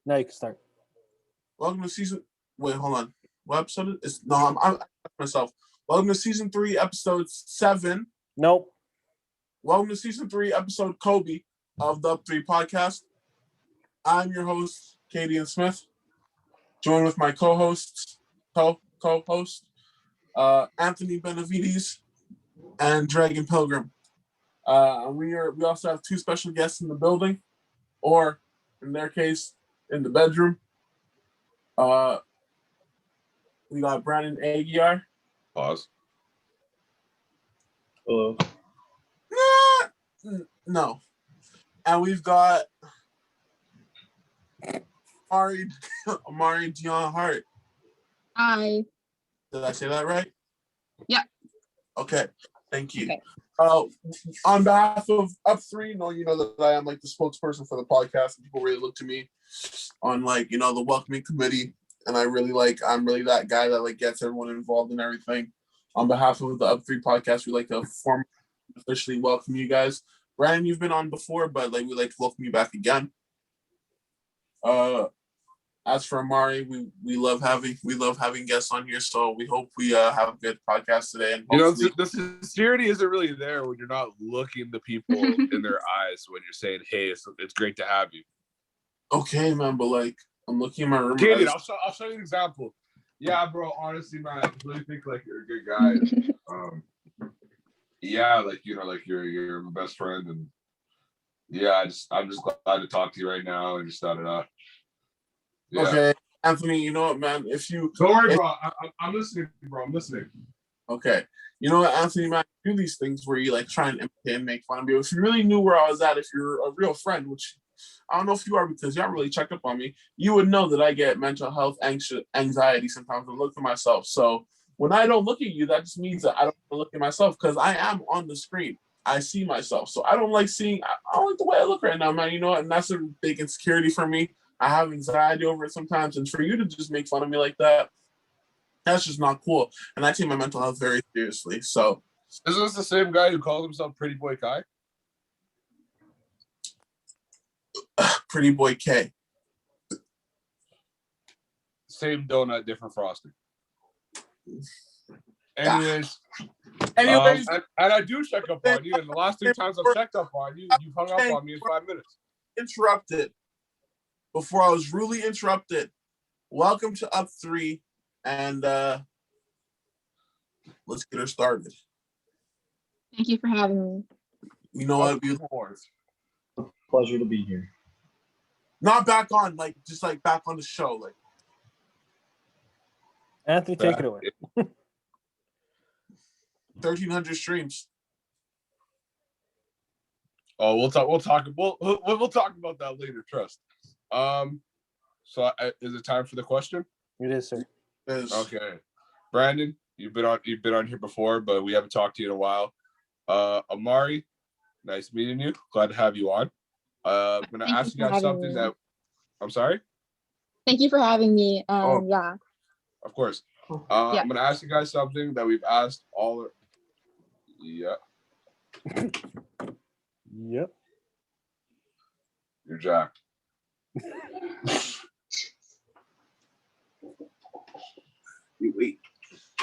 Now you can start. Welcome to season. Wait, hold on. What episode is? No, I'm myself. Welcome to season 3, episode 7. Nope. Welcome to season 3, episode Kobe of the Up 3 podcast. I'm your host, Katie and Smith. Joined with my co-hosts, co-host, Anthony Benavides and Dragon Pilgrim. We also have 2 special guests in the building, or in their case, in the bedroom. We got Brandon Aguiar. Pause. Hello. No. And we've got Amari Dion-hart. Hi. Did I say that right? Yeah. Okay. Thank you. Okay. On behalf of Up 3, you know that I am like the spokesperson for the podcast. People really look to me on the welcoming committee. And I'm really that guy that gets everyone involved in everything. On behalf of the Up 3 podcast, we like to officially welcome you guys. Brandon, you've been on before, but we like to welcome you back again. As for Amari, we love having guests on here, so we hope we have a good podcast today. And the sincerity isn't really there when you're not looking the people in their eyes when you're saying, "Hey, it's great to have you." Okay, man, but I'm looking in my room. Katie, I'll show you an example. Yeah, bro. Honestly, man, I really think you're a good guy. Yeah, you're my best friend, and yeah, I'm just glad to talk to you right now and just start it out. Yeah. Okay, Anthony, you know what, man? Don't worry, bro. I'm listening, bro. I'm listening. Okay, you know what, Anthony, man? Do these things where you try and imitate and make fun of me. If you really knew where I was at, if you're a real friend, which I don't know if you are because you haven't really checked up on me, you would know that I get mental health anxiety sometimes when I look at myself. So when I don't look at you, that just means that I don't look at myself because I am on the screen. I see myself. So I don't like the way I look right now, man. You know what? And that's a big insecurity for me. I have anxiety over it sometimes. And for you to just make fun of me like that, that's just not cool. And I take my mental health very seriously. So is this the same guy who calls himself Pretty Boy Kai? Pretty Boy K. Same donut, different frosting. Anyways, and I do check up on you. And the last 3 times I've checked up on you, you've hung up on me in 5 minutes. Interrupted. Before I was rudely interrupted. Welcome to Up 3, and let's get her started. Thank you for having me. You know what? Pleasure to be here. Not back on, just back on the show. Anthony, take it away. 1,300 streams. Oh, we'll talk about that later. Trust. So is it time for the question? It is, sir. It is. Okay, Brandon, you've been on here before, but we haven't talked to you in a while. Amari, nice meeting you. Glad to have you on. I'm gonna ask you guys something that. I'm sorry. Thank you for having me. Yeah. Of course. I'm gonna ask you guys something that we've asked all. Yeah. Yep. You're jacked. Wait.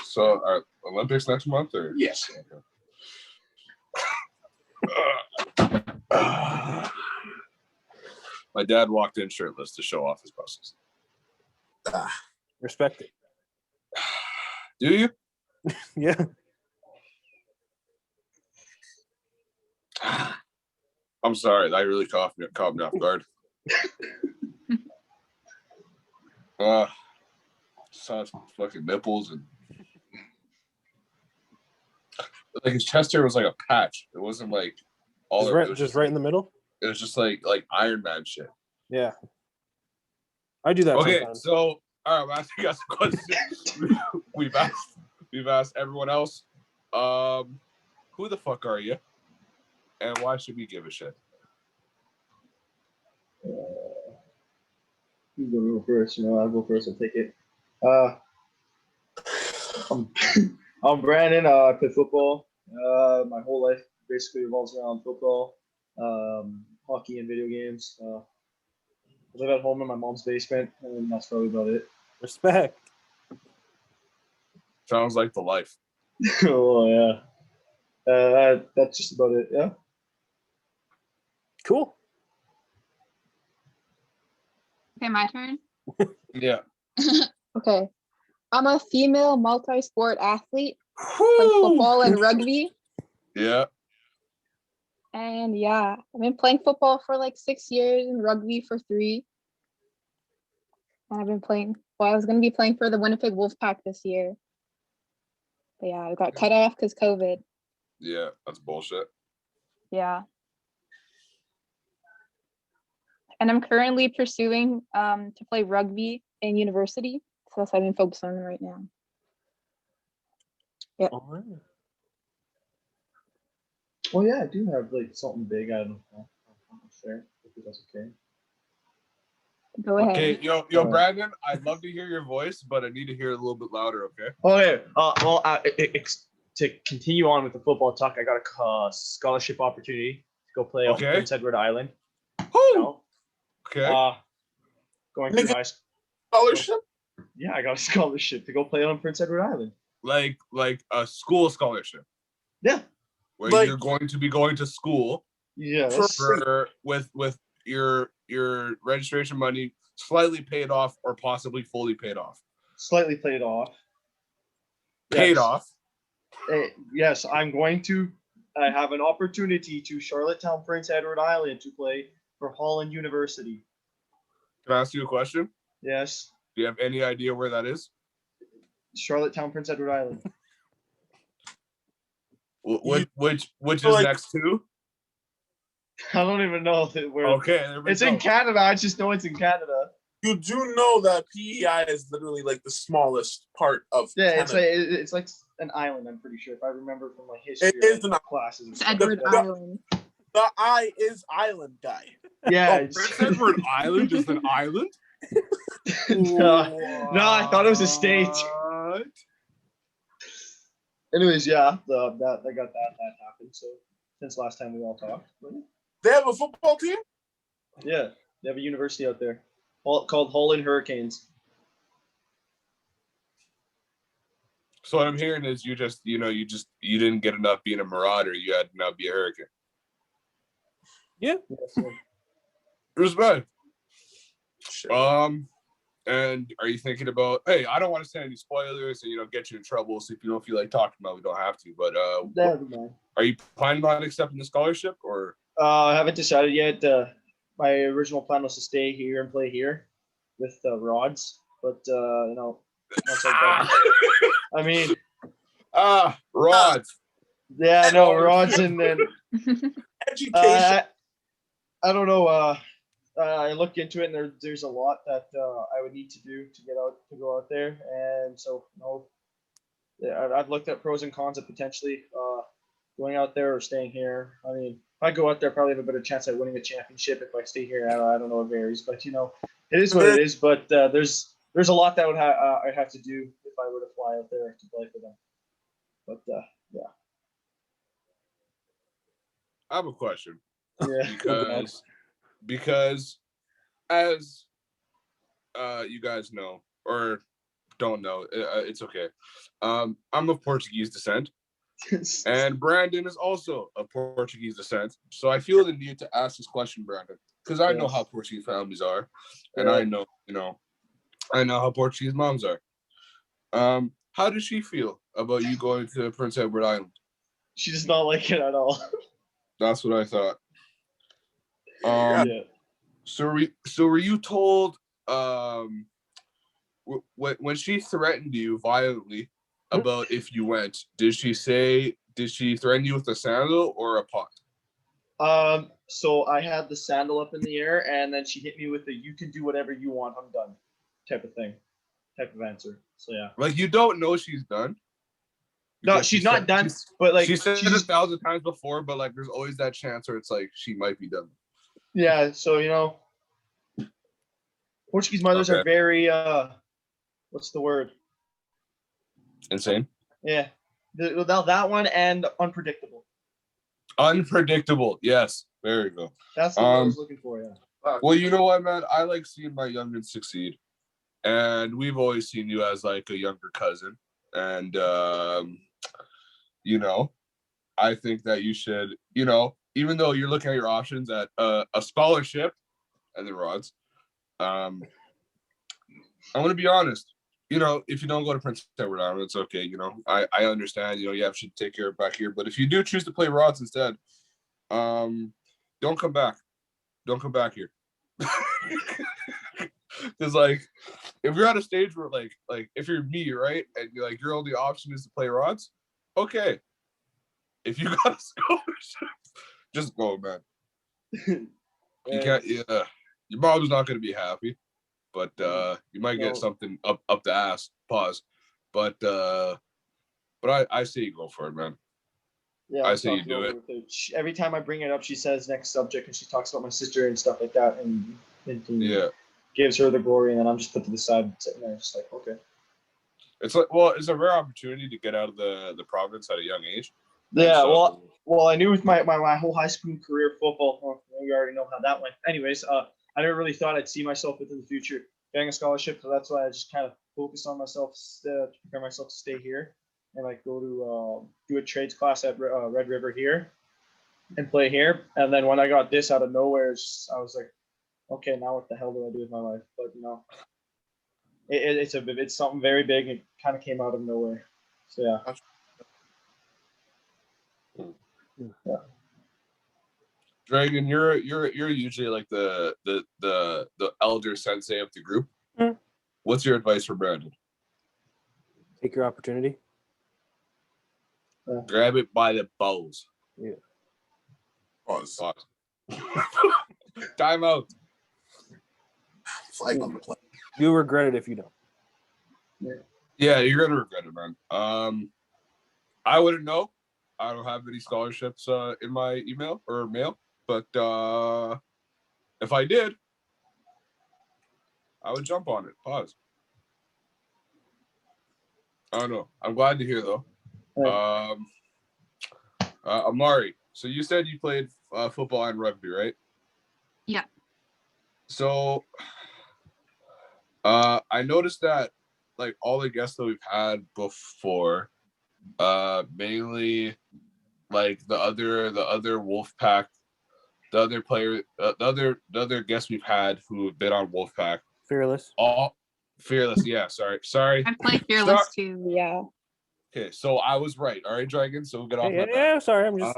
So, are Olympics next month or? Yes. Okay. My dad walked in shirtless to show off his muscles. Respect it. Do you? Yeah. I'm sorry. That really caught me off guard. Saw his fucking nipples and his chest hair was like a patch. It wasn't all. Just right in the middle. It was just like Iron Man shit. Yeah. I do that. Okay, sometimes. So all right, I'm asking you guys a question. we've asked everyone else. Who the fuck are you? And why should we give a shit? You go first. I'll go first. I'll take it. I'm Brandon. I play football. My whole life basically revolves around football, hockey, and video games. live at home in my mom's basement, and that's probably about it. Respect. Sounds like the life. Oh yeah. That's just about it. Yeah. Cool. Okay, my turn. Yeah. Okay. I'm a female multi-sport athlete, play football and rugby. Yeah. And yeah, I've been playing football for like 6 years and rugby for 3. And I've been playing, well, I was going to be playing for the Winnipeg Wolfpack this year. But yeah, I got cut off because COVID. Yeah, that's bullshit. Yeah. And I'm currently pursuing to play rugby in university. So that's what I've been focused on right now. Yeah. All right. Well, yeah, I do have like something big. I don't know. I'll share if that's okay. Go ahead. Okay, yo, Brandon, I'd love to hear your voice, but I need to hear it a little bit louder, okay? Okay. To continue on with the football talk, I got a scholarship opportunity to go play Okay. on Prince Edward Island. Woo! Okay. Going through high school. Scholarship? Yeah, I got a scholarship to go play on Prince Edward Island. Like a school scholarship. Yeah. Where Like- you're going to be going to school Yeah. with your registration money slightly paid off or possibly fully paid off. Slightly played off. Paid Yes. off. Yes, I'm going to. I have an opportunity to Charlottetown, Prince Edward Island to play for Holland University. Can I ask you a question? Yes, Do you have any idea where that is? Charlottetown, Prince Edward Island. Which is like- next to? I don't even know where. Okay, there we It's go. in Canada. I just know it's in Canada. You do know that PEI is literally like the smallest part of Yeah, Canada. it's like an island. I'm pretty sure if I remember from my history. It is an classes. and It's stuff. Edward The- Island. The I is island guy. Yeah. Oh, Prince Edward Island is an island? No, I thought it was a state. What? Anyways, yeah, that happened. So since last time we all talked, They have a football team? yeah, they have a university out there called Holland Hurricanes. So what I'm hearing is you didn't get enough being a marauder. You had to now be a hurricane. Yeah, so, Respect. Shit. And are you thinking about? Hey, I don't want to say any spoilers and get you in trouble. So if you don't feel like talking about, it, we don't have to. But that'd be nice. are you planning on accepting the scholarship or? I haven't decided yet. My original plan was to stay here and play here with Rods, but once I mean, Rods. yeah, I know Rods, and then Education. I don't know. I looked into it, and there's a lot that I would need to do to go out there, and so I've looked at pros and cons of potentially going out there or staying here. I mean, if I go out there, I probably have a better chance at winning a championship. If I stay here, I don't know, it varies, but it is what it is. But there's a lot that I'd have to do if I were to fly out there to play for them. But yeah. I have a question. Yeah. because as you guys know or don't know, it's okay. I'm of Portuguese descent, and Brandon is also of Portuguese descent. So I feel the need to ask this question, Brandon, because I know Yes. how Portuguese families are, and Yeah. I know how Portuguese moms are. How does she feel about you going to Prince Edward Island? She does not like it at all. That's what I thought. Yeah. So were you told when she threatened you violently about if you went, did she threaten you with a sandal or a pot? So I had the sandal up in the air, and then she hit me with the "you can do whatever you want, I'm done" type of answer. So yeah. Like, you don't know she's done? No, Because she's she not said- done. But like she said she's it 1,000 times before, but like there's always that chance where it's like she might be done. yeah. So Portuguese mothers are Okay. very what's the word? Insane. Yeah. That one and unpredictable. Unpredictable. Yes. There you go. That's what I was looking for. Yeah. Well, you know what, man? I like seeing my youngins succeed, and we've always seen you as like a younger cousin, and you know, I think that you should, you know, even though you're looking at your options at a scholarship and the rods, I'm gonna be honest. You know, if you don't go to Prince Edward Island, it's okay. You know, I understand. You know, you have to take care of back here, but if you do choose to play rods instead, don't come back. Don't come back here. Because like, if you're at a stage where like if you're me, right, and you're like your only option is to play rods, okay. If you got a scholarship, just go, man. You can't. Yeah, your mom's not gonna be happy, but you might get something up the ass. Pause. But I say you go for it, man. Yeah, I say you do it. Every time I bring it up, she says next subject, and she talks about my sister and stuff like that, and Yeah. gives her the glory, and then I'm just put to the side, sitting there, just like, okay. It's like, well, it's a rare opportunity to get out of the province at a young age. Yeah, So, well, I knew with my whole high school career football, well, we already know how that went. Anyways, I never really thought I'd see myself within the future getting a scholarship, so that's why I just kind of focused on myself to prepare myself to stay here and like go to do a trades class at Red River here and play here. And then when I got this out of nowhere, I was like, okay, now what the hell do I do with my life? But you know, it's something very big. It kind of came out of nowhere. So yeah. Yeah. Dragon, you're usually like the elder sensei of the group. Mm. What's your advice for Brandon? Take your opportunity. Grab it by the balls. Yeah. Pause. Time out. Flag on the play. You'll regret it if you don't. Yeah, you're gonna regret it, man. I wouldn't know. I don't have any scholarships in my email or mail, but if I did, I would jump on it. Pause. I don't know. I'm glad to hear though. Amari, so you said you played football and rugby, right? Yeah. So I noticed that like all the guests that we've had before, mainly like the other Wolfpack, the other player, the other guests we've had who have been on Wolfpack. Fearless. All Fearless, yeah. Sorry. I play Fearless too. Yeah. Okay, so I was right. All right, Dragon. So we'll get off Yeah, my back. yeah, sorry, I'm just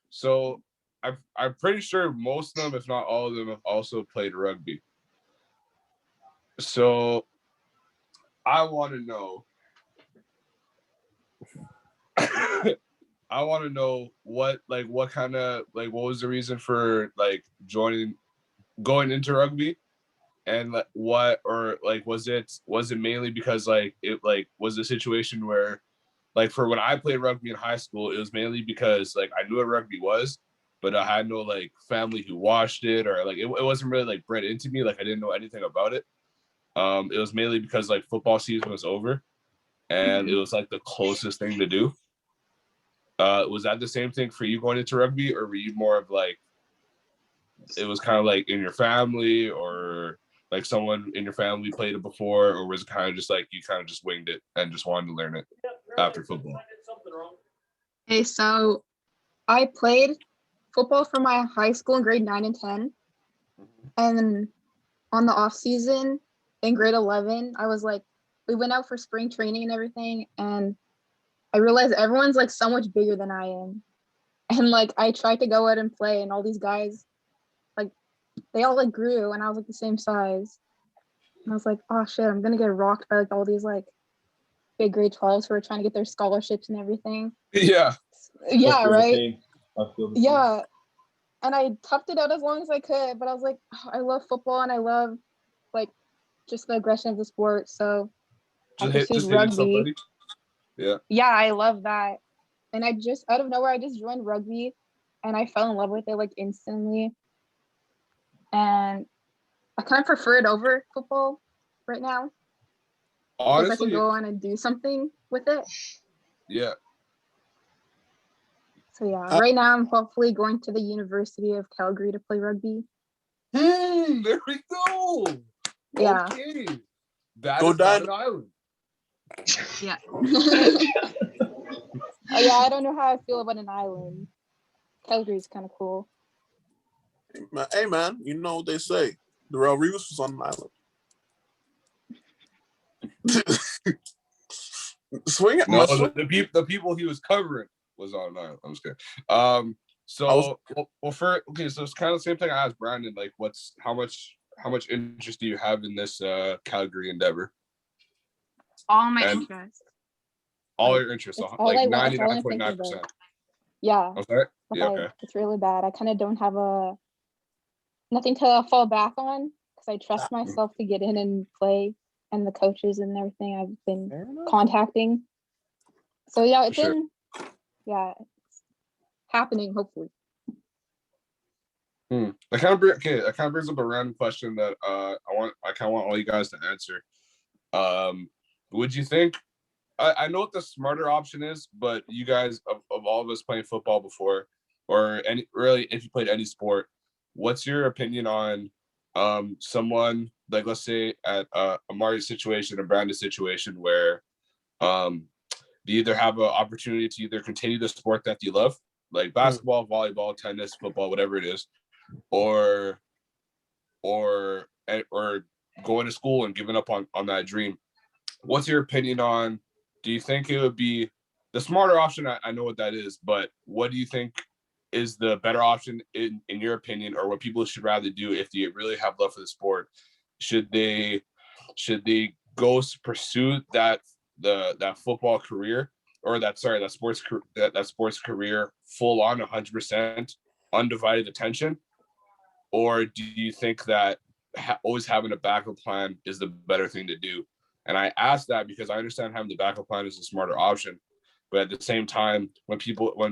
So I'm pretty sure most of them, if not all of them, have also played rugby. So I want to know. I want to know what was the reason for like going into rugby, and like what, or like was it mainly because like it like was a situation where like for when I played rugby in high school, it was mainly because like I knew what rugby was, but I had no like family who watched it, or like it wasn't really like bred into me, like I didn't know anything about it. It was mainly because like football season was over and it was like the closest thing to do. Was that the same thing for you going into rugby, or were you more of like it was kind of like in your family, or like someone in your family played it before, or was it kind of just like you kind of just winged it and just wanted to learn it after football? Okay, so I played football for my high school in grade 9 and 10. And then on the off season in grade 11, I was like, we went out for spring training and everything. And I realized everyone's like so much bigger than I am. And like, I tried to go out and play, and all these guys, like, they all like grew, and I was like the same size. And I was like, oh shit, I'm gonna get rocked by like all these like big grade 12s who are trying to get their scholarships and everything. Yeah. Yeah, right? Yeah. And I toughed it out as long as I could, but I was like, oh, I love football and I love like just the aggression of the sport. So I pursued rugby. Yeah. Yeah, I love that. And I just out of nowhere, I just joined rugby and I fell in love with it like instantly. And I kind of prefer it over football right now. Honestly, because I can go on and do something with it. Yeah. So yeah, right now I'm hopefully going to the University of Calgary to play rugby. There we go. Yeah. Okay. That Go is not down. an island. Yeah. Oh yeah, I don't know how I feel about an island. Calgary's kind of cool. Hey man, you know what they say. Darrell Reeves was on an island. Swing it. No, Swing. the people he was covering was on an island. I'm just kidding. So it's kind of the same thing I asked Brandon. Like, how much interest do you have in this Calgary endeavor? All my And- interests. All your interests, It's all I like want, it's all I'm 99.9%. Yeah. Okay. But Yeah. Okay. it's really bad. I kind of don't have nothing to fall back on because I trust myself to get in and play, and the coaches and everything I've been contacting. So yeah, it's it's happening hopefully. That kind of brings up a random question that I kind of want all you guys to answer. Would you think? I know what the smarter option is, but you guys of all of us playing football before, or if you played any sport, what's your opinion on someone like, let's say at Amari's situation or Brandon's situation where you either have an opportunity to either continue the sport that you love, like basketball, volleyball, tennis, football, whatever it is, or going to school and giving up on that dream. What's your opinion on? Do you think it would be the smarter option? I know what that is, but what do you think is the better option in your opinion, or what people should rather do if they really have love for the sport? Should they go pursue that football career, or that sports career full on 100% undivided attention, or do you think that always having a backup plan is the better thing to do? And I ask that because I understand having the backup plan is a smarter option, but at the same time, when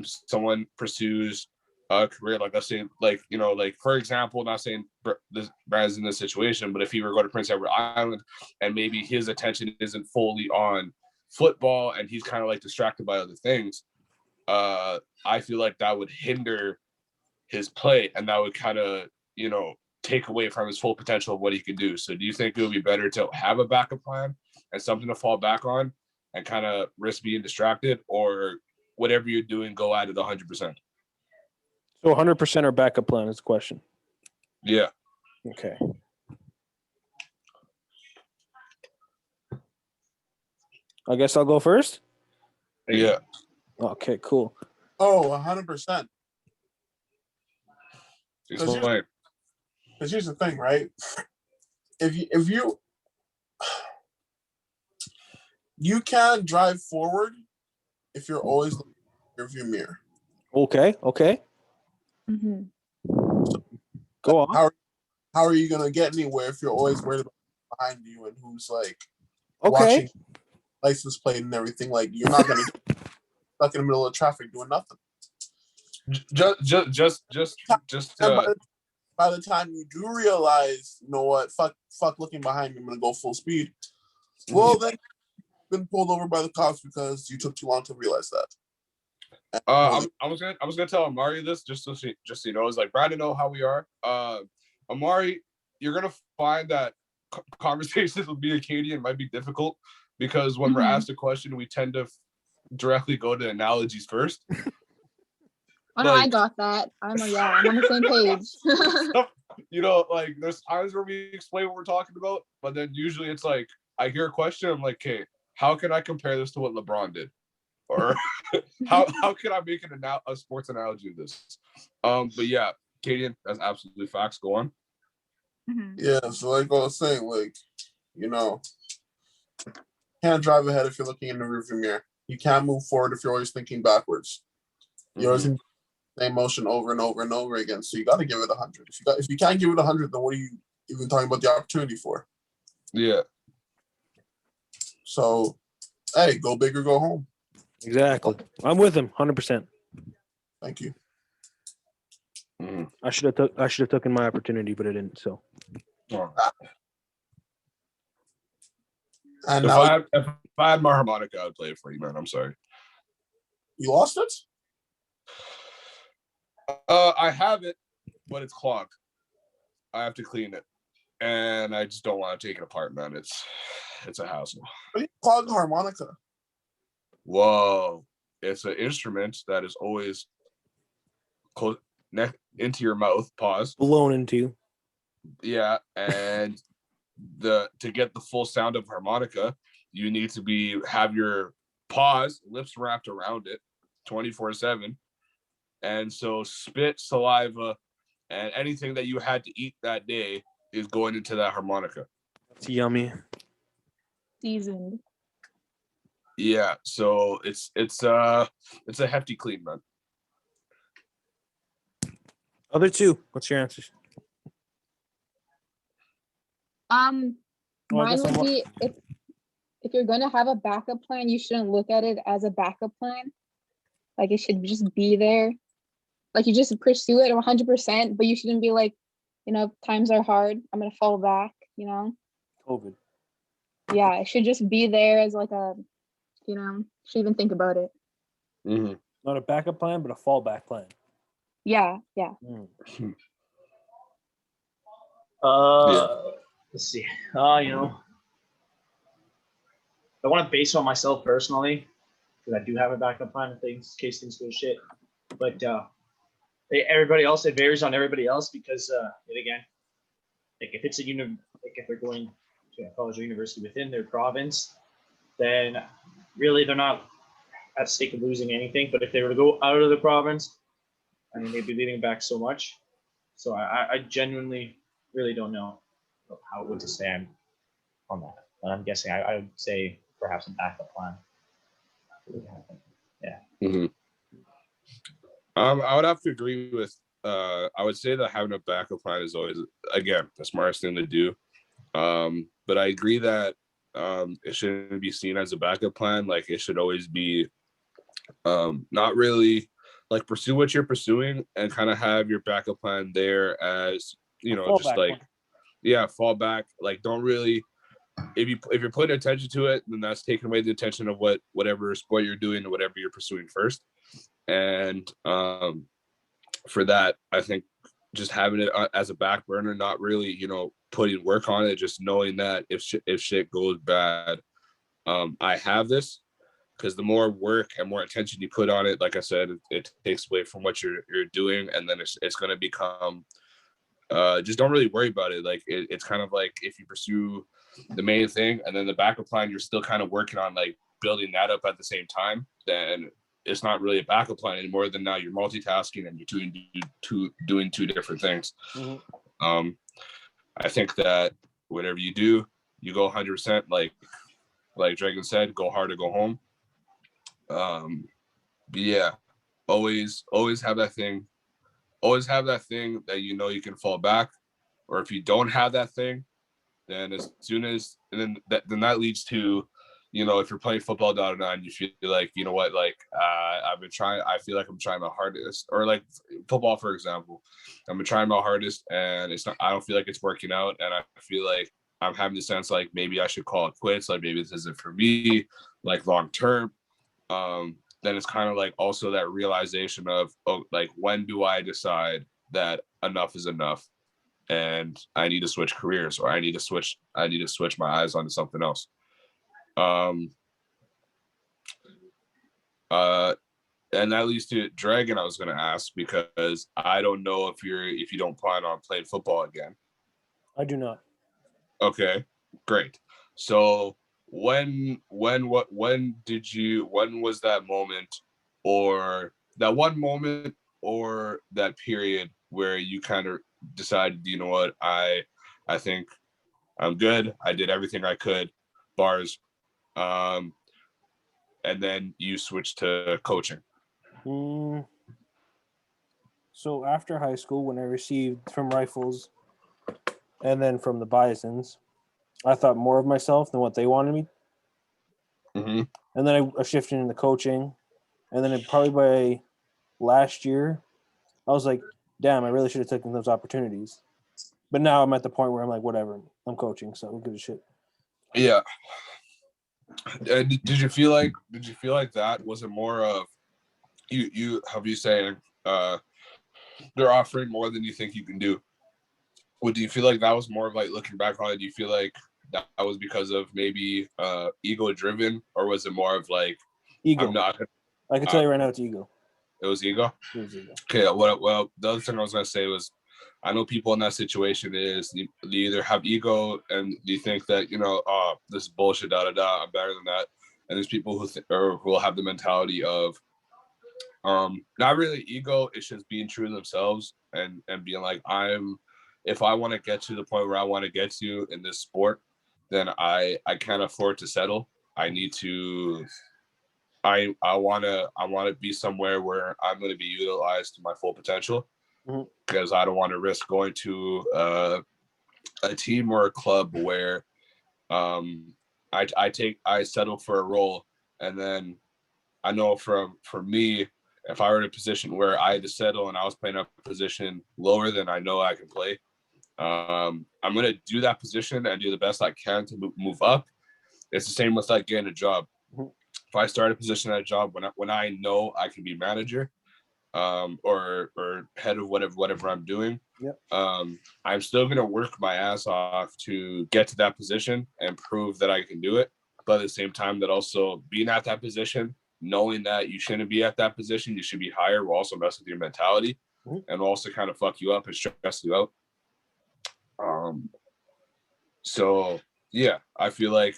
someone pursues a career, like let's say, like for example, not saying this Brad's in this situation, but if he were to go to Prince Edward Island and maybe his attention isn't fully on football and he's kind of like distracted by other things, I feel like that would hinder his play, and that would kind of take away from his full potential of what he could do. So do you think it would be better to have a backup plan and something to fall back on and kind of risk being distracted, or whatever you're doing, go at it 100%? So 100% or backup plan is the question. Yeah. Okay. I guess I'll go first. Yeah. Okay, cool. Oh, 100%. Explain. Because here's the thing, right? If you can't drive forward if you're always looking in your rearview mirror. Okay. Mm-hmm. Go on. How are you gonna get anywhere if you're always worried about behind you and who's like Okay. watching license plate and everything? Like, you're not gonna get stuck in the middle of traffic doing nothing. By the time you do realize, you know what, fuck looking behind me, I'm gonna go full speed. Well, then you've been pulled over by the cops because you took too long to realize that. I was gonna tell Amari this just so you know. It's like, Brandon, know how we are. Amari, you're gonna find that conversations with me and Katie might be difficult because when we're asked a question, we tend to directly go to analogies first. Oh no, I got that. I'm on the same page. Like there's times where we explain what we're talking about, but then usually it's like I hear a question, I'm like, okay, how can I compare this to what LeBron did? Or how can I make a sports analogy of this? But yeah, Katie, that's absolutely facts. Go on. Mm-hmm. Yeah, so like I was saying, like, can't drive ahead if you're looking in the rearview mirror. You can't move forward if you're always thinking backwards. You're always in the same motion over and over and over again. So you got to give it 100. If you can't give it 100, then what are you even talking about the opportunity for? Yeah. So, hey, go big or go home. Exactly. I'm with him 100%. Thank you. I should have taken my opportunity, but I didn't. So. And If now I had my harmonica, I'd play it for you, man. I'm sorry. you lost it? I have it, but it's clogged. I have to clean it, and I just don't want to take it apart, man. It's a hassle. What do you call a harmonica? Whoa, it's an instrument that is always close into your mouth. Pause. Blown into. Yeah, and to get the full sound of harmonica, you need to have your paws, lips wrapped around it 24/7. And so spit, saliva, and anything that you had to eat that day is going into that harmonica. It's yummy. Seasoned. Yeah, so it's a hefty clean, man. Other two. What's your answers? Well, I Mine guess would I'm- be if you're gonna have a backup plan, you shouldn't look at it as a backup plan. Like it should just be there. Like you just pursue it 100%, but you shouldn't be like, times are hard, I'm gonna fall back, COVID. Yeah, it should just be there as like a, should even think about it. Mm-hmm. Not a backup plan, but a fallback plan. Yeah. Mm. Let's see. I want to base it on myself personally, because I do have a backup plan in case things go shit. But everybody else, it varies on everybody else because, again, like if it's if they're going to a college or university within their province, then really they're not at stake of losing anything. But if they were to go out of the province, I mean, they'd be leaving back so much. So I genuinely really don't know how it would stand on that. But I'm guessing I would say perhaps a backup plan. Yeah. Mm-hmm. I would have to agree with. I would say that having a backup plan is always, again, the smartest thing to do. But I agree that it shouldn't be seen as a backup plan. Like it should always be not really like pursue what you're pursuing and kind of have your backup plan there as just like fall back. Like don't really if you're putting attention to it, then that's taking away the attention of whatever sport you're doing or whatever you're pursuing first. And for that, I think just having it as a back burner, not really putting work on it, just knowing that if shit goes bad, I have this. Because the more work and more attention you put on it, like I said, it takes away from what you're doing, and then it's going to become just don't really worry about it. Like it's kind of like if you pursue the main thing and then the backup plan, you're still kind of working on like building that up at the same time, then it's not really a backup plan anymore. Then now you're multitasking and you're doing two different things. Mm-hmm. I think that whatever you do, you go 100%. Like Dragon said, go hard or go home. But yeah, always have that thing. Always have that thing that you can fall back, or if you don't have that thing, then then that leads to, if you're playing football down and on, you feel like, I feel like I'm trying my hardest, or like football, for example, I'm trying my hardest and I don't feel like it's working out. And I feel like I'm having the sense like maybe I should call it quits. Like maybe this isn't for me, like long term. Then it's kind of like also that realization of, like, when do I decide that enough is enough and I need to switch careers, or I need to switch my eyes onto something else. And that leads to Dragon. I was going to ask, because I don't know if you don't plan on playing football again. I do not. Okay, great. So when was that moment, or that one moment, or that period where you kind of decided, you know what, I think I'm good, I did everything I could, bars, and then you switched to coaching? So after high school, when I received from Rifles and then from the Bisons, I thought more of myself than what they wanted me. Mm-hmm. And then I shifted into coaching. And then probably by last year, I was like, damn, I really should have taken those opportunities. But now I'm at the point where I'm like, whatever, I'm coaching, so who gives a shit? Yeah. Did you feel like that wasn't more of you saying they're offering more than you think you can do? do you feel like that was more of like, looking back on it, do you feel like that was because of maybe ego driven, or was it more of like Ego. I'm not? I can tell you right now, it's ego. It was ego. It was ego. Okay. Well, the other thing I was gonna say was, I know people in that situation is they either have ego and you think that, you know, oh, this is bullshit, I'm better than that, and there's people who who will have the mentality of not really ego, it's just being true to themselves and being like, if I want to get to the point where I want to get to in this sport, then I can't afford to settle. I need to I want to be somewhere where I'm going to be utilized to my full potential, because I don't want to risk going to a team or a club where I settle for a role, and then I know for me, if I were in a position where I had to settle and I was playing a position lower than I know I can play, I'm going to do that position and do the best I can to move up. It's the same with like getting a job. If I start a position at a job when I know I can be manager, or head of whatever I'm doing, I'm still gonna work my ass off to get to that position and prove that I can do it. But at the same time, that also being at that position, knowing that you shouldn't be at that position, you should be higher, will also mess with your mentality and also kind of fuck you up and stress you out. So yeah, I feel like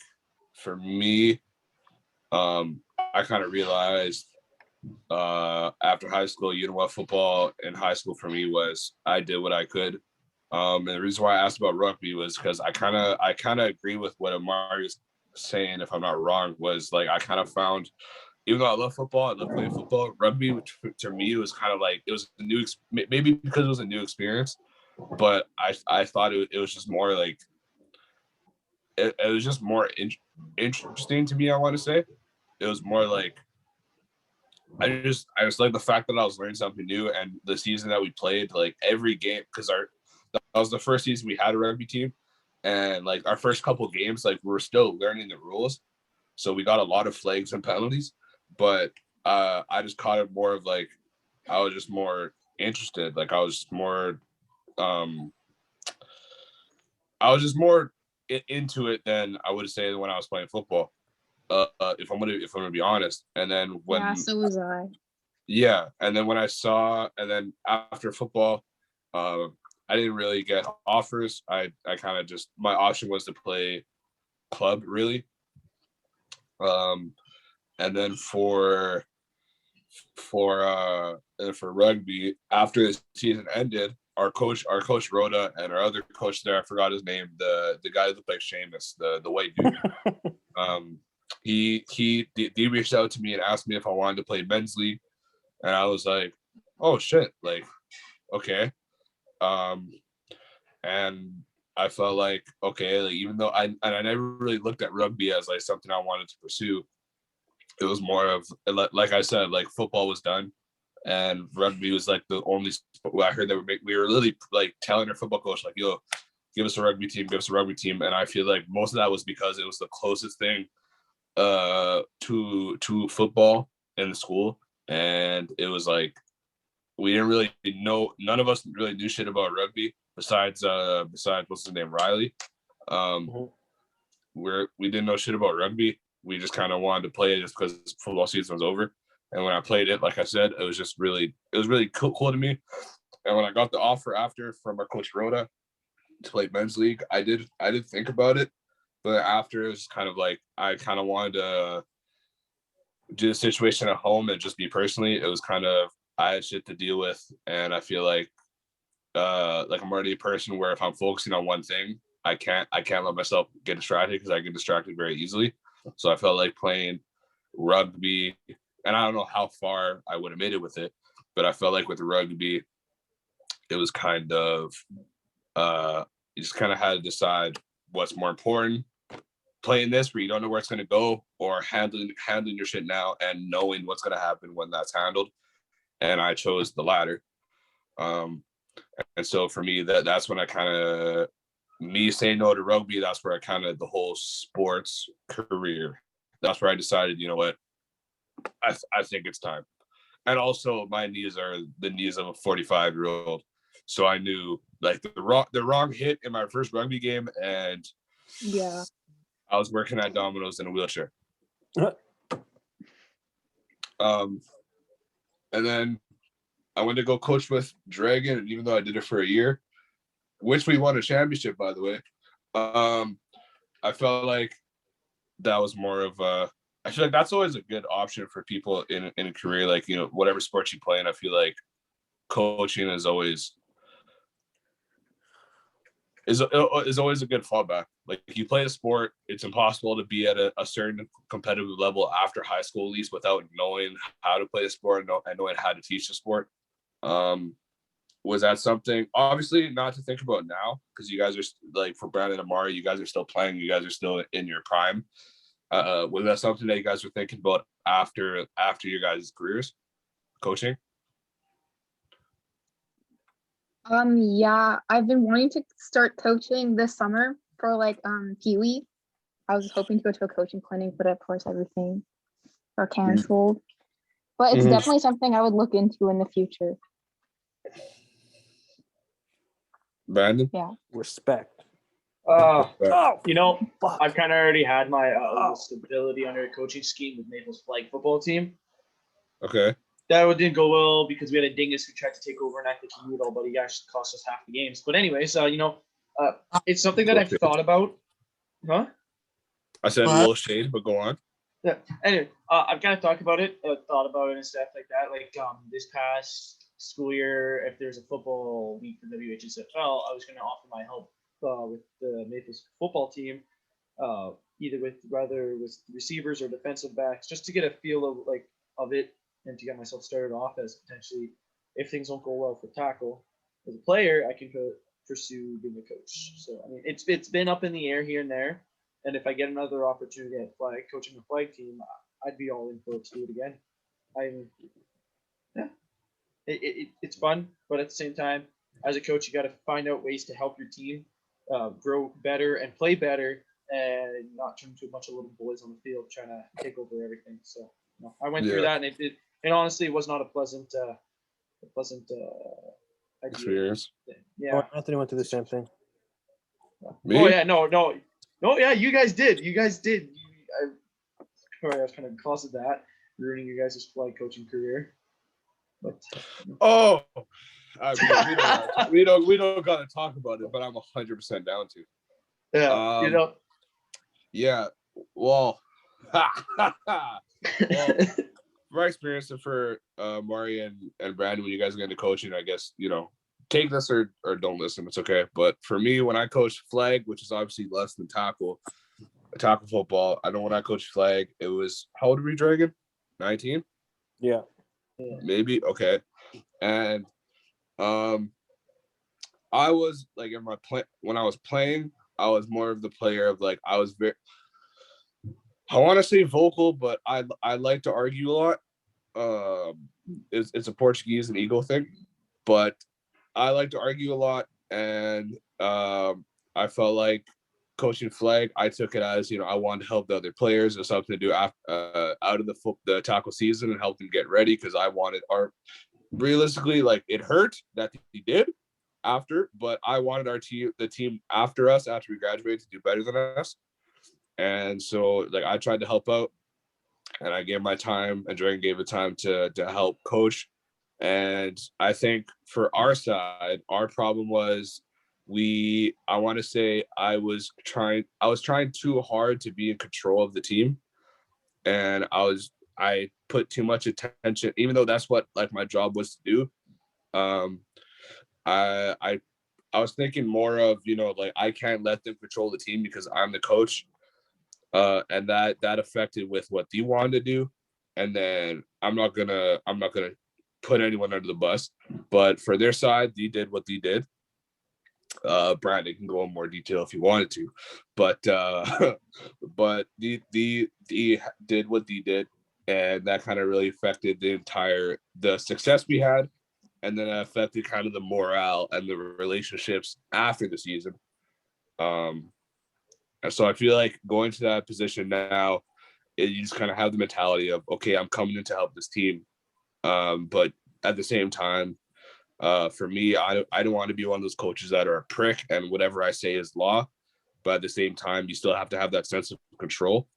for me, I kind of realized after high school, you know what, football in high school for me was I did what I could. And the reason why I asked about rugby was because I kind of agree with what Amari was saying, if I'm not wrong, was like I kind of found, even though I love football, I love playing football, rugby to me was kind of like, it was a new, maybe because it was a new experience, but I thought it was just more like, it was just more interesting to me, I want to say. It was more like, I just like the fact that I was learning something new, and the season that we played, like every game, because that was the first season we had a rugby team, and like our first couple games, like we were still learning the rules, so we got a lot of flags and penalties, but I just caught it more of like, I was just more interested, like I was more into it than I would say when I was playing football. If I'm gonna be honest. And then when so was I. Yeah, and then when I saw, and then after football, I didn't really get offers. I kind of just, my option was to play club, really. And then for rugby, after the season ended, our coach Rhoda, and our other coach there, I forgot his name, the guy that looked like Seamus, the white dude. He reached out to me and asked me if I wanted to play men's league, and I was like, oh shit, like, okay. And I felt like, okay, like, even though I never really looked at rugby as like something I wanted to pursue, it was more of, like I said, like football was done, and rugby was like the only sport. I heard that we were literally like telling our football coach, like, yo, give us a rugby team. And I feel like most of that was because it was the closest thing to football in the school, and it was like, we didn't really know, none of us really knew shit about rugby besides what's his name, Riley. We didn't know shit about rugby. We just kind of wanted to play it just because football season was over. And when I played it, like I said, it was really cool to me. And when I got the offer after from our coach Rhoda to play men's league, I did think about it, but after, it was kind of like, I kind of wanted to do the situation at home and just be personally. It was kind of, I had shit to deal with, and I feel like I'm already a person where if I'm focusing on one thing, I can't let myself get distracted, because I get distracted very easily. So I felt like playing rugby, and I don't know how far I would have made it with it, but I felt like with rugby, it was kind of you just kind of had to decide what's more important, playing this where you don't know where it's going to go, or handling your shit now and knowing what's going to happen when that's handled. And I chose the latter. And so for me, that's when I kind of, me saying no to rugby, that's where I kind of, the whole sports career, that's where I decided, you know what, I think it's time. And also my knees are the knees of a 45-year-old. So I knew like the wrong hit in my first rugby game, and Yeah. I was working at Domino's in a wheelchair. And then I went to go coach with Dragon, and even though I did it for a year, which we won a championship, by the way, I felt like that was more of a. I feel like that's always a good option for people in a career, like, you know, whatever sport you play in. I feel like coaching is always always a good fallback. Like, if you play a sport, it's impossible to be at a certain competitive level after high school, at least, without knowing how to play the sport and knowing how to teach the sport. Was that something, obviously not to think about now, because you guys are like, for Brandon and Amari, you guys are still playing, you guys are still in your prime. Was that something that you guys were thinking about after your guys' careers, coaching? Yeah, I've been wanting to start coaching this summer for like Pee-wee. I was hoping to go to a coaching clinic, but of course everything got canceled. But it's definitely something I would look into in the future. Brandon? Yeah. Respect. You know, I've kind of already had my stability under a coaching scheme with Maple's flag football team. Okay. That didn't go well because we had a dingus who tried to take over, and I think he knew it all, but he actually cost us half the games. But anyways, you know, it's something that I've thought about. Huh? I said a little shade, but go on. Yeah. Anyway, I've kind of thought about it and stuff like that. Like this past school year, if there's a football week for WHSFL, I was going to offer my help with the Maples football team, either with receivers or defensive backs, just to get a feel of it and to get myself started off as potentially, if things don't go well for tackle as a player, I can pursue being a coach. So I mean, it's been up in the air here and there. And if I get another opportunity at flag coaching the flag team, I'd be all in for it to do it again. It's fun, but at the same time, as a coach, you got to find out ways to help your team grow better and play better, and not turn into a bunch of little boys on the field trying to take over everything. So I went through that, and it honestly was not a pleasant experience. Yeah, Anthony went through the same thing. Me? Oh yeah, no, yeah, you guys did. I was kind of cause of that, ruining your guys' flag coaching career. But we don't gotta talk about it, but I'm 100% down to. Yeah, you know. Yeah. Well, my experience for Mari and Brandon, when you guys get into coaching, I guess, you know, take this or don't listen. It's okay. But for me, when I coached flag, which is obviously less than tackle football, I know when I coached flag, it was, how old were we, Dragon? 19? Yeah. Maybe. Okay. And I was like, in my when I was playing, I was more of the player of like, I was very, I want to say vocal, but I like to argue a lot. It's a Portuguese and ego thing, but I like to argue a lot, and I felt like coaching flag, I took it as, you know, I wanted to help the other players. It was something to do out of the tackle season and help them get ready, because I wanted realistically, like, it hurt that he did after, but I wanted the team after us, after we graduated, to do better than us. And so, like, I tried to help out, and I gave my time, and Dragon gave the time to help coach. And I think for our side, our problem was I want to say I was trying too hard to be in control of the team. And I put too much attention, even though that's what like my job was to do. I was thinking more of, you know, like, I can't let them control the team because I'm the coach. And that affected with what they wanted to do. And then I'm not gonna put anyone under the bus, but for their side, they did what they did. Brandon can go in more detail if you wanted to, but they did what they did, and that kind of really affected the success we had, and then it affected kind of the morale and the relationships after the season. And so I feel like going to that position now, you just kind of have the mentality of, okay, I'm coming in to help this team, but at the same time, For me, I don't want to be one of those coaches that are a prick and whatever I say is law. But at the same time, you still have to have that sense of control.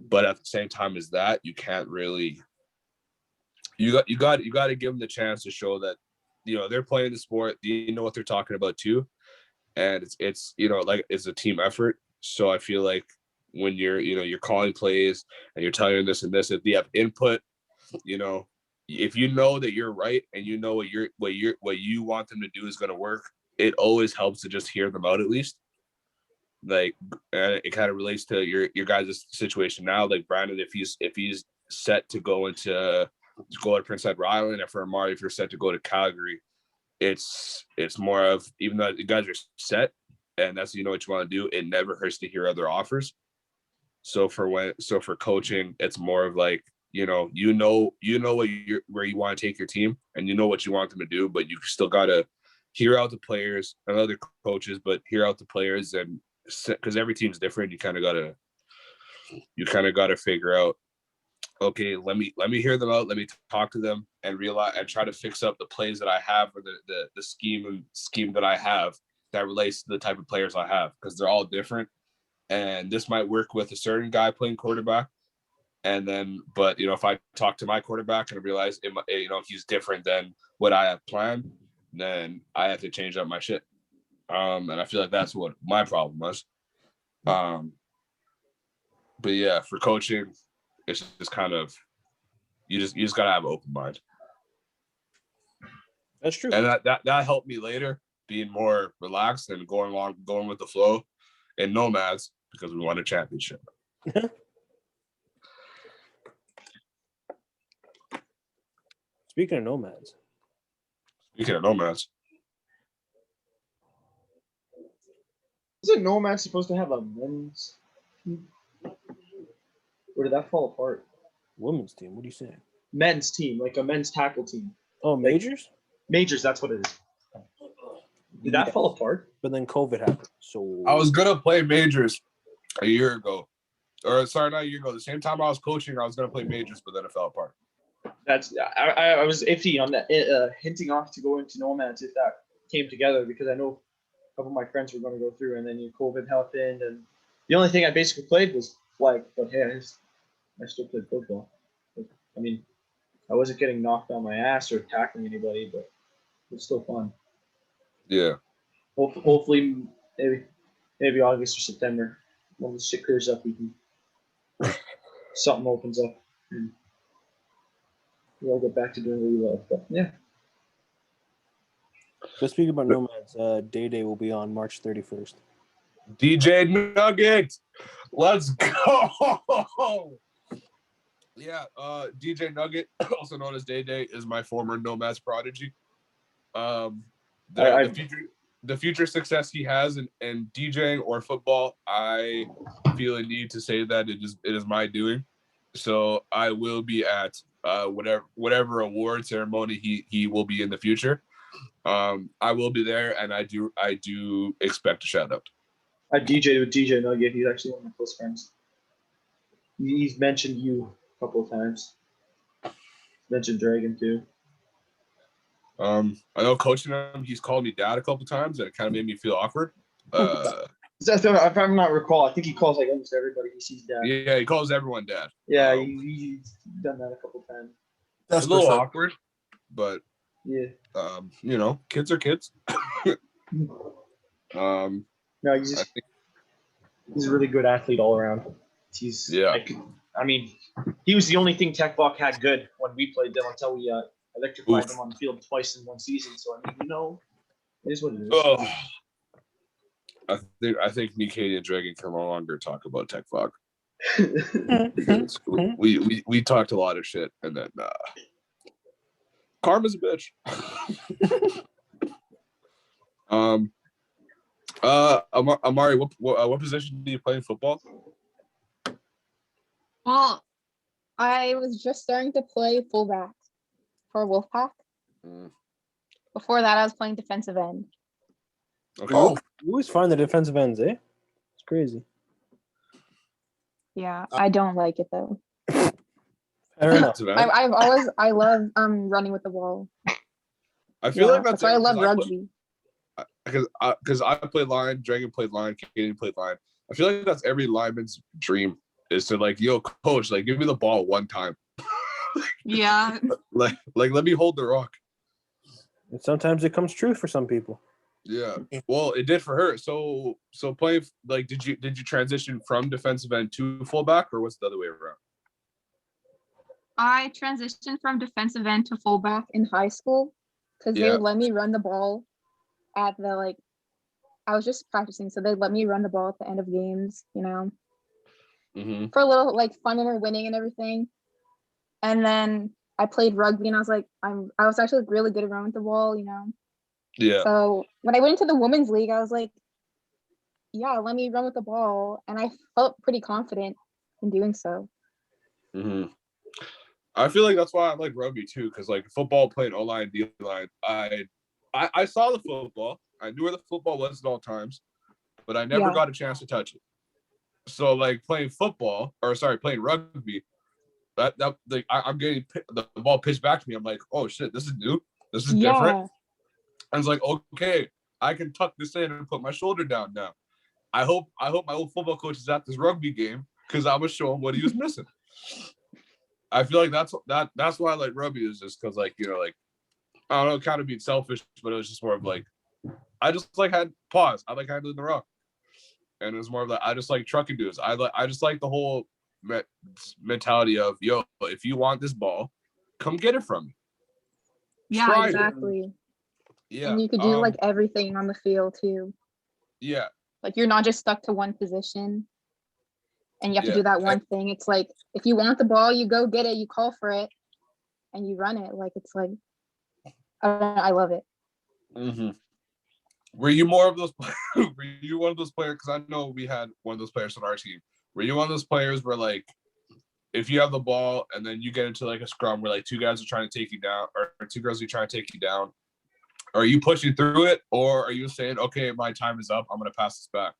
But at the same time as that, you can't really. You got to give them the chance to show that, they're playing the sport. You know what they're talking about too, and it's like it's a team effort. So I feel like when you're calling plays and you're telling them this and this, if they have input, if you know that you're right and you know what you want them to do is going to work, it always helps to just hear them out at least. Like, and it kind of relates to your guys' situation now. Like Brandon, if he's set to go to Prince Edward Island, and for Amari, if you're set to go to Calgary, it's more of, even though you guys are set and that's what you want to do, it never hurts to hear other offers. So for coaching, it's more of like, where you want to take your team and you know what you want them to do, but you still gotta hear out the players and other coaches, but hear out the players, and because every team's different, you kind of gotta figure out, okay, let me hear them out, let me talk to them and realize and try to fix up the plays that I have, or the scheme that I have that relates to the type of players I have, because they're all different. And this might work with a certain guy playing quarterback. And then, but if I talk to my quarterback and I realize he's different than what I have planned, then I have to change up my shit. And I feel like that's what my problem was. But yeah, for coaching, it's just kind of, you just gotta have an open mind. That's true. And that helped me later, being more relaxed and going with the flow in Nomads, because we won a championship. Speaking of Nomads. Isn't Nomad supposed to have a men's team? Or did that fall apart? Women's team? What are you saying? Men's team, like a men's tackle team. Oh, majors? Majors, that's what it is. Did that fall apart? But then COVID happened. So I was gonna play majors a year ago. Or sorry, not a year ago. The same time I was coaching, I was gonna play majors, but then it fell apart. I was iffy on that, hinting off to go into Nomads if that came together, because I know a couple of my friends were going to go through, and then COVID happened, and the only thing I basically played was flag. But hey, I still played football. I mean, I wasn't getting knocked on my ass or tackling anybody, but it was still fun. Yeah. Hopefully, maybe August or September, when the shit clears up, we can something opens up, and we'll get back to doing what we love. But yeah. But speaking about Nomads, Day will be on March 31st. DJ Nugget, let's go. Yeah, DJ Nugget, also known as Day, is my former Nomads prodigy. The future success he has in DJing or football, I feel a need to say that it is my doing. So I will be at whatever award ceremony he will be in the future. I will be there, and I do expect a shout out. I DJed with DJ Nugget. He's actually one of my close friends. He's mentioned you a couple of times. Mentioned Dragon too. I know coaching him, he's called me dad a couple of times, and it kind of made me feel awkward. If I'm not recall, I think he calls like almost everybody he sees dad. Yeah, he calls everyone dad. Yeah, he's done that a couple of times. That's a little awkward, but yeah, kids are kids. No, he's a really good athlete all around. He was the only thing Tech Buck had good when we played them until we electrified them on the field twice in one season. So it is what it is. I think me, Katie, and Dragon can no longer talk about Tech Buck. we talked a lot of shit, and then karma's a bitch. Amari, what position do you play in football? Well, I was just starting to play fullback for Wolfpack. Before that, I was playing defensive end. Okay. You always find the defensive ends, eh? It's crazy. Yeah, I don't like it though. Fair enough. I love running with the ball. I feel like that's why I love it, rugby. because I played line, Dragon played line, Katie played line. I feel like that's every lineman's dream is to like, yo, coach, like give me the ball one time. Yeah. like let me hold the rock. And sometimes it comes true for some people. Yeah. Well, it did for her. So playing like did you transition from defensive end to fullback, or was it the other way around? I transitioned from defensive end to fullback in high school because they Yeah. would let me run the ball at the like. I was just practicing, so they'd let me run the ball at the end of games, you know, Mm-hmm. for a little like fun when we're winning and everything. And then I played rugby, and I was like, I was actually really good around with the ball, you know. Yeah. So when I went into the women's league, I was like, yeah, let me run with the ball, and I felt pretty confident in doing so. Mm-hmm. I feel like that's why I like rugby too, because like football, playing O-line, D-line, I saw the football. I knew where the football was at all times, but I never got a chance to touch it. So like playing rugby, I'm getting the ball pitched back to me. I'm like, oh shit, this is new. This is different. I was like, okay, I can tuck this in and put my shoulder down now. I hope my old football coach is at this rugby game because I was showing what he was missing. I feel like that's why I like rugby, is just because like, you know, like I don't know, kind of being selfish, but it was just more of like I just like had pause. I like handling the rock, and it was more of like I just like trucking dudes. I just like the whole mentality of, yo, if you want this ball, come get it from me. Yeah, Try exactly. It. Yeah, and you could do like everything on the field too. Yeah, like you're not just stuck to one position, and you have to do that one thing. It's like if you want the ball, you go get it, you call for it, and you run it. Like it's like I love it. Mm-hmm. Were you more of those? Were you one of those players? Because I know we had one of those players on our team. Were you one of those players where like, if you have the ball and then you get into like a scrum where like two guys are trying to take you down, or two girls are trying to take you down, are you pushing through it, or are you saying, okay, my time is up, I'm gonna pass this back,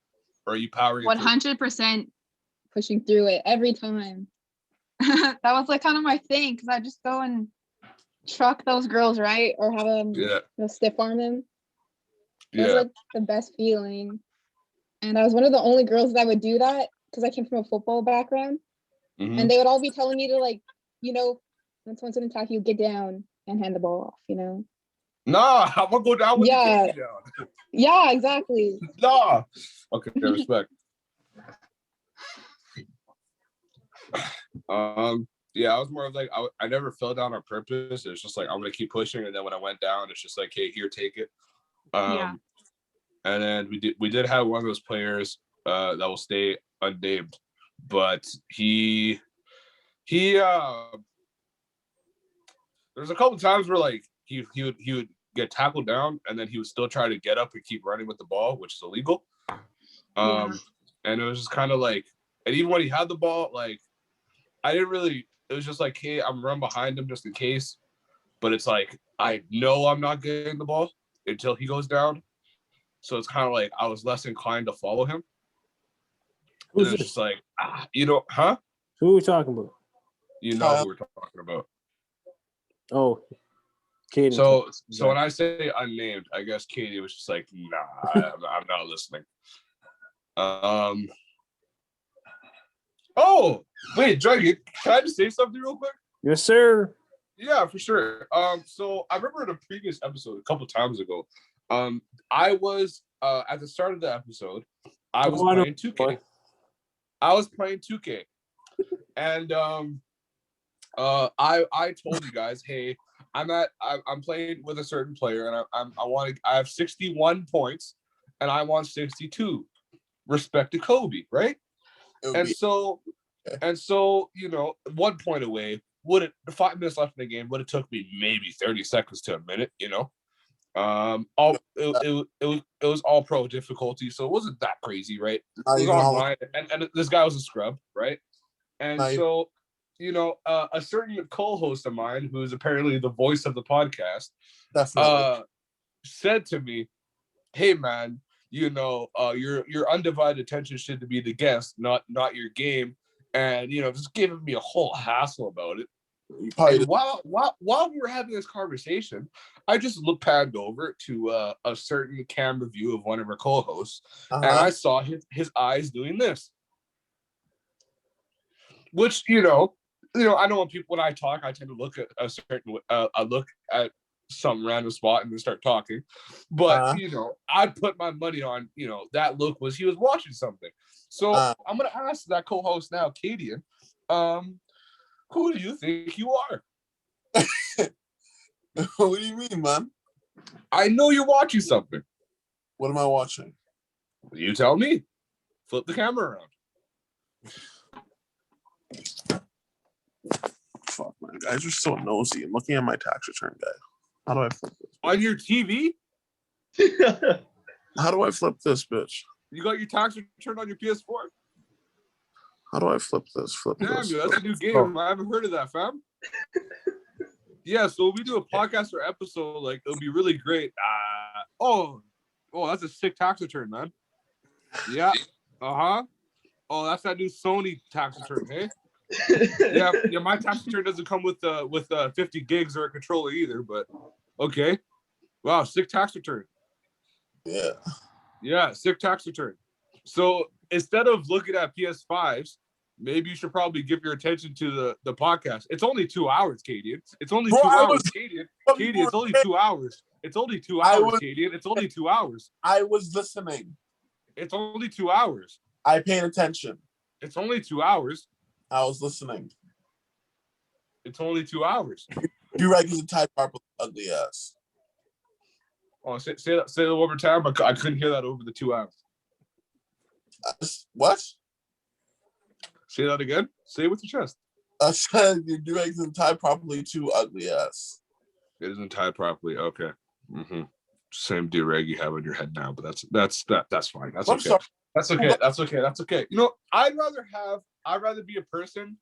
or are you powering? 100% pushing through it every time. That was like kind of my thing, because I just go and truck those girls, right, or have them stiff arm them. It was like the best feeling. And I was one of the only girls that would do that because I came from a football background. Mm-hmm. And they would all be telling me to, like, you know, when someone's going to attack you, get down and hand the ball off, you know? Nah, I'm going to go down when you take me down. Yeah, exactly. Nah. Okay, respect. Yeah, I was more of like, I never fell down on purpose. It's just like, I'm going to keep pushing. And then when I went down, it's just like, hey, here, take it. And then we did have one of those players that will stay unnamed, but he there's a couple times where like he would get tackled down and then he would still try to get up and keep running with the ball, which is illegal. And it was just kind of like, and even when he had the ball, like it was just like, hey, I'm run behind him just in case, but it's like I know I'm not getting the ball until he goes down. So it's kind of like I was less inclined to follow him. Who's this? Just like, you know, huh? Who are we talking about? You know who we're talking about. Oh, Katie. So when I say unnamed, I guess Katie was just like, nah, I'm not listening. Oh, wait, Dragon, can I just say something real quick? Yes, sir. Yeah, for sure. So I remember in a previous episode a couple times ago, I was at the start of the episode, I was playing 2K. I was playing 2K, and I told you guys, hey, I'm playing with a certain player, and I have 61 points, and I want 62. Respect to Kobe, right? And so you know, 1 point away. 5 minutes left in the game would have took me maybe 30 seconds to a minute, you know. It was all pro difficulty, so it wasn't that crazy, right? It was online, and this guy was a scrub, right? And so, you know, a certain co-host of mine, who is apparently the voice of the podcast, said to me, "Hey, man, you know, your undivided attention should be the guest, not your game," and you know, just giving me a whole hassle about it. And while we were having this conversation, I just panned over to a certain camera view of one of our co-hosts, and I saw his eyes doing this. Which, I know when I talk, I tend to look at a certain I look at some random spot and then start talking. But I'd put my money on, that look was he was watching something. So I'm gonna ask that co-host now, Cadian, who do you think you are? What do you mean, man? I know you're watching something. What am I watching? You tell me. Flip the camera around. Fuck, man. Guys are so nosy. I'm looking at my tax return, guy. How do I flip this? On your TV? How do I flip this, bitch? You got your tax return on your PS4? How do I flip this? Damn, dude, that's a new game. I haven't heard of that, fam. Yeah, so we do a podcast or episode, like, it'll be really great. Oh, that's a sick tax return, man. Yeah. Oh, that's that new Sony tax return, hey? Yeah, my tax return doesn't come with 50 gigs or a controller either, but okay. Wow, sick tax return. Yeah, sick tax return. So instead of looking at PS5s, maybe you should probably give your attention to the podcast. It's only 2 hours, Cadian. It's only 2 hours, Cadian. Cadian, it's only 2 hours. It's only 2 hours, Cadian. It's only 2 hours. I was listening. It's only 2 hours. I paid attention. It's only 2 hours. I was listening. It's only 2 hours. You right, because the type properly ugly ass. Oh, say that one more time, but I couldn't hear that over the 2 hours. What? Say that again. Say it with your chest. I said your do isn't tied properly too ugly ass. It isn't tied properly. Okay. Mm-hmm. Same do-rag you have on your head now, but that's fine. That's okay. That's okay. That's okay. I'd rather be a person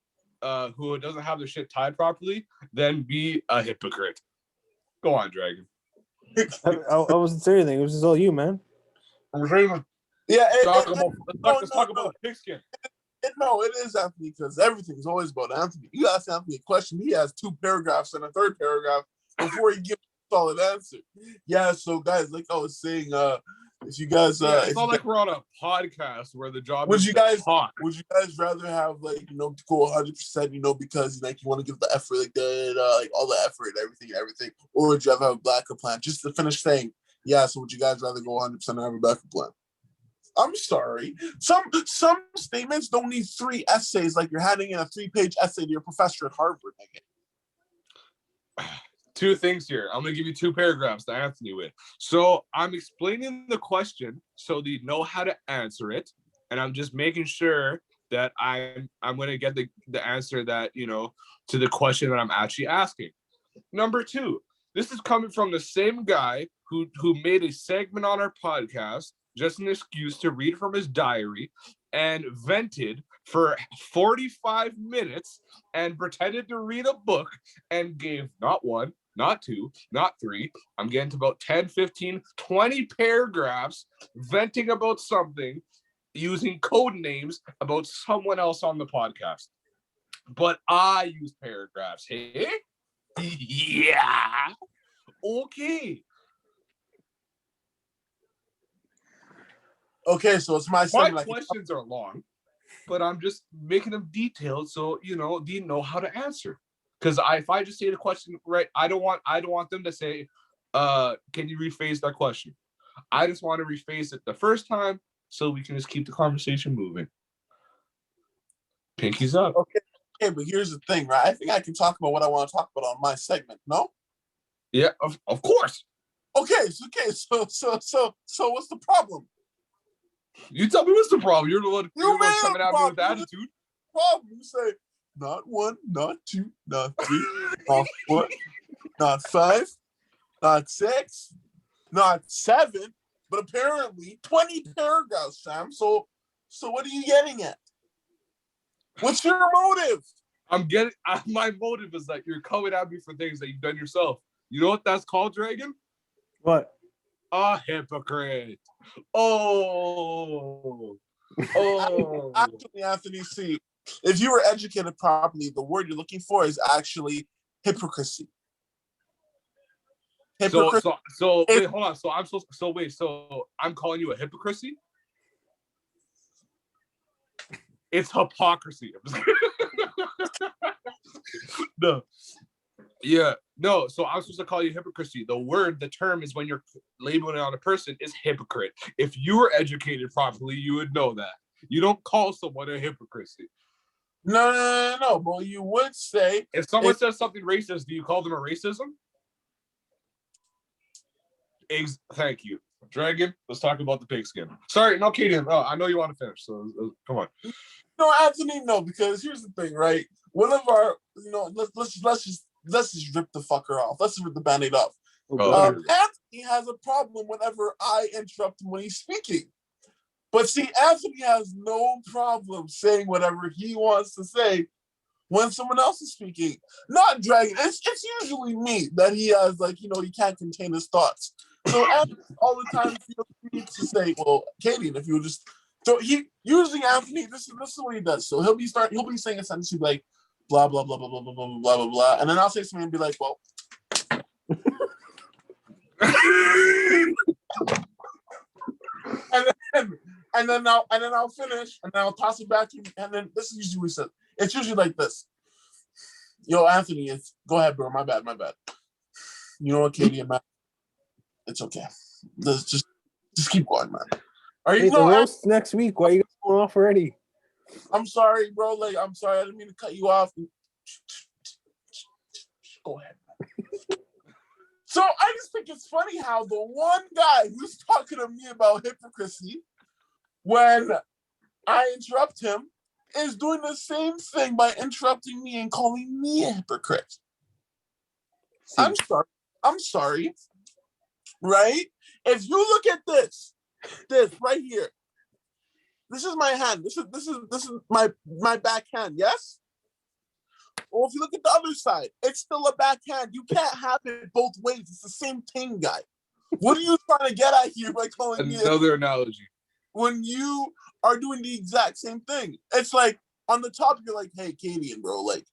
who doesn't have their shit tied properly than be a hypocrite. Go on, Dragon. I wasn't saying anything. It was just all you, man. Yeah. Let's talk about pigskin. No, it is Anthony, because everything is always about Anthony. You ask Anthony a question, he has 2 paragraphs and a 3rd paragraph before he gives a solid answer. Yeah, so guys, like I was saying, if you guys, it's not like we're on a podcast where the job would is you guys talk. Would you guys rather have to go 100%, because like you want to give the effort, like all the effort, everything, or would you have a backup plan just to finish saying, yeah? So would you guys rather go 100% and have a backup plan? I'm sorry. Some statements don't need 3 essays, like you're handing in a 3-page essay to your professor at Harvard. 2 things here. I'm going to give you 2 paragraphs to Anthony with. So I'm explaining the question so that you know how to answer it, and I'm just making sure that I'm going to get the answer that, to the question that I'm actually asking. Number 2, this is coming from the same guy who made a segment on our podcast, just an excuse to read from his diary, and vented for 45 minutes and pretended to read a book and gave not 1, not 2, not 3. I'm getting to about 10, 15, 20 paragraphs venting about something using code names about someone else on the podcast. But I use paragraphs. Hey? Yeah. Okay. Okay, so it's my questions are long, but I'm just making them detailed so you know how to answer. Because if I just say the question right, I don't want them to say, can you rephrase that question? I just want to rephrase it the first time so we can just keep the conversation moving. Pinkies up. Okay, but here's the thing, right? I think I can talk about what I want to talk about on my segment. No? Yeah, of course. Okay, so what's the problem? You tell me what's the problem. You're the one coming at me with attitude. Problem. You say not 1, not 2, not 3, not 4, not 5, not 6, not 7, but apparently 20 paragraphs, Sam. So what are you getting at? What's your motive? My motive is that you're coming at me for things that you've done yourself. You know what that's called, Dragon? What? A hypocrite. Oh. Actually, Anthony, see, if you were educated properly, the word you're looking for is actually hypocrisy. Hypocrisy. So wait, hold on. So I'm calling you a hypocrisy? It's hypocrisy. No. Yeah. No, so I'm supposed to call you hypocrisy. The term is when you're labeling it on a person is hypocrite. If you were educated properly, you would know that. You don't call someone a hypocrisy. No, but you would say if someone says something racist, do you call them a racism? Thank you. Dragon, let's talk about the pigskin. Sorry, no, Kaden. Oh, I know you want to finish, so come on. No, Anthony, no, because here's the thing, right? One of our, let's just rip the fucker off. Let's rip the Band-Aid off. Anthony has a problem whenever I interrupt him when he's speaking. But see, Anthony has no problem saying whatever he wants to say when someone else is speaking. Not Dragon. It's usually me that he has, he can't contain his thoughts. So Anthony all the time feels free to say, well, Katie, if you would just... So he usually Anthony, this is what he does. So he'll be saying a sentence, he'll be like, blah, blah, blah, blah, blah, blah, blah, blah, blah, blah. And then I'll say something and be like, well... and then I'll finish, and then I'll toss it back to him, and then this is usually what he says. It's usually like this. Yo, Anthony, go ahead, bro. My bad. You know what, Katie and Matt? It's okay. Let's just keep going, man. Are you the roast next week? Why are you going off already? I'm sorry, bro. I'm sorry. I didn't mean to cut you off. Go ahead, man. So I just think it's funny how the one guy who's talking to me about hypocrisy when I interrupt him is doing the same thing by interrupting me and calling me a hypocrite. I'm sorry. Right? If you look at this right here, this is my hand. This is my backhand. Yes. Or if you look at the other side, it's still a backhand. You can't have it both ways. It's the same thing, guy. What are you trying to get at here by calling me another analogy? When you are doing the exact same thing, it's like on the top you're like, "Hey, Cadian, bro, like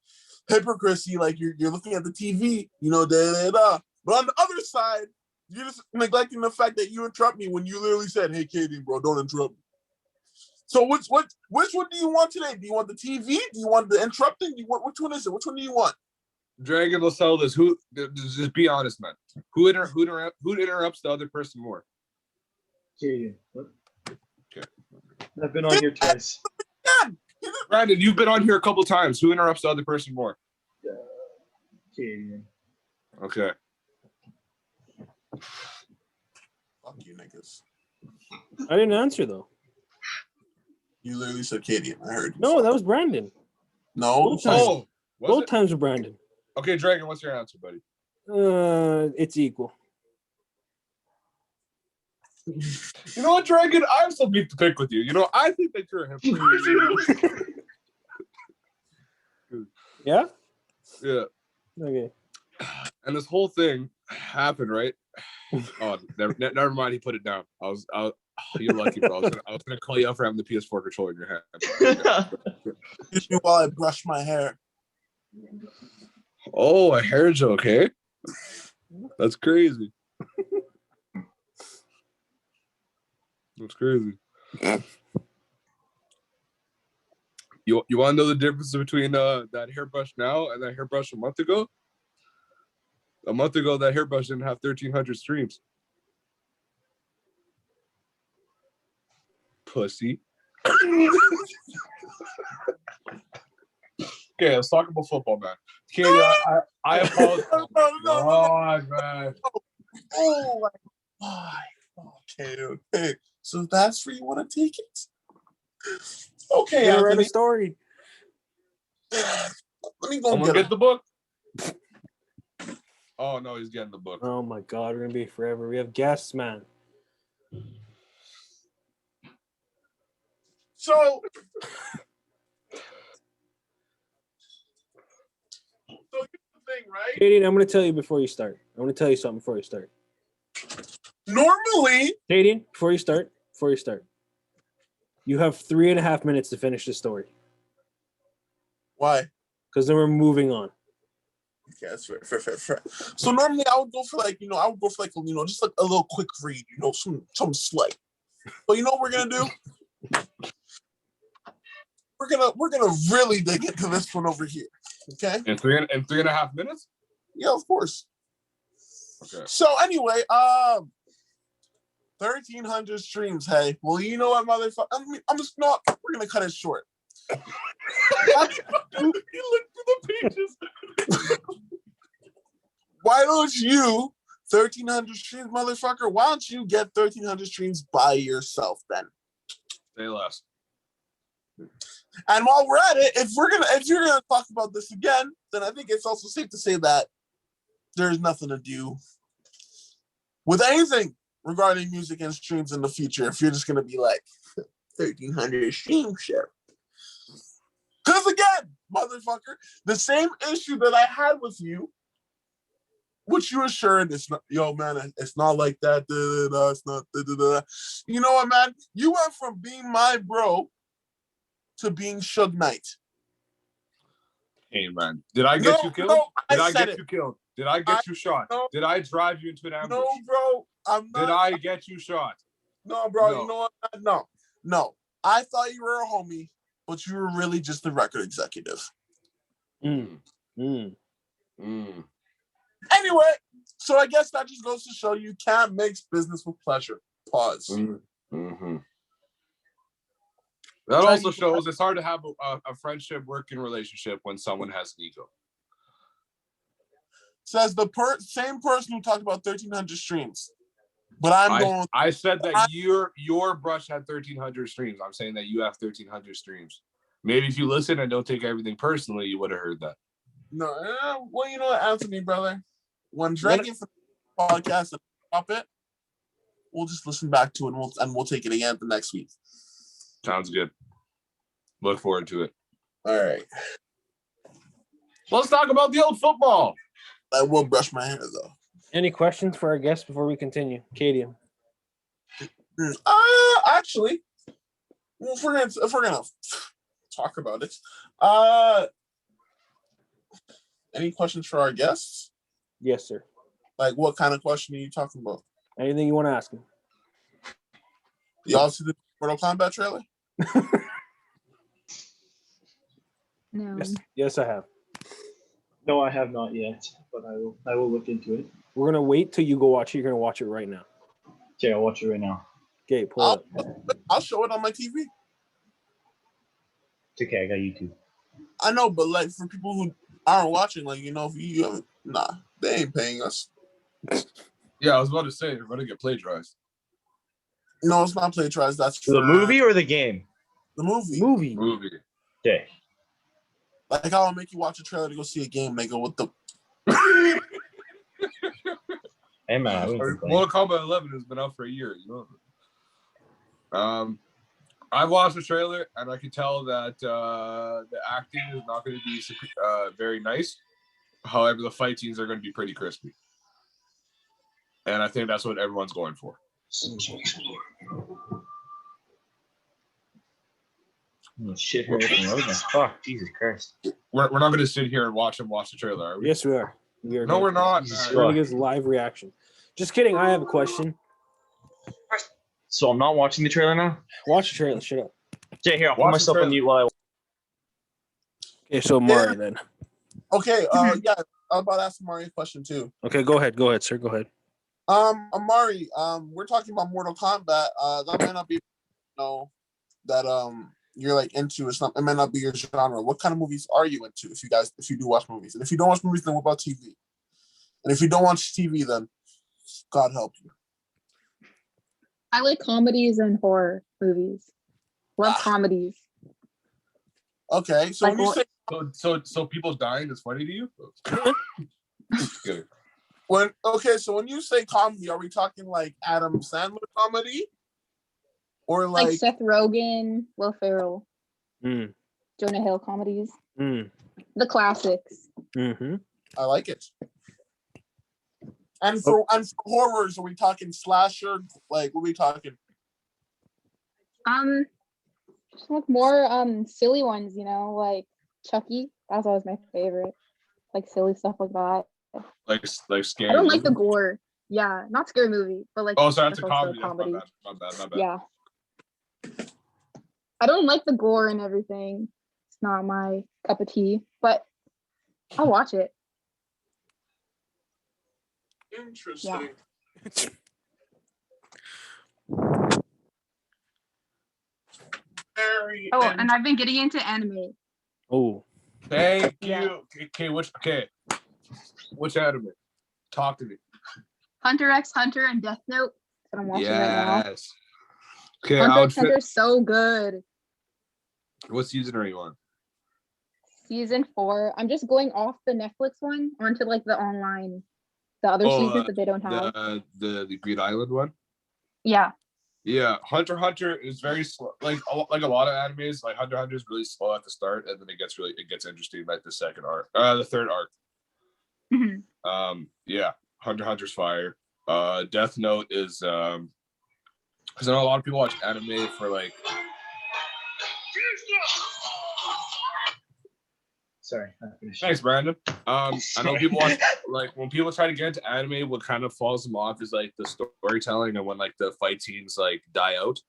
hypocrisy, like you're looking at the TV, But on the other side, you're just neglecting the fact that you interrupt me when you literally said, "Hey, Cadian, bro, don't interrupt me." So which one do you want today? Do you want the TV? Do you want the interrupting? Which one is it? Which one do you want? Dragon will sell this. Just be honest, man. Who interrupts the other person more? Kaden. Okay. I've been on here twice. Brandon, you've been on here a couple times. Who interrupts the other person more? Kaden. Okay. Fuck you, niggas. I didn't answer though. You literally said Katie. I heard you. No, that was Brandon. No. Both times were Brandon. Okay, Dragon, what's your answer, buddy? It's equal. You know what, Dragon? I have some beef to pick with you. I think that you're a hypocrite. Yeah? Yeah. Okay. And this whole thing happened, right? Oh, never mind. He put it down. You're lucky, bro. I was gonna call you out for having the PS4 controller in your hand. While I brush my hair. Oh, a hair joke, eh? That's crazy. That's crazy. You want to know the difference between that hairbrush now and that hairbrush a month ago? A month ago, that hairbrush didn't have 1,300 streams. Pussy. Okay, let's talk about football, man. Katie, I apologize. No, man. Oh my God. Okay. So that's where you want to take it? Okay, I read a story. Let me go get the book. Oh no, he's getting the book. Oh my God, we're gonna be forever. We have guests, man. So here's the thing, right? Katie, I'm gonna tell you before you start. I'm gonna tell you something before you start. Normally, Katie, before you start, you have 3.5 minutes to finish the story. Why? Because then we're moving on. Okay, that's fair. So normally I would go for like, just like a little quick read, some slight. But you know what we're gonna do? We're gonna really dig into this one over here. Okay? In 3.5 minutes? Yeah, of course. Okay. So anyway, 1,300 streams. Hey, well, you know what, motherfucker? I'm just not. We're gonna cut it short. He looked for the pages. Why don't you 1,300 streams, motherfucker? Why don't you get 1,300 streams by yourself then? Say less. And while we're at it, if you're gonna talk about this again, then I think it's also safe to say that there's nothing to do with anything regarding music and streams in the future. If you're just gonna be like 1,300 streams, share. Because again, motherfucker, the same issue that I had with you, which you assured, it's not, yo, man, it's not like that. It's not. You know what, man? You went from being my bro to being Suge Knight. Hey, man. Did I get you killed? Did I get it. you killed? Did I get you shot? No. Did I drive you into an ambush? No, bro. I'm not. Did I get you shot? No, bro. No. You know what? No. I thought you were a homie, but you were really just the record executive. Mm. Anyway, so I guess that just goes to show you can't mix business with pleasure. Pause. Mm-hmm. That also shows it's hard to have a friendship working relationship when someone has an ego. Says the same person who talked about 1,300 streams. But I said that your brush had 1,300 streams. I'm saying that you have 1,300 streams. Maybe if you listen and don't take everything personally, you would have heard that. No, well, you know what, Anthony, brother? When Drake gets the podcast and drop it, we'll just listen back to it and we'll take it again the next week. Sounds good. Look forward to it. All right. Let's talk about the old football. I will brush my hair though. Any questions for our guests before we continue? Katie. Actually, well, if we're gonna talk about it, any questions for our guests? Yes, sir. Like, what kind of question are you talking about? Anything you want to ask him? Y'all see the Mortal Kombat trailer? No. Yes, I have. No, I have not yet, but I will look into it. We're gonna wait till you go watch it. You're gonna watch it right now. Okay, I'll watch it right now. Okay, pull it up. I'll show it on my TV. It's okay, I got YouTube. I know, but like for people who aren't watching, like if you haven't, they ain't paying us. Yeah, I was about to say you're going to get plagiarized. No, it's not plagiarized. That's The movie or the game? The movie. Movie. Okay. Like I'll make you watch a trailer to go see a game. They go, what the? Hey man, I wouldn't complain. Mortal Kombat 11 has been out for a year. I watched the trailer and I could tell that the acting is not going to be very nice. However, the fight scenes are going to be pretty crispy, and I think that's what everyone's going for. Oh, shit hurt from Logan. Fuck, Jesus Christ. We're not going to sit here and watch the trailer, are we? Yes, we are. No, we're not. We're going to give live reaction. Just kidding. I have a question. So I'm not watching the trailer now? Watch the trailer. Shut up. Okay, here, I'll put myself on mute while Okay, so Amari then. Okay, yeah, I was about to ask Amari a question too. Okay, go ahead. Go ahead, sir. Go ahead. Amari, we're talking about Mortal Kombat. That might not be that you're like into. It might not be your genre. What kind of movies are you into if you do watch movies? And if you don't watch movies, then what about TV? And if you don't watch TV, then God help you. I like comedies and horror movies. Love comedies. Okay, so Like when you say So people dying is funny to you? Just kidding. so when you say comedy, are we talking like Adam Sandler comedy? Or Like Seth Rogen, Will Ferrell, Jonah Hill comedies. The classics. Mm-hmm. I like it. And for horrors, are we talking slasher? Like, what are we talking? Just like more silly ones, like Chucky. That was always my favorite. like silly stuff like that. Like scary. I don't like the movie? gore. Yeah, not scary movie, but like Oh, so that's a just also comedy. That's my bad. Yeah. I don't like the gore and everything. It's not my cup of tea, but I'll watch it. Interesting. Very Oh, and I've been getting into anime. Oh, Thank Yeah. you. Which anime? Talk to me. Hunter x Hunter and Death Note. That's what I'm watching right now. Yes. Okay, Hunter x Hunter is so good. What season are you on? Season 4. I'm just going off the Netflix one onto like the online, the other seasons that they don't have. The Green Island one. Yeah. Yeah, Hunter x Hunter is very slow. Like a lot of animes, like Hunter x Hunter is really slow at the start, and then it gets interesting like the third arc. Mhm. Yeah, Hunter x Hunter's fire. Death Note is because I know a lot of people watch anime for like. Sorry, I finished. Thanks, Brandon. I know people watch like when people try to get into anime, what kind of falls them off is like the storytelling and when like the fight scenes like die out.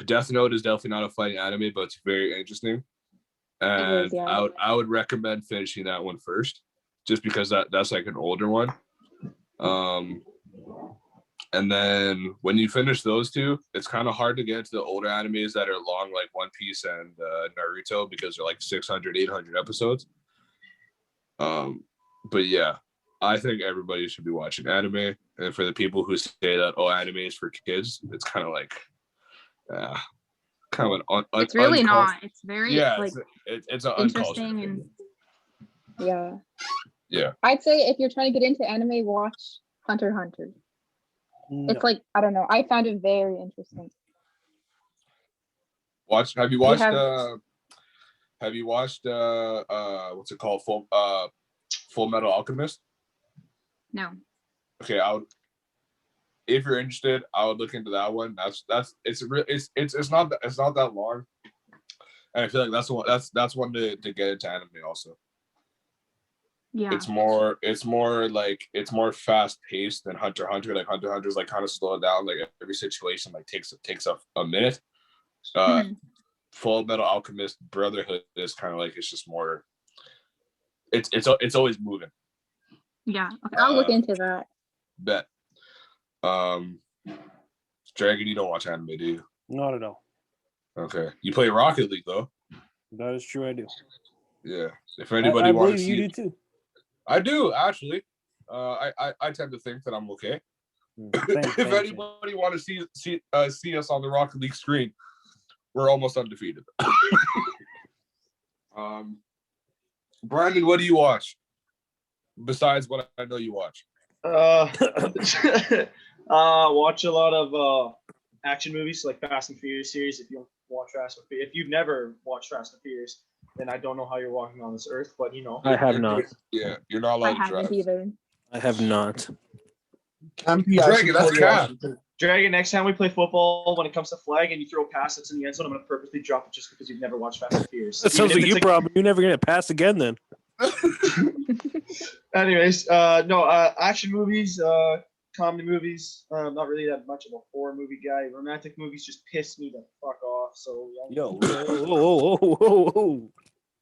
Death Note is definitely not a fighting anime, but it's very interesting. And yeah. I would recommend finishing that one first, just because that's like an older one. And then when you finish those two, it's kind of hard to get into the older animes that are long, like One Piece and Naruto, because they're like 600, 800 episodes. But yeah, I think everybody should be watching anime. And for the people who say that, oh, anime is for kids, it's kind of like, kind of an It's really not. It's very it's an interesting and yeah. I'd say if you're trying to get into anime, watch Hunter x Hunter. no. It's like, I don't know. I found it very interesting. Have you watched what's it called? Full Metal Alchemist? No. Okay, if you're interested, I would look into that one. It's not that long. And I feel like that's one to get into anime also. Yeah. It's more fast paced than Hunter x Hunter. Like Hunter x Hunter is like kind of slowed down. Like every situation like takes a minute. Full Metal Alchemist Brotherhood is kind of like it's just more. It's always moving. Yeah. Okay, I'll look into that. Bet. Dragon, you don't watch anime, do you? Not at all. Okay. You play Rocket League though. That is true. I do. Yeah. If anybody I wants to believe see, you do too. I do actually. I tend to think that I'm okay. If anybody want to see us on the Rocket League screen, we're almost undefeated. Brandon, what do you watch besides what I know you watch? Watch a lot of action movies like Fast and Furious series. If you've never watched Fast and Furious, then I don't know how you're walking on this earth. But I have not. Yeah, you're not allowed to drive. I haven't either. I have not. Dragon, that's cap. Dragon, next time we play football, when it comes to flag and you throw a pass that's in the end zone, I'm going to purposely drop it just because you've never watched Fast and Furious. That sounds like you probably you're never gonna pass again then. Anyways, action movies, comedy movies. I'm not really that much of a horror movie guy. Romantic movies just piss me the fuck off. So Yo.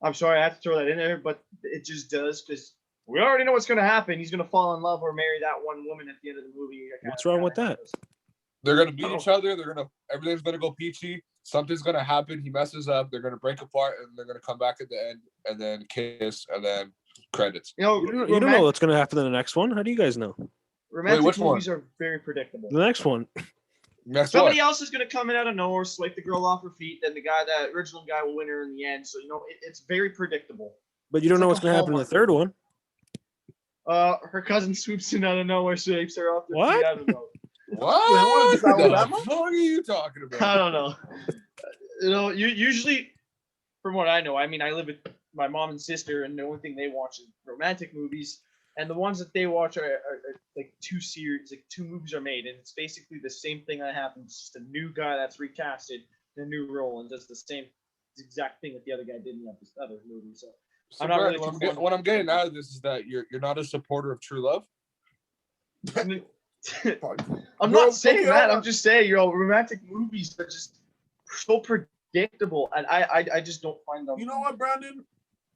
I'm sorry I have to throw that in there, but it just does because we already know what's going to happen. He's going to fall in love or marry that one woman at the end of the movie. What's wrong with that? They're going to meet each other. Everything's going to go peachy. Something's going to happen. He messes up. They're going to break apart, and they're going to come back at the end, and then kiss, and then credits. You don't know what's going to happen in the next one. How do you guys know? Romantic movies are very predictable. The next one. Somebody else is going to come in out of nowhere, swipe the girl off her feet, then the original guy will win her in the end. So, it's very predictable. But you don't know what's going to happen in the third one. Her cousin swoops in out of nowhere, swipes her off the feet out of nowhere. What the fuck are you talking about? I don't know. Usually, from what I know, I live with my mom and sister, and the only thing they watch is romantic movies. And the ones that they watch are like two movies are made, and it's basically the same thing that happens. It's just a new guy that's recasted in a new role and does the same exact thing that the other guy did in the other movie. I'm not really Brandon, too fond of what I'm getting out of this is that you're not a supporter of true love. I'm Bro, not saying okay, that. hold I'm on. just saying, romantic movies are just so predictable, and I just don't find them. You know what, Brandon?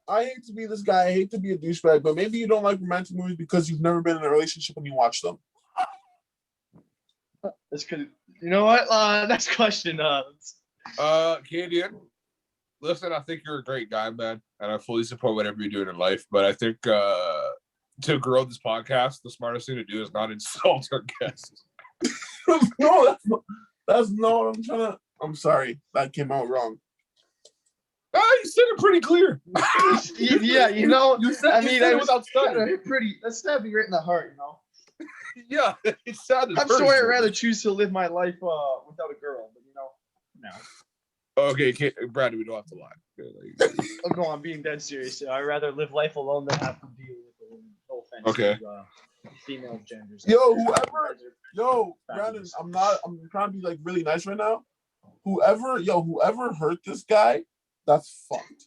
I hate to be this guy. I hate to be a douchebag, but maybe you don't like romantic movies because you've never been in a relationship and you watch them. That's good. You know what? Next question. Canadian, listen, I think you're a great guy, man, and I fully support whatever you're doing in life. But I think to grow this podcast, the smartest thing to do is not insult our guests. No, that's not what I'm trying to. I'm sorry, that came out wrong. You said it pretty clear. Yeah, you know. You said, I you mean, said I it was without kind studying. of pretty. That stabbed me right in the heart, you know. Yeah, it sounded. I'm personal. sorry. I'd rather choose to live my life without a girl, but you know, no. Okay, Brandon, we don't have to lie. Oh, no, I'm being dead serious. I'd rather live life alone than have to deal with a woman. No offense Okay. to female genders. Yo, You whoever, guys are yo, Brandon, fabulous. I'm trying to be like really nice right now. Whoever hurt this guy, that's fucked.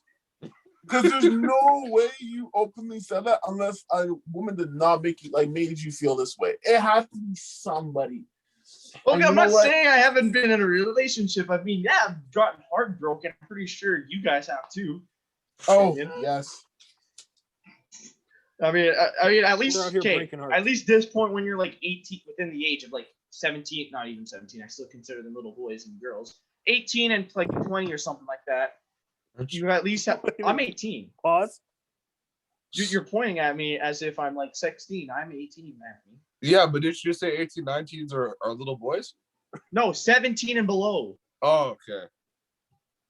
Because there's no way you openly said that unless a woman did not make you made you feel this way. It has to be somebody. Okay, And I'm you know not what? saying I haven't been in a relationship. I mean, yeah, I've gotten heartbroken. I'm pretty sure you guys have too. Oh, You know? yes. I mean, at We're least out here okay. breaking hearts. At least this point, when you're like 18, within the age of like 17, not even 17. I still consider them little boys and girls. 18 and like 20 or something like that. You at least have. I'm 18. Pause. You're pointing at me as if I'm like 16. I'm 18, man. Yeah, but did you just say 18, 19s are little boys? No, 17 and below. Oh, okay.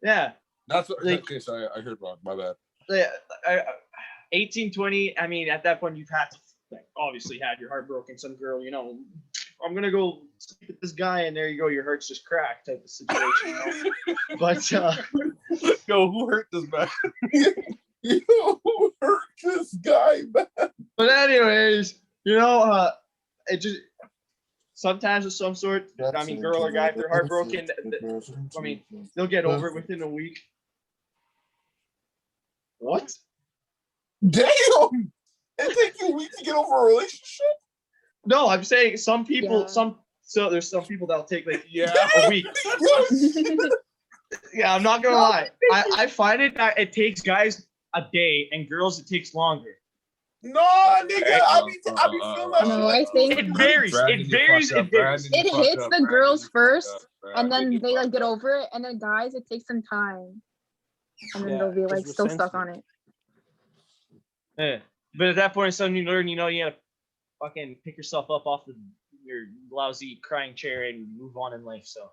Yeah. That's what. Like- Okay, sorry, I heard wrong. My bad. Yeah. 18, 20. I mean, at that point, you've had to obviously had your heart broken. Some girl, you know, I'm gonna go sleep with this guy, and there you go, your heart's just cracked type of situation. You know? But Yo, who hurt this man? You who hurt this guy, man? but anyways, you know, it just sometimes of some sort. I mean, girl or guy, if they're heartbroken, I mean, they'll get over it within a week. What? Damn! It takes you a week to get over a relationship? No, I'm saying some people, Yeah. there's some people that'll take like Yeah. a week. Yeah, I'm not gonna lie. I find it that it takes guys a day and girls it takes longer. No, nigga, I be feeling that No, shit. I think It varies. Brandon, It you varies. fucked up. It varies. Brandon, you it fucked hits up. the Brandon, girls you first, fucked up. and Brandon, then you they like fucked get up. over it, and then guys, it takes some time, and then Yeah, they'll be 'cause like we're still stuck sensitive. on it. Yeah. But at that point, suddenly you learn, you know, you gotta fucking pick yourself up off your lousy crying chair and move on in life. So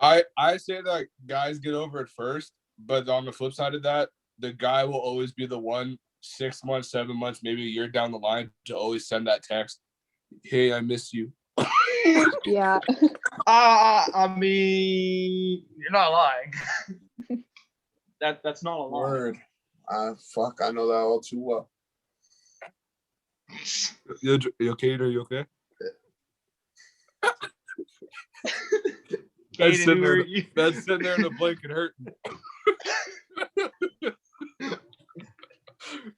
I say that guys get over it first, but on the flip side of that, the guy will always be the one 6 months, 7 months, maybe a year down the line to always send that text. Hey, I miss you. Yeah. I mean, you're not lying. That's not a lie. Word. Fuck, I know that all too well. You okay? Are you okay? That's sitting there in the blanket hurting.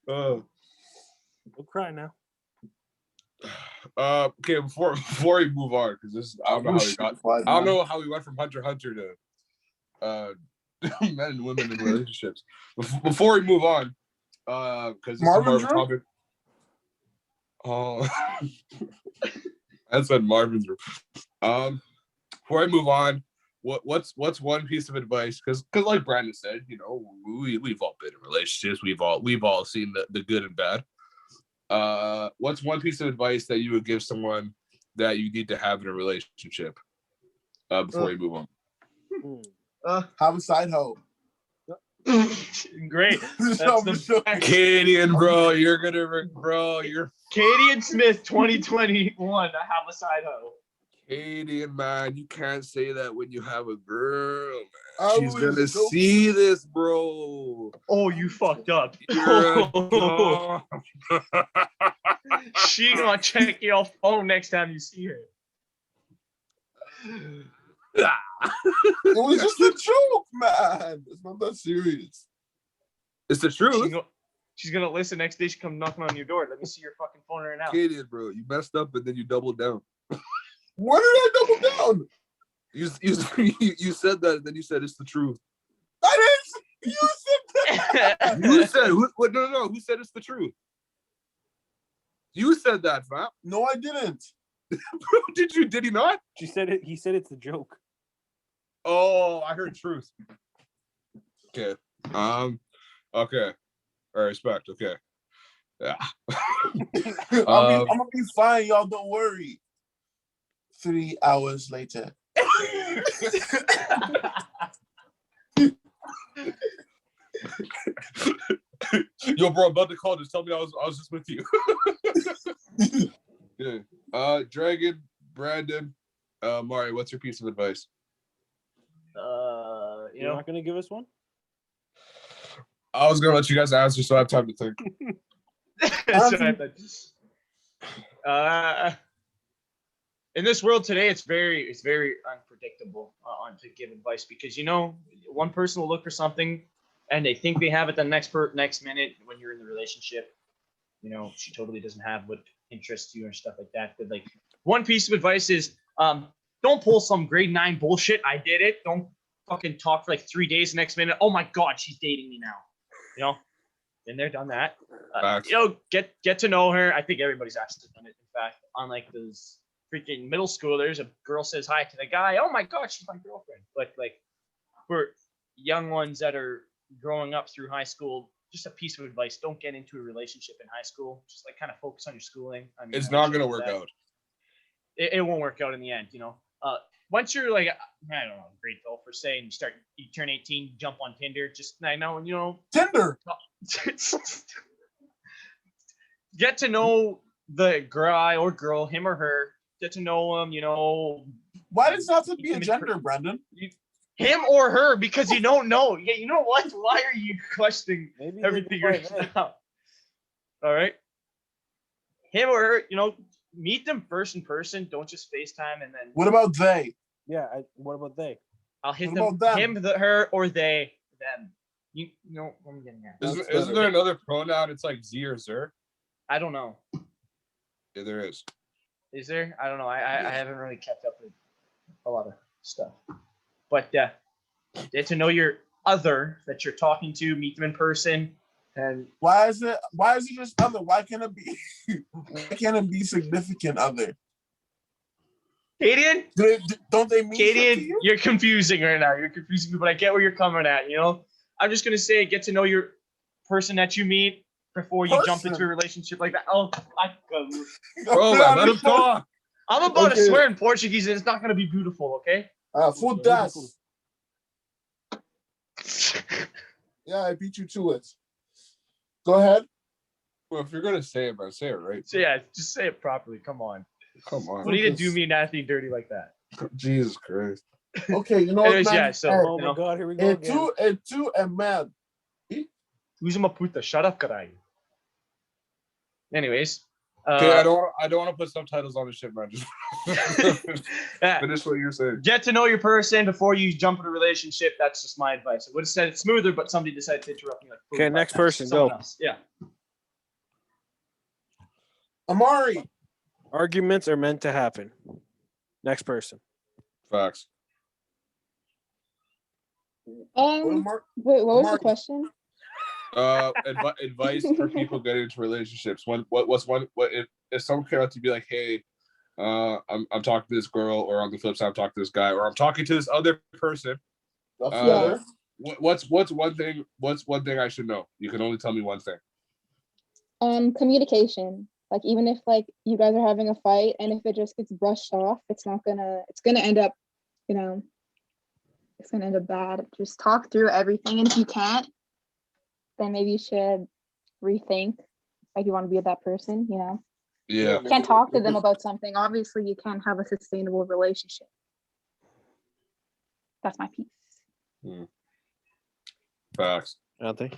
Don't cry now. Okay, before we move on, because this I don't know how we went from Hunter x Hunter to men and women in relationships. Before we move on, because this Marvin's is more of a topic. Oh, I said Marvin's room. Before I move on, what's one piece of advice? Because like Brandon said, you know, we've all been in relationships. We've all seen the good and bad. What's one piece of advice that you would give someone that you need to have in a relationship before you move on? Have a side hoe. Great. That's the Canadian, bro. You're Canadian Smith 2021. I have a side hoe. Canadian, man. You can't say that when you have a girl, man. I She's was gonna so- see this, bro. Oh, you fucked up. You're a dog. She gonna check your phone next time you see her. It was just a joke, man. It's not that serious. It's the truth. She's gonna listen next day. She come knocking on your door. Let me see your fucking phone right now. Katie, bro, you messed up, but then you doubled down. Where did I double down? You said that, and then you said it's the truth. I didn't. You said that. You said what? No. Who said it's the truth? You said that, fam. No, I didn't. Bro, did you? Did he not? She said it. He said it's a joke. Oh, I heard truth. Okay. Okay. All right, respect. Okay. Yeah. I'm gonna be fine, y'all. Don't worry. 3 hours later. Yo, bro, I'm about to call. Just tell me I was just with you. Yeah. Dragon, Brandon, Amari, what's your piece of advice? You're not gonna give us one? I was gonna let you guys answer, so I have time to think. In this world today, it's very unpredictable on to give advice because one person will look for something and they think they have it the next minute when you're in the relationship. She totally doesn't have what interests you and stuff like that. But like one piece of advice is don't pull some grade 9 bullshit. I did it. Don't fucking talk for like 3 days. The next minute, oh my god, she's dating me now. Been there, done that. Get to know her. I think everybody's actually done it. In fact, on like those freaking middle schoolers, a girl says hi to the guy. Oh my god, she's my girlfriend. But like for young ones that are growing up through high school, just a piece of advice: don't get into a relationship in high school. Just like kind of focus on your schooling. I mean, it's not gonna work out. It won't work out in the end. Once you're like, I don't know, grade 12 per se, and you turn 18, jump on Tinder. Tinder. Get to know the guy or girl, him or her. Get to know him. Why does it have to be a gender, Brendan? Him or her, because you don't know. Yeah, you know what? Why are you questioning everything right now? All right. Him or her, meet them first in person. Don't just FaceTime and then. What about they? Yeah. What about they? I'll hit them. Him, her, or they, them. You know what I'm getting at. Isn't there another pronoun? It's like Z or Zer. I don't know. Yeah, there is. Is there? I don't know. I haven't really kept up with a lot of stuff. But get to know your other that you're talking to, meet them in person, and why is it just other? Why can't it be significant other? Kadian? Don't they mean Kadian, you're confusing right now. You're confusing me, but I get where you're coming at, I'm just gonna say get to know your person that you meet before you jump into a relationship like that. Oh, bro, let him talk. I'm about to swear in Portuguese and it's not gonna be beautiful, okay? Foda-se. Yeah, I beat you to it. Go ahead. Well, if you're gonna say it, bro, say it right. So yeah, just say it properly. Come on. You need to do me nasty dirty like that. Jesus Christ. Okay, you know what, man? Yeah, so, oh my god, here we go again. Two and man. Who's my puta? Shut up, caralho. Anyways. Okay, I don't want to put subtitles on this shit, man. Just finish what you're saying. Get to know your person before you jump in a relationship. That's just my advice. I would have said it smoother, but somebody decided to interrupt me. Okay, next person, go. Else. Yeah. Amari. Arguments are meant to happen. Next person. Facts. Wait, what was the question? Advice for people getting into relationships. If someone came out to be like, hey, I'm talking to this girl, or on the flip side, I'm talking to this guy, or I'm talking to this other person. What's one thing I should know? You can only tell me one thing. Communication. Like even if like you guys are having a fight and if it just gets brushed off, it's gonna end up, it's gonna end up bad. Just talk through everything, and if you can't, then maybe you should rethink, like you want to be with that person, Yeah. You can't talk to them about something. Obviously, you can't have a sustainable relationship. That's my piece. Facts. Anthony?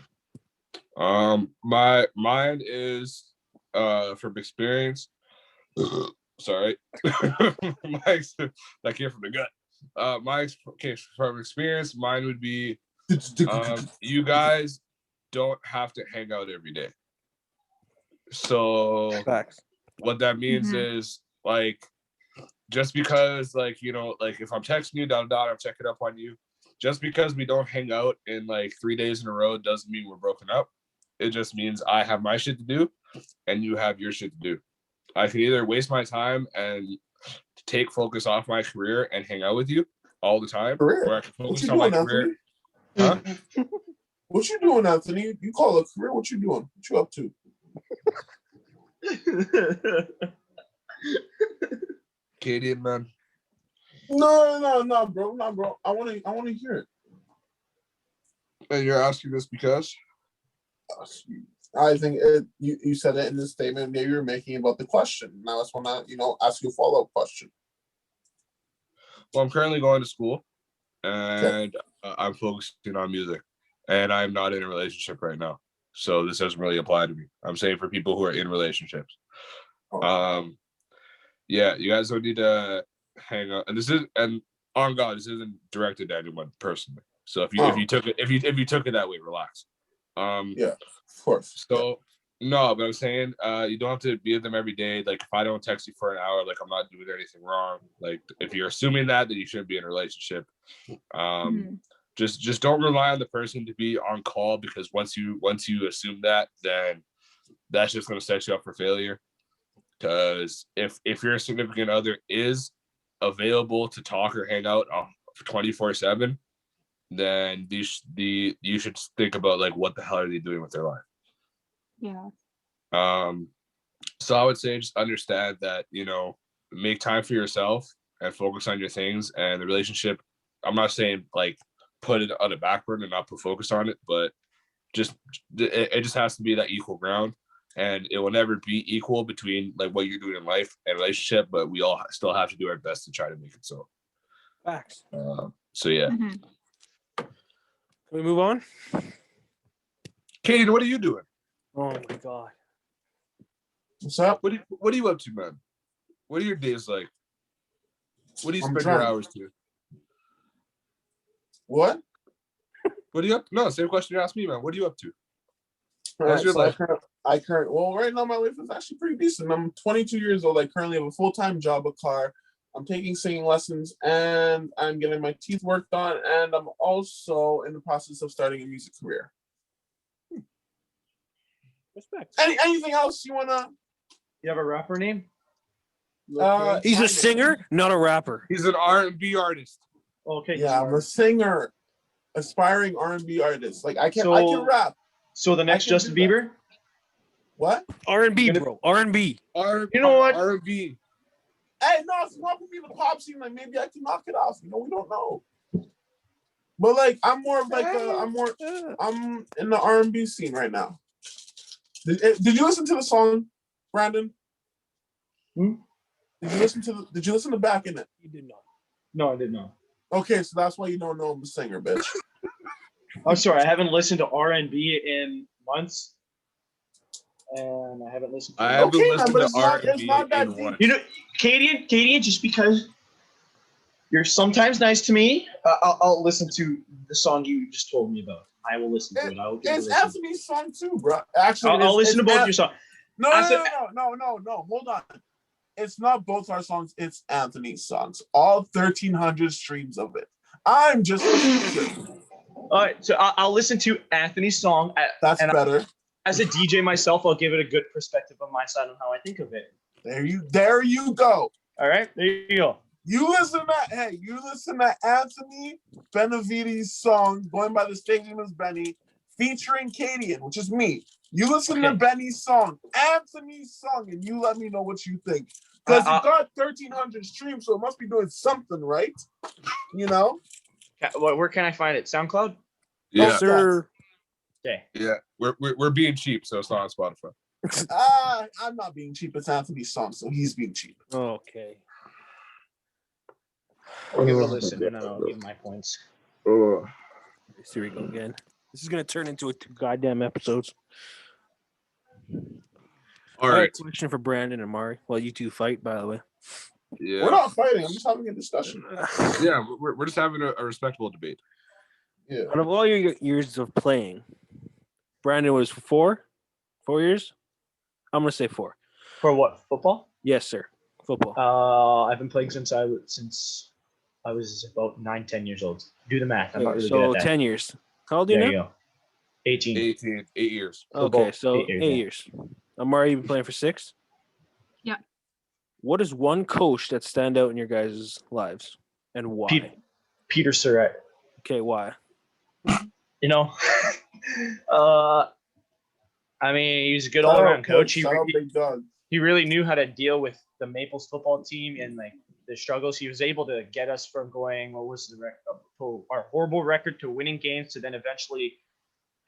Mine is from experience. Sorry. That came from the gut. From experience, mine would be you guys don't have to hang out every day. So Facts. what that means is like, just because like, you know, like if I'm texting you, I'm checking up on you. Just because we don't hang out in like 3 days in a row doesn't mean we're broken up. It just means I have my shit to do and you have your shit to do. I can either waste my time and take focus off my career and hang out with you all the time, or I can focus on my career. Huh? What you doing, Anthony? You call it a career? What you doing? What you up to? Canadian man. No, bro. I want to hear it. And you're asking this because? I think you said it in the statement. Maybe you're making about the question. Now I just want to, ask you a follow-up question. Well, I'm currently going to school, and I'm focusing on music, and I'm not in a relationship right now. So this doesn't really apply to me. I'm saying for people who are in relationships. Yeah, you guys don't need to hang out. And on God, this isn't directed at anyone personally. So if you took it that way, relax. Yeah, of course. So no, but I'm saying you don't have to be with them every day. Like if I don't text you for an hour, like I'm not doing anything wrong. Like if you're assuming that, then you shouldn't be in a relationship. Just don't rely on the person to be on call, because once you assume that, then that's just going to set you up for failure. Because if your significant other is available to talk or hang out 24/7, then you should think about like what the hell are they doing with their life. Yeah. So I would say just understand that, make time for yourself and focus on your things, and the relationship. I'm not saying like put it on the back burner and not put focus on it, but it just has to be that equal ground. And it will never be equal between like what you're doing in life and relationship, but we all still have to do our best to try to make it so. Facts. So yeah. Can we move on? Katie, what are you doing? Oh my God. What's up? What are you up to, man? What are your days like? What do you spend drunk. your hours to? What? What are you up to? No, same question you asked me, man. What are you up to? How's your life? Well, right now my life is actually pretty decent. I'm 22 years old. I currently have a full-time job, a car. I'm taking singing lessons, and I'm getting my teeth worked on, and I'm also in the process of starting a music career. Respect. Anything else you wanna? You have a rapper name? He's a singer, not a rapper. He's an R&B artist. Okay. Yeah, I'm a singer, aspiring R&B artist. Like I can rap. So the next Justin Bieber? What? R&B, bro. R&B. You know what? R&B. Hey, no, if you want me to pop scene, like maybe I can knock it off. We don't know. But like, I'm more of like I'm in the R&B scene right now. Did you listen to the song, Brandon? Did you listen to Back in It? You did not. No, I did not. Okay, so that's why you don't know I'm a singer, bitch. I'm sorry, I haven't listened to R&B in months, and I haven't listened to I haven't listened but to it's not R&B that in deep. one. You know, Cadian, just because you're sometimes nice to me, I'll listen to the song you just told me about. I will listen to it. It's Anthony's song too, bro. Actually, I'll listen to both your songs. No. Hold on. It's not both our songs. It's Anthony's songs. All 1,300 streams of it. I'm just a singer. All right, so I'll listen to Anthony's song. That's better. As a DJ myself, I'll give it a good perspective on my side on how I think of it. There you go. All right, there you go. You listen to Anthony Benavides' song, going by the stage name is Benny, featuring Cadian, which is me. You listen to Benny's song, Anthony's song, and you let me know what you think. Because it got 1,300 streams, so it must be doing something right. Where can I find it? SoundCloud? Yeah, sir. Okay. Yeah, we're being cheap, so it's not on Spotify. I'm not being cheap. It's Anthony's song, so he's being cheap. Okay. I'll give it a listen, and then I'll give my points. Here we go again. This is going to turn into 2 goddamn episodes. All right. Question for Brandon and Amari. Well, you two fight, by the way. Yeah. We're not fighting. I'm just having a discussion. Yeah, we're just having a respectable debate. Yeah. Out of all your years of playing, Brandon was 4 years. I'm gonna say 4. For what, football? Yes, sir. Football. I've been playing since I was about 9-10 years old. Do the math. I'm not really so good at that. 10 years. How old are you There now? you go. 18. 18, 8 years. Okay, about so 8 years, 8 yeah. years. Amari, you've been playing for 6? Yeah. What is one coach that stand out in your guys' lives, and why? Peter Surratt. Okay, why? You know, I mean, he's a good all-around coach. Shout out Big Dog. He really knew how to deal with the Maples football team and like the struggles. He was able to get us from going, what was the our horrible record to winning games to then eventually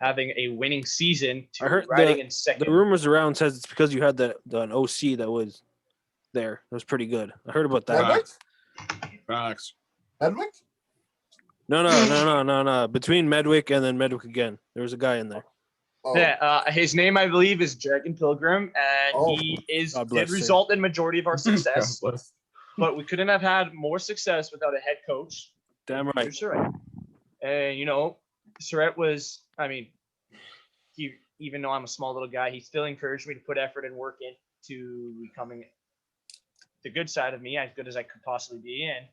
having a winning season to I heard riding in second. the rumors around says it's because you had an OC that was there. It was pretty good. I heard about that. Medwick? Facts. Medwick? No. Between Medwick and then Medwick again, there was a guy in there. Oh. Yeah, his name I believe is Dragon Pilgrim, and he God bless did him. result in majority of our success. God bless. But we couldn't have had more success without a head coach. Damn Peter right. Surratt. And you know, Surratt was, I mean, he, even though I'm a small little guy, he still encouraged me to put effort and work into becoming the good side of me, as good as I could possibly be. And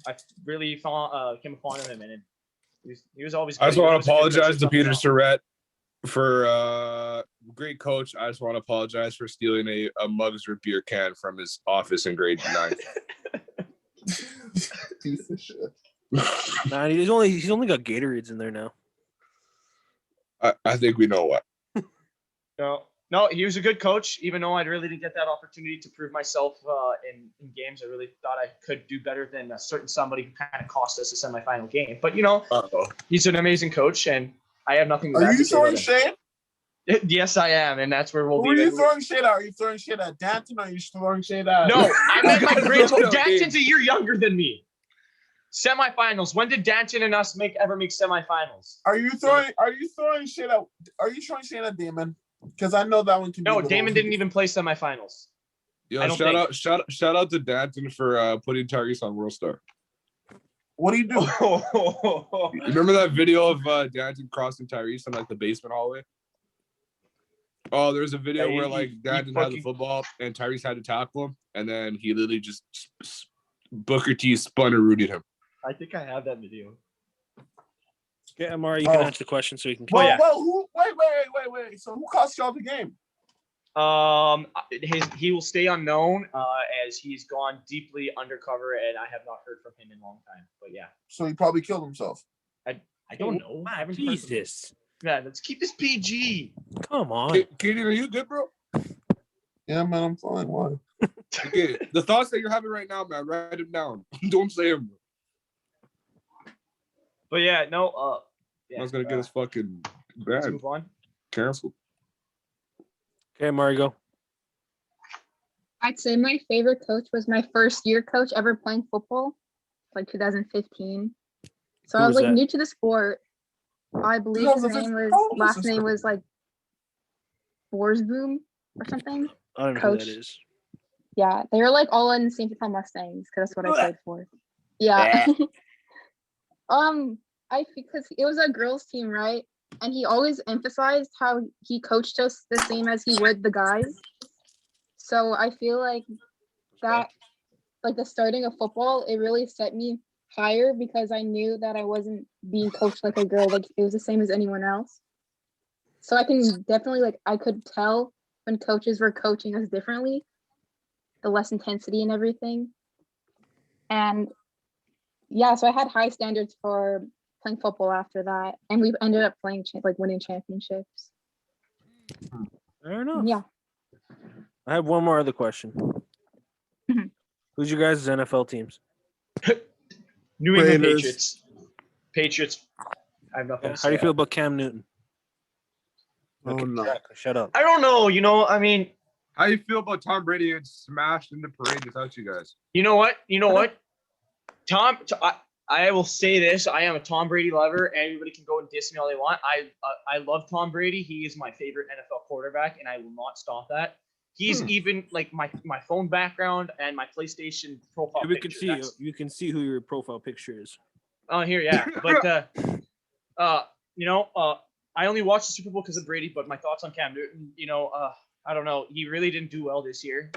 I really came upon him, and he was always good. I just He want was to always a good coach apologize for to something Peter else. Surratt for great coach. I just want to apologize for stealing a Mugs root beer can from his office in grade 9. Piece of shit. Man, he's only got Gatorades in there now. I think we know what. No, he was a good coach. Even though I really didn't get that opportunity to prove myself in games, I really thought I could do better than a certain somebody who kind of cost us a semifinal game. But you know, he's an amazing coach, and I have nothing. Are you throwing shade? shade? Yes, I am, and that's where we'll Who are be. you throwing shade at? Are you throwing shade at Danton or are you throwing shade at? No, I meant my grade. No, Danton's a year younger than me. Semifinals. When did Danton and us ever make semifinals? Are you throwing shade at? Are you throwing shade at Damon? Because I know that one can. No, be Damon didn't even play semifinals. Yo, I don't shout out to Danton for putting Tyrese on World Star. What do you do? Remember that video of Danton crossing Tyrese in like the basement hallway? Oh, there's a video Yeah, where he- like he Danton had the fucking- football and Tyrese had to tackle him, and then he literally just Booker T spun and rooted him. I think I have that video. Okay, Amari, you can answer the question so you can. Well, yeah. wait. So who cost y'all the game? He will stay unknown as he's gone deeply undercover, and I have not heard from him in a long time. But yeah, So he probably killed himself. I don't know. I haven't heard from him. Jesus, Yeah, let's keep this PG. come on. Katie, are you good, bro? Yeah, man, I'm fine. Why? Okay, the thoughts that you're having right now, man, write them down. Don't say them. But yeah, no. Yeah, I was gonna get us fucking let's banned, move on. canceled. Okay, Amari, go. I'd say my favorite coach was my first year coach ever playing football, like 2015. So Who I was was like that? new to the sport. I believe his 2015? name was How old was last this name guy? was like Borsboom or something. I don't know who Coach. that is. Yeah, they were like all in St. Paul Mustangs because that's what I played for. Yeah. Because it was a girls' team, right? And he always emphasized how he coached us the same as he would the guys. So I feel like that, like the starting of football, it really set me higher because I knew that I wasn't being coached like a girl, like it was the same as anyone else. So I can definitely, like, I could tell when coaches were coaching us differently, the less intensity and everything. And yeah, so I had high standards for playing football after that, and we ended up playing winning championships. Fair enough. Yeah. I have one more other question. Mhm. Who's your guys' NFL teams? New England Raiders. Patriots. Patriots. I have nothing to say. How do you feel about Cam Newton? Oh, no. exactly. Shut up. I don't know. You know, I mean, How you feel about Tom Brady getting smashed in the parade without you guys? you know what? I will say this. I am a Tom Brady lover. Everybody can go and diss me all they want. I love Tom Brady. He is my favorite NFL quarterback, and I will not stop that. He's even like my phone background and my PlayStation profile Yeah, we picture. can see you can see who your profile picture is. Oh, here, yeah. But I only watched the Super Bowl because of Brady, but my thoughts on Cam Newton, I don't know. He really didn't do well this year,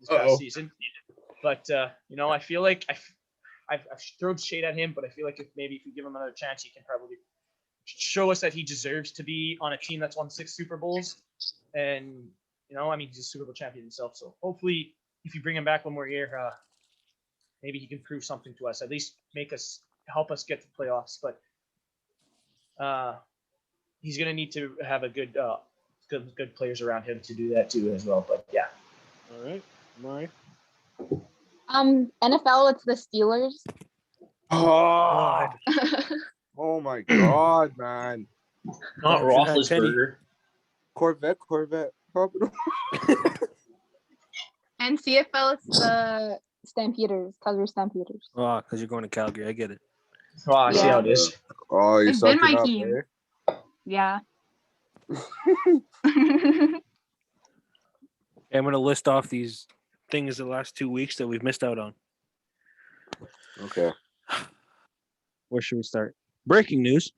this past season. But I feel like I've thrown shade at him, but I feel like if we give him another chance, he can probably show us that he deserves to be on a team that's won 6 Super Bowls. And he's a Super Bowl champion himself. So hopefully, if you bring him back one more year, maybe he can prove something to us. At least help us get to playoffs. But he's gonna need to have a good players around him to do that too as well. But yeah. All right, Amari. NFL, it's the Steelers. Oh, oh my God, man. Not Roethlisberger. Corvette. And CFL, it's the Stampeders, Calgary Stampeders. Oh, because you're going to Calgary. I get it. Oh, I see how it is. Oh, you're It's been sucking my up, team. eh? Yeah. I'm going to list off these things the last 2 weeks that we've missed out on. Okay. Where should we start? Breaking news.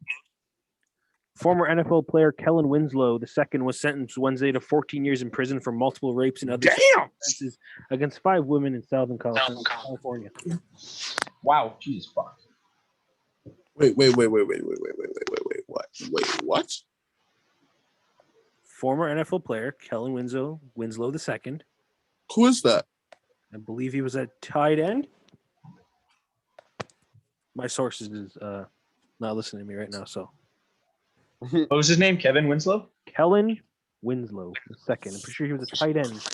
Former NFL player Kellen Winslow II was sentenced Wednesday to 14 years in prison for multiple rapes and other offenses against 5 women in Southern California. Wow, Jesus fuck. Wait. What? What? Former NFL player Kellen Winslow II. Who is that? I believe he was at tight end. My sources is not listening to me right now, so. What was his name? Kevin Winslow? Kellen Winslow II. I'm pretty sure he was a tight end.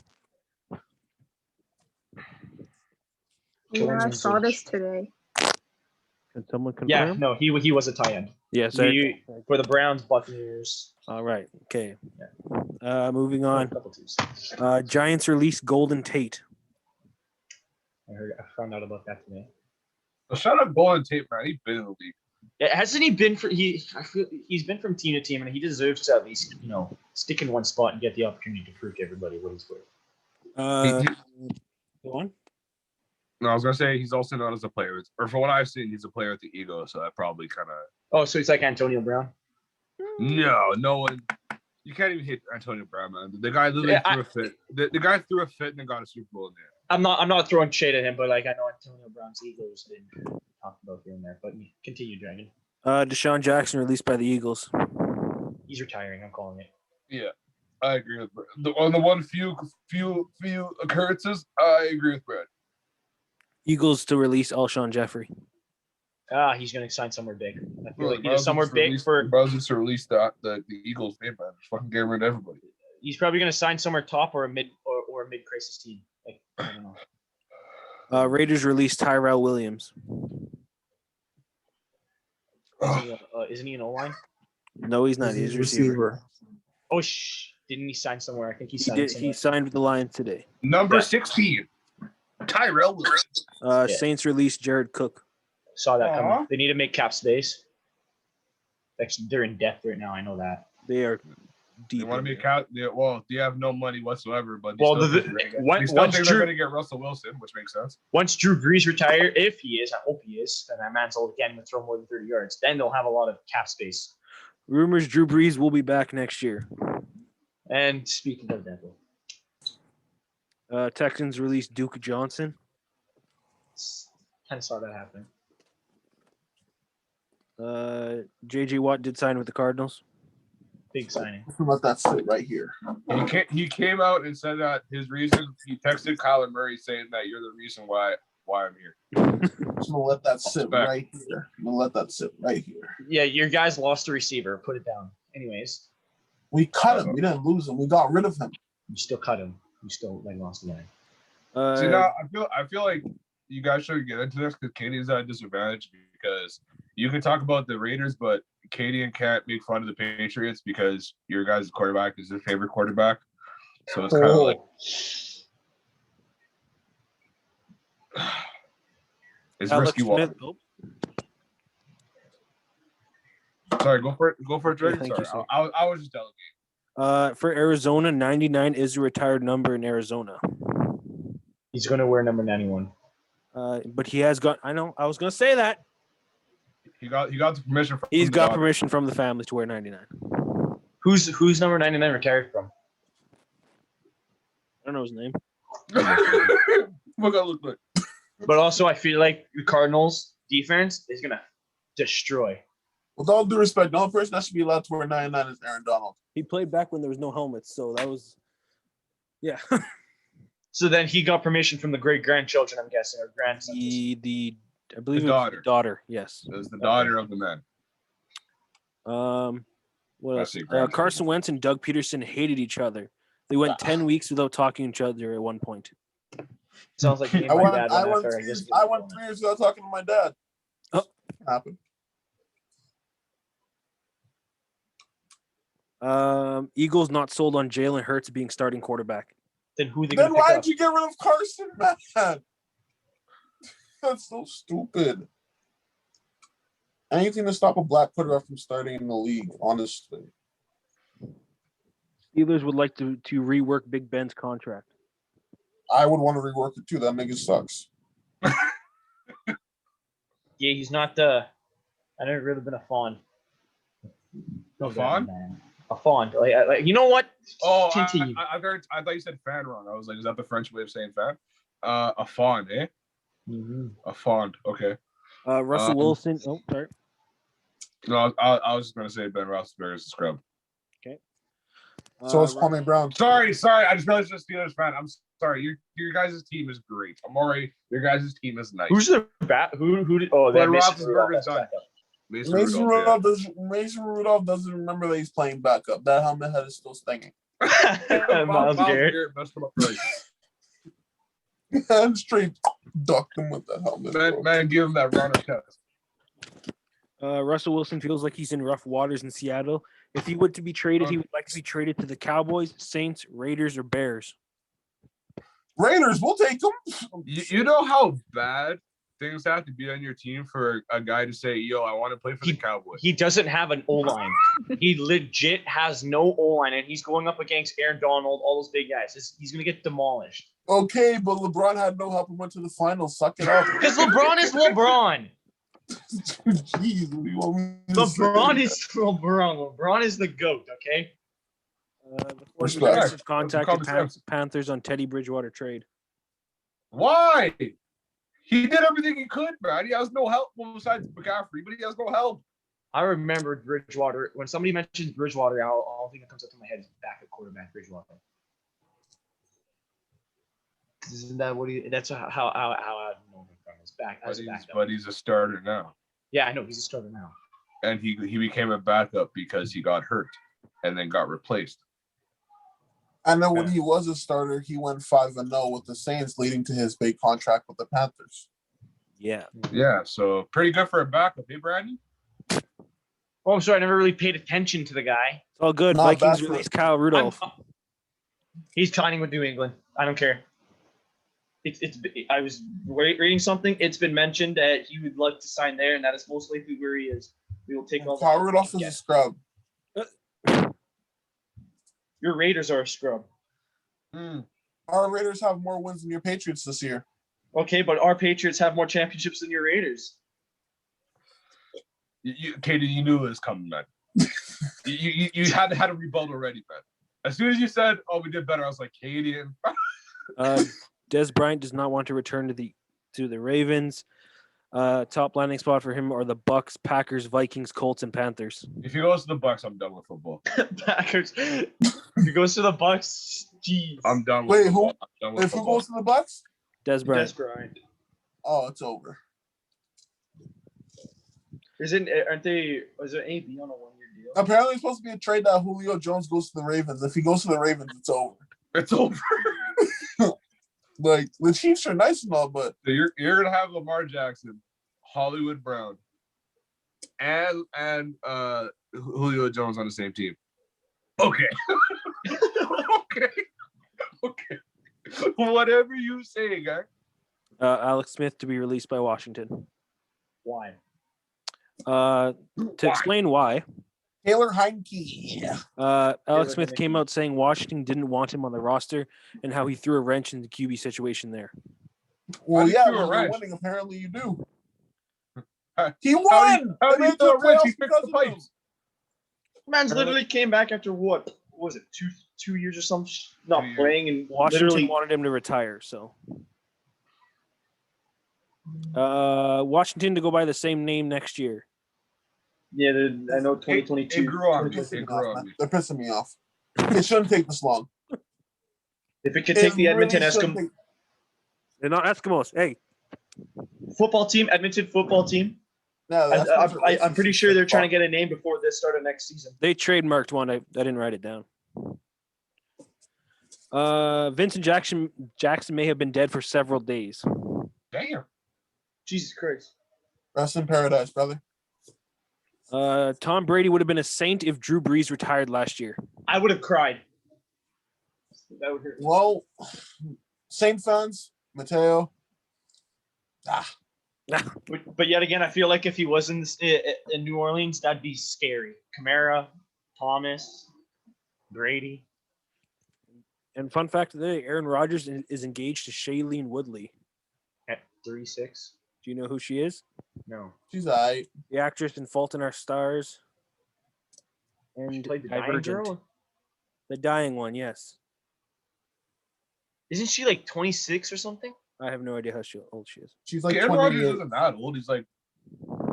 Yeah, I saw this today. Can someone confirm? Yeah, no, he was a tight end. Yes. For the Browns, Buccaneers. All right. Okay. Yeah. Moving A on. couple teams. Giants released Golden Tate. I found out about that today. Well, shout out Golden Tate, man. He's been in the league. Yeah, hasn't he been I feel he's been from team to team, and he deserves to at least stick in one spot and get the opportunity to prove to everybody what he's worth. Go on. No, I was gonna say he's also known as a player, or for what I've seen, he's a player at the Eagles. So that probably kind of. Oh, so he's like Antonio Brown. No one. You can't even hit Antonio Brown, man. The guy literally threw a fit. The guy threw a fit and then got a Super Bowl in there. I'm not throwing shade at him, but I know Antonio Brown's ego has been talked about here and there. But continue, Dragon. Deshaun Jackson released by the Eagles. He's retiring. I'm calling it. Yeah, I agree with Brad. On the one few occurrences, I agree with Brad. Eagles to release Alshon Jeffrey. He's going to sign somewhere big. I feel like either somewhere big for. Browns to release the Eagles name, man. Just fucking get rid of everybody. He's probably going to sign somewhere top or a mid crisis team. Like, I don't know. Raiders released Tyrell Williams. Isn't he an O-line? No, he's not. He's a receiver. Oh, didn't he sign somewhere? I think he signed. He signed with the Lions today. Number 16, Tyrell Williams. Saints released Jared Cook. Saw that coming. They need to make cap space. They're in depth right now. I know that. They are deep. They want to be well, they have no money whatsoever, but once they're going to get Russell Wilson, which makes sense. Once Drew Brees retire, if he is, I hope he is, then that man's old again to throw more than 30 yards. Then they'll have a lot of cap space. Rumors Drew Brees will be back next year. And speaking of that, Texans released Duke Johnson. Kind of saw that happen. J.J. Watt did sign with the Cardinals. Big signing. Let that sit right here. He came out and said that his reason, he texted Kyler Murray saying that you're the reason why I'm here. I'm just gonna let that sit right here. I'm gonna let that sit right here. Yeah, your guys lost a receiver. Put it down. Anyways. We cut him. We didn't lose him. We got rid of him. You still cut him. You still lost the game. See, now I feel like you guys should get into this because Katie's at a disadvantage because you can talk about the Raiders, but Katie and Kat make fun of the Patriots because your guys' quarterback is their favorite quarterback. So it's kind of like it's risky walk. Sorry, go for it, Drake. Thank you, sorry, I was just delegating. For Arizona, 99 is a retired number in Arizona. He's going to wear number 91. But he has got. I know. I was going to say that. He got the permission from He's the got daughter. permission from the family to wear 99. Who's number 99 retired from? I don't know his name. What that look like? But also, I feel like the Cardinals defense is gonna destroy. With all due respect, the only person that should be allowed to wear 99 is Aaron Donald. He played back when there was no helmets, so that was, yeah. So then he got permission from the great grandchildren, I'm guessing, or grandsons. I believe The it was daughter. the daughter. Yes. It was the daughter of the man. What I else? see grandchildren. Carson Wentz and Doug Peterson hated each other. They went 10 weeks without talking to each other at one point. Sounds like me and I my went, dad I went went, after 3 I years, just I went 3 years without talking to my dad. Oh. Happened. Eagles not sold on Jalen Hurts being starting quarterback. Then who they Then gonna pick why up? did you get rid of Carson, man? That's so stupid. Anything to stop a black quarterback from starting in the league, honestly. Steelers would like to rework Big Ben's contract. I would want to rework it too. That nigga sucks. Yeah, he's not the. I never really been a fond. A fond? Man. A fond. Like you know what? Oh, Continue. I thought you said fan wrong. I was like, is that the French way of saying fan? A fond, eh? Mm-hmm. A fond. Okay. Russell Wilson. Oh, sorry. No, I was just gonna say Ben Roethlisberger is a scrub. Okay. So it's Kwame Brown. Sorry. I just realized you're a Steelers fan. I'm sorry. Your guys' team is great. Amari, your guys' team is nice. Who's the bat? Who did? Oh, Ben Mason Roethlisberger's done. Mason Rudolph doesn't remember that he's playing backup. That helmet head is still stinging. Miles Garrett. messed him up right. And straight ducked him with that helmet. Man, give him that runner test. Russell Wilson feels like he's in rough waters in Seattle. If he were to be traded, he would like to be traded to the Cowboys, Saints, Raiders, or Bears. Raiders, we'll take them. You know how bad things have to be on your team for a guy to say, yo, I want to play for the Cowboys. He doesn't have an O-line. He legit has no O-line, and he's going up against Aaron Donald, all those big guys. He's going to get demolished. Okay, but LeBron had no help and went to the finals. Suck it up. Because LeBron is LeBron. Jeez, what do you want me to say? LeBron is LeBron. LeBron is the GOAT, okay? The Forces Respect. have contacted Panthers on Teddy Bridgewater trade. Why? He did everything he could, man. He has no help besides McCaffrey, but he has no help. I remember Bridgewater. When somebody mentions Bridgewater, all thing that comes up to my head is backup quarterback Bridgewater. Isn't that what he? That's how I know him from his back. But he's a starter now. Yeah, I know he's a starter now. And he became a backup because he got hurt and then got replaced. I know when he was a starter, he went 5-0 with the Saints, leading to his big contract with the Panthers. Yeah. Yeah, so pretty good for a backup, hey, Brandon? Oh, I'm sorry. I never really paid attention to the guy. It's all good. Not Vikings bad for- released Kyle Rudolph. He's signing with New England. I don't care. I was reading something. It's been mentioned that he would like to sign there, and that is most likely where he is. We will take all. Kyle Rudolph is a scrub. Your Raiders are a scrub. Our Raiders have more wins than your Patriots this year. Okay, but our Patriots have more championships than your Raiders. Katie, you knew it was coming, man. you had a rebuttal already, man. As soon as you said, "Oh, we did better," I was like, "Cadian." Des Bryant does not want to return to the Ravens. Top landing spot for him are the Bucks, Packers, Vikings, Colts, and Panthers. If he goes to the Bucks, I'm done with football. Packers. If he goes to the Bucks, jeez. I'm done with football. If who goes to the Bucks? Des Bryant. Des Bryant. Oh, it's over. Aren't they? Is there any on a 1-year deal? Apparently, it's supposed to be a trade that Julio Jones goes to the Ravens. If he goes to the Ravens, it's over. It's over. Like, the Chiefs are nice and all, but So you're gonna have Lamar Jackson, Hollywood Brown, and Julio Jones on the same team. Okay. Okay. Whatever you say, guy. Alex Smith to be released by Washington. Why? To explain why, Taylor Heineke. Alex Smith came out saying Washington didn't want him on the roster and how he threw a wrench in the QB situation there. Well, do you yeah, throw a when you're wrench? winning, apparently you do. He won. How They do you made it to the know Rich? He playoffs fixed because the of him. pipes. Man's literally came back after what was it, two years or something, not 2 years. playing, and Washington literally. wanted him to retire, so. Washington to go by the same name next year. Yeah, I know 2022. It grew on me. They're pissing It me grew off, on man. me. They're pissing me off. It shouldn't take this long. If it could It take the Edmonton really shouldn't take- They're not Eskimos. Hey, football team, Edmonton football team. No, that's I'm pretty sure they're trying to get a name before the start of next season. they trademarked one. I didn't write it down. Vincent Jackson may have been dead for several days. Damn. Jesus Christ. Rest in paradise, brother. Tom Brady would have been a saint if Drew Brees retired last year. I would have cried. That would hurt. Well, Saint fans, Mateo. But yet again, I feel like if he was in New Orleans, that'd be scary. Kamara, Thomas, Brady. And fun fact today, Aaron Rodgers is engaged to Shailene Woodley. At 36. Do you know who she is? No. She's all right. The actress in Fault in Our Stars. She And played the dying Divergent. girl? The dying one, yes. Isn't she like 26 or something? I have no idea how old she is. She's like Aaron 20 Rodgers years. isn't that old. He's like,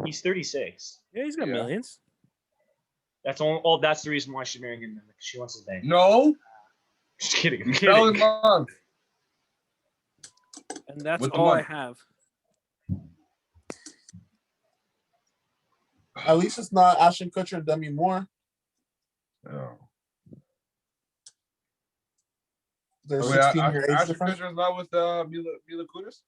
He's 36. Yeah, he's got Yeah. millions. That's all. That's the reason why she's marrying him. Because she wants his bank. no. Just kidding. I'm Tell him kidding. on. And that's With the all I money. have. At least it's not Ashton Kutcher and Demi Moore. No. There's Oh, wait, 16-year age Ashton difference. Kutcher's not with Mila Kunis?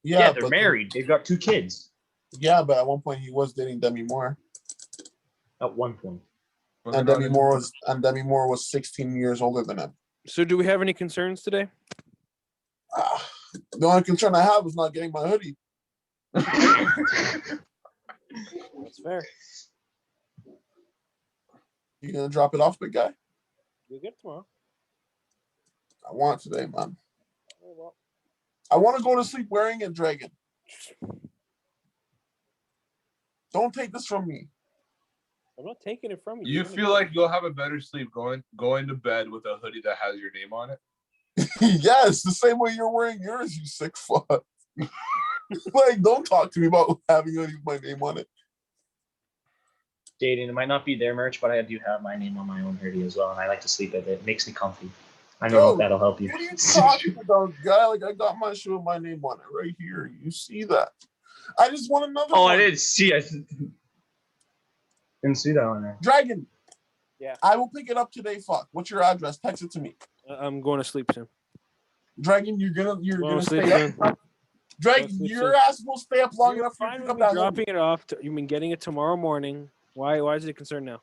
Yeah, they're but married. They've got 2 kids Yeah, but at one point he was dating Demi Moore. at one point. And Demi Moore was 16 years older than him. So do we have any concerns today? The only concern I have is not getting my hoodie. That's fair. You gonna drop it off, big guy? You'll get it tomorrow. I want it today, man. Oh, well. I want to go to sleep wearing a dragon. Don't take this from me. I'm not taking it from you. You feel like you'll have a better sleep going to bed with a hoodie that has your name on it? Yes, the same way you're wearing yours, you sick fuck. Like, don't talk to me about having a hoodie with my name on it. Dating. It might not be their merch, but I do have my name on my own hoodie as well, and I like to sleep with it. It makes me comfy. I don't know Yo, if that'll help you. What are you talking about, guy? Like, I got my shoe with my name on it right here. You see that? I just want another Oh, one. I didn't see. I didn't see that on there. Dragon. Yeah. I will pick it up today. Fuck. What's your address? Text it to me. I'm going to sleep soon. Dragon, you're Well, gonna sleep stay soon. up. Dragon, Well, sleep your soon. ass will stay up long You're enough for you fine to with pick me up that dropping it off. You've been getting it tomorrow morning. Why is it a concern now?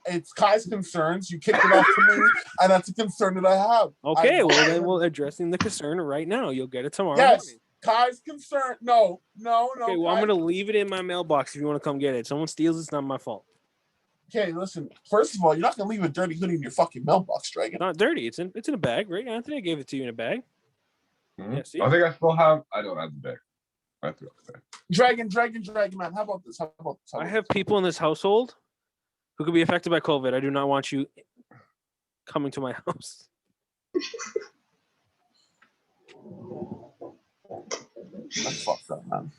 It's Kai's concerns. You kicked it off to me, and that's a concern that I have. Okay, well then we're addressing the concern right now. You'll get it tomorrow Yes, morning. Kai's concern. No. Okay, well I'm gonna leave it in my mailbox if you want to come get it. If someone steals it's not my fault. Okay, listen. First of all, you're not gonna leave a dirty hoodie in your fucking mailbox, Dragon. It's not dirty. It's in a bag, right, Anthony? I gave it to you in a bag. Yeah, see? I think I still have. I don't have the bag. I threw it the bag. Dragon, man. How about this? I have people in this household who could be affected by COVID. I do not want you coming to my house. That's fucked up, man.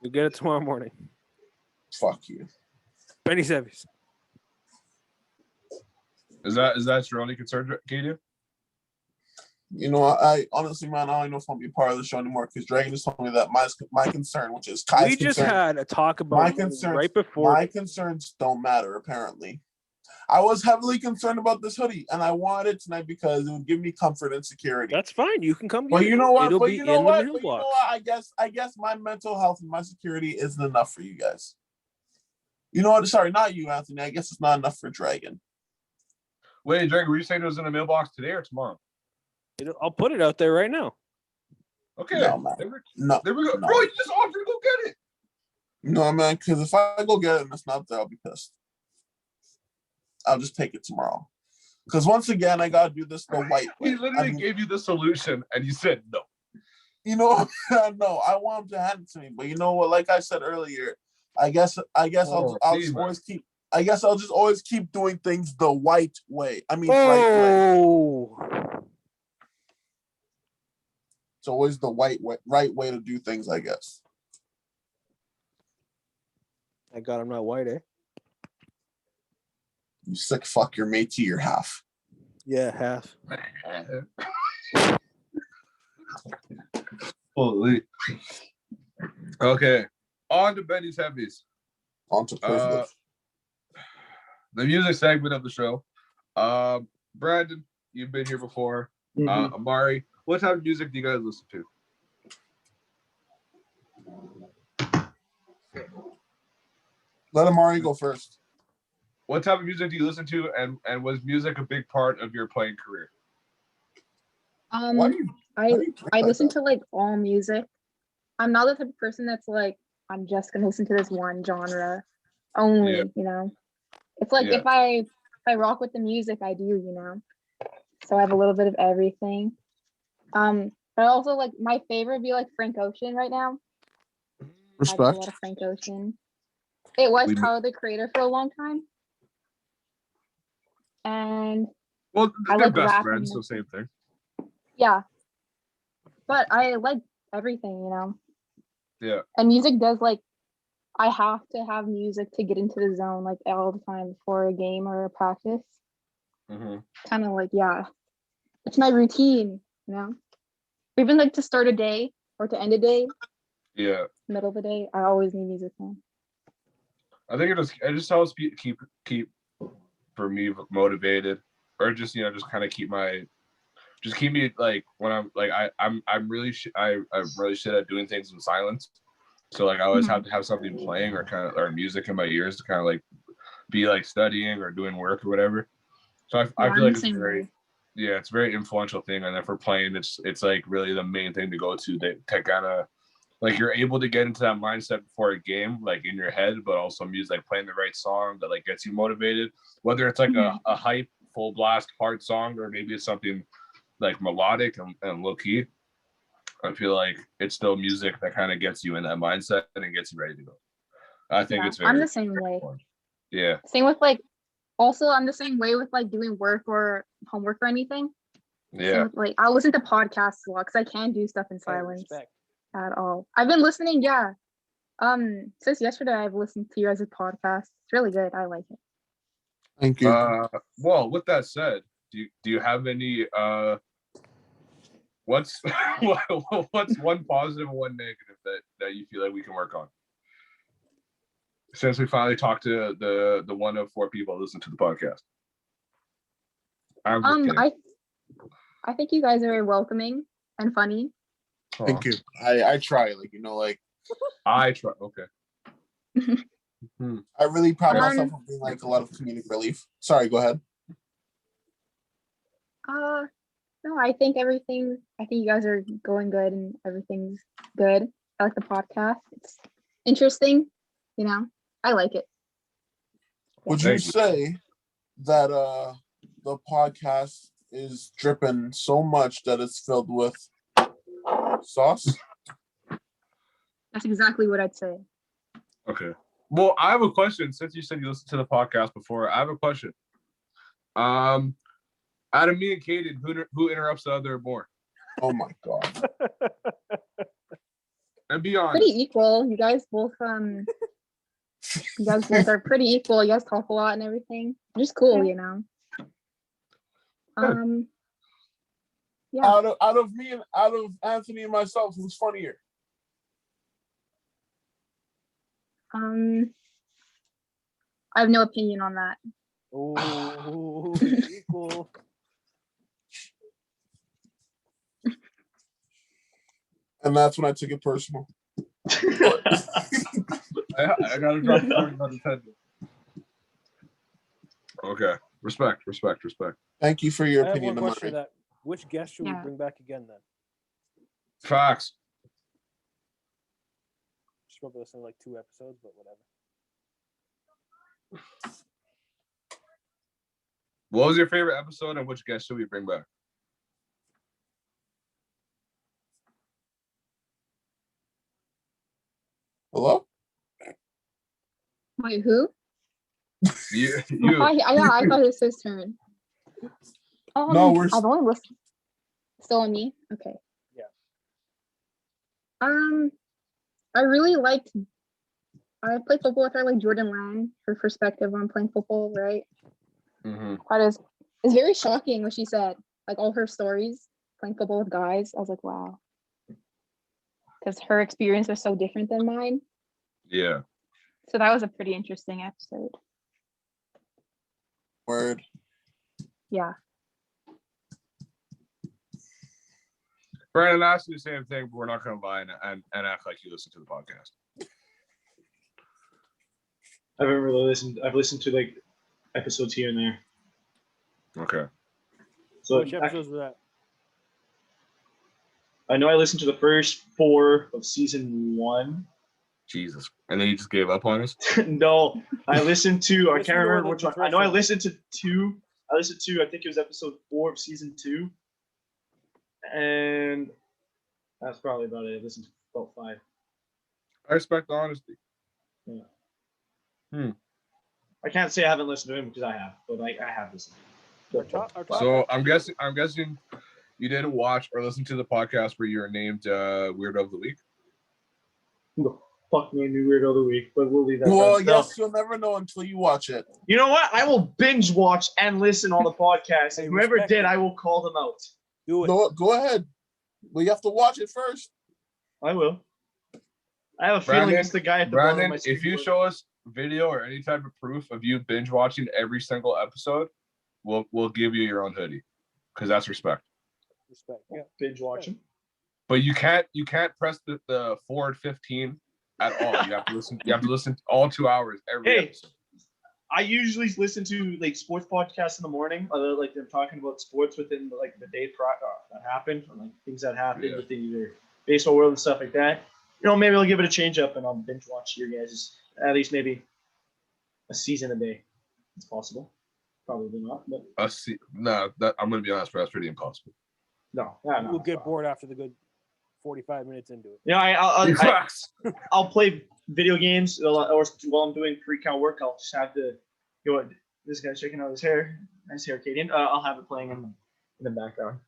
You'll get it tomorrow morning. Fuck you. Benny Sevies. Is that your only concern, Katie? You know, I honestly, man, I don't know if I'll be part of the show anymore because Dragon just told me that my concern, which is Kai's We just concern, had a talk about my concerns, right before. my concerns don't matter, apparently. I was heavily concerned about this hoodie, and I wanted it tonight because it would give me comfort and security. That's fine. You can come get But it. you know what? It'll But be you know in what? the But you know mailbox. what? I guess my mental health and my security isn't enough for you guys. You know what? Sorry, not you, Anthony. I guess it's not enough for Dragon. Wait, Dragon, were you saying it was in the mailbox today or tomorrow? I'll put it out there right now. Okay. No, man. There we No, go. no. Bro, you just offered to go get it. No, man. Because if I go get it and it's not there, I'll be pissed. I'll just take it tomorrow. Because once again, I gotta do this the white way. He literally gave you the solution, and you said no. You know, no, I want him to hand it to me. But you know what? Like I said earlier, I guess I'll just always keep. I guess I'll just always keep doing things the white way. I mean, right way. Oh, It's always the right way to do things, I guess. thank God I'm not white, eh? You sick fuck, you're Métis, you're half. Yeah, half. Holy. Okay. On to Benny's Heavies. On to privilege. The music segment of the show. Brandon, you've been here before. Amari, what type of music do you guys listen to? Let Amari go first. What type of music do you listen to, and was music a big part of your playing career? I listen to like all music. I'm not the type of person that's like, I'm just gonna listen to this one genre only, you know. It's like if I rock with the music, I do, you know. So I have a little bit of everything. But also like my favorite would be like Frank Ocean right now. Respect. I do a lot of Frank Ocean. It was Tyler the Creator for a long time. And well, I they're like best rap friends, so same thing. Yeah. But I like everything, you know. Yeah. And music does like, I have to have music to get into the zone like all the time before a game or a practice. Kind of like, yeah, it's my routine, you know. Even like to start a day or to end a day. Yeah. Middle of the day, I always need music on. I think it just helps keep for me motivated, or just just kind of keep me like when I'm like I'm really I'm really shit at doing things in silence. So like I always have to have something playing or music in my ears to kind of like be like studying or doing work or whatever. So I feel like it's very influential thing. And then for playing, it's like really the main thing to go to that kind of like you're able to get into that mindset before a game, like in your head, but also music, like playing the right song that like gets you motivated, whether it's like a hype, full blast, hard song, or maybe it's something like melodic and low key. I feel like it's still music that kind of gets you in that mindset and gets you ready to go. I think it's very. I'm the same way. Fun. Yeah. Same with like, also I'm the same way with like doing work or homework or anything. Yeah. With, like I'll listen to podcasts a lot because I can't do stuff in silence at all. I've been listening, since yesterday I've listened to you guys' podcast. It's really good. I like it. Thank you. Well, with that said, do you have any what's one positive and one negative that you feel like we can work on? Since we finally talked to the one of four people that listen to the podcast. I think you guys are very welcoming and funny. Thank you. I try, like like I try. Okay. I really pride myself on being like a lot of comedic relief. Sorry, go ahead. No, I think you guys are going good and everything's good. I like the podcast. It's interesting, you know. I like it. Would you say that the podcast is dripping so much that it's filled with sauce? That's exactly what I'd say. Okay. Well, I have a question. Since you said you listened to the podcast before, I have a question. Out of me and Kaden, who interrupts the other more? Oh my god. And be honest. Pretty equal. You guys both are pretty equal. You guys talk a lot and everything. Just cool, you know. Yeah. Out of me and out of Anthony and myself, who's funnier? I have no opinion on that. Oh, equal. And that's when I took it personal. I gotta drop the head. Okay. Respect. Thank you for your I have opinion. one question that which guest should we bring back again then? Facts. Just spoke this in like 2 episodes, but whatever. What was your favorite episode and which guest should we bring back? Wait, who? You. I thought it was his turn. No, we're I've only listened. Still on me? Okay. Yeah. I really liked. I played football with her, like Jordan Land. Her perspective on playing football, right? Mm-hmm. It's very shocking what she said. Like all her stories playing football with guys. I was like, wow. Because her experience was so different than mine. Yeah. So that was a pretty interesting episode. word. Yeah. Brandon asked you the same thing, but we're not going to lie and act like you listen to the podcast. I haven't really listened. I've listened to like episodes here and there. Okay. So Which episodes were that? I know I listened to the first 4 of season 1. Jesus. And then you just gave up on us? No, I listened to. I Listen can't to remember the which one. I know I threshold. listened to 2. I listened to. I think it was episode 4 of season 2. And that's probably about it. I listened to about 5. I respect the honesty. I can't say I haven't listened to him because I have, but I have listened. Our top So I'm guessing you didn't watch or listen to the podcast where you were named Weirdo of the Week. Who the fuck named me Weirdo of the Week? But we'll leave that. Well, there. yes, you'll never know until you watch it. You know what? I will binge watch and listen all the podcasts. Hey, And whoever respect did, it. I will call them out. Do it. Go ahead. But you have to watch it first. I will. I have a Brandon, feeling it's the guy at the bottom of Brandon, my if you screen. show us video or any type of proof of you binge watching every single episode, we'll give you your own hoodie because that's respect. Respect. Yeah. Binge watching. But you can't press the forward 15 at all. You have to listen. You have to listen all 2 hours every Hey. episode. I usually listen to like sports podcasts in the morning, like they're talking about sports within like the day that happened, or like things that happened Yeah. within either baseball world and stuff like that. You know, maybe I'll give it a change up and I'll binge watch your guys' at least maybe a season a day. It's possible. Probably not, but I'm gonna be honest, bro. That's pretty impossible. no. We'll get bored after the good 45 minutes into it. Yeah, I'll play video games or while I'm doing pre-count work. I'll just have to go. This guy's checking out his hair. Nice hair, Katie. I'll have it playing in the background.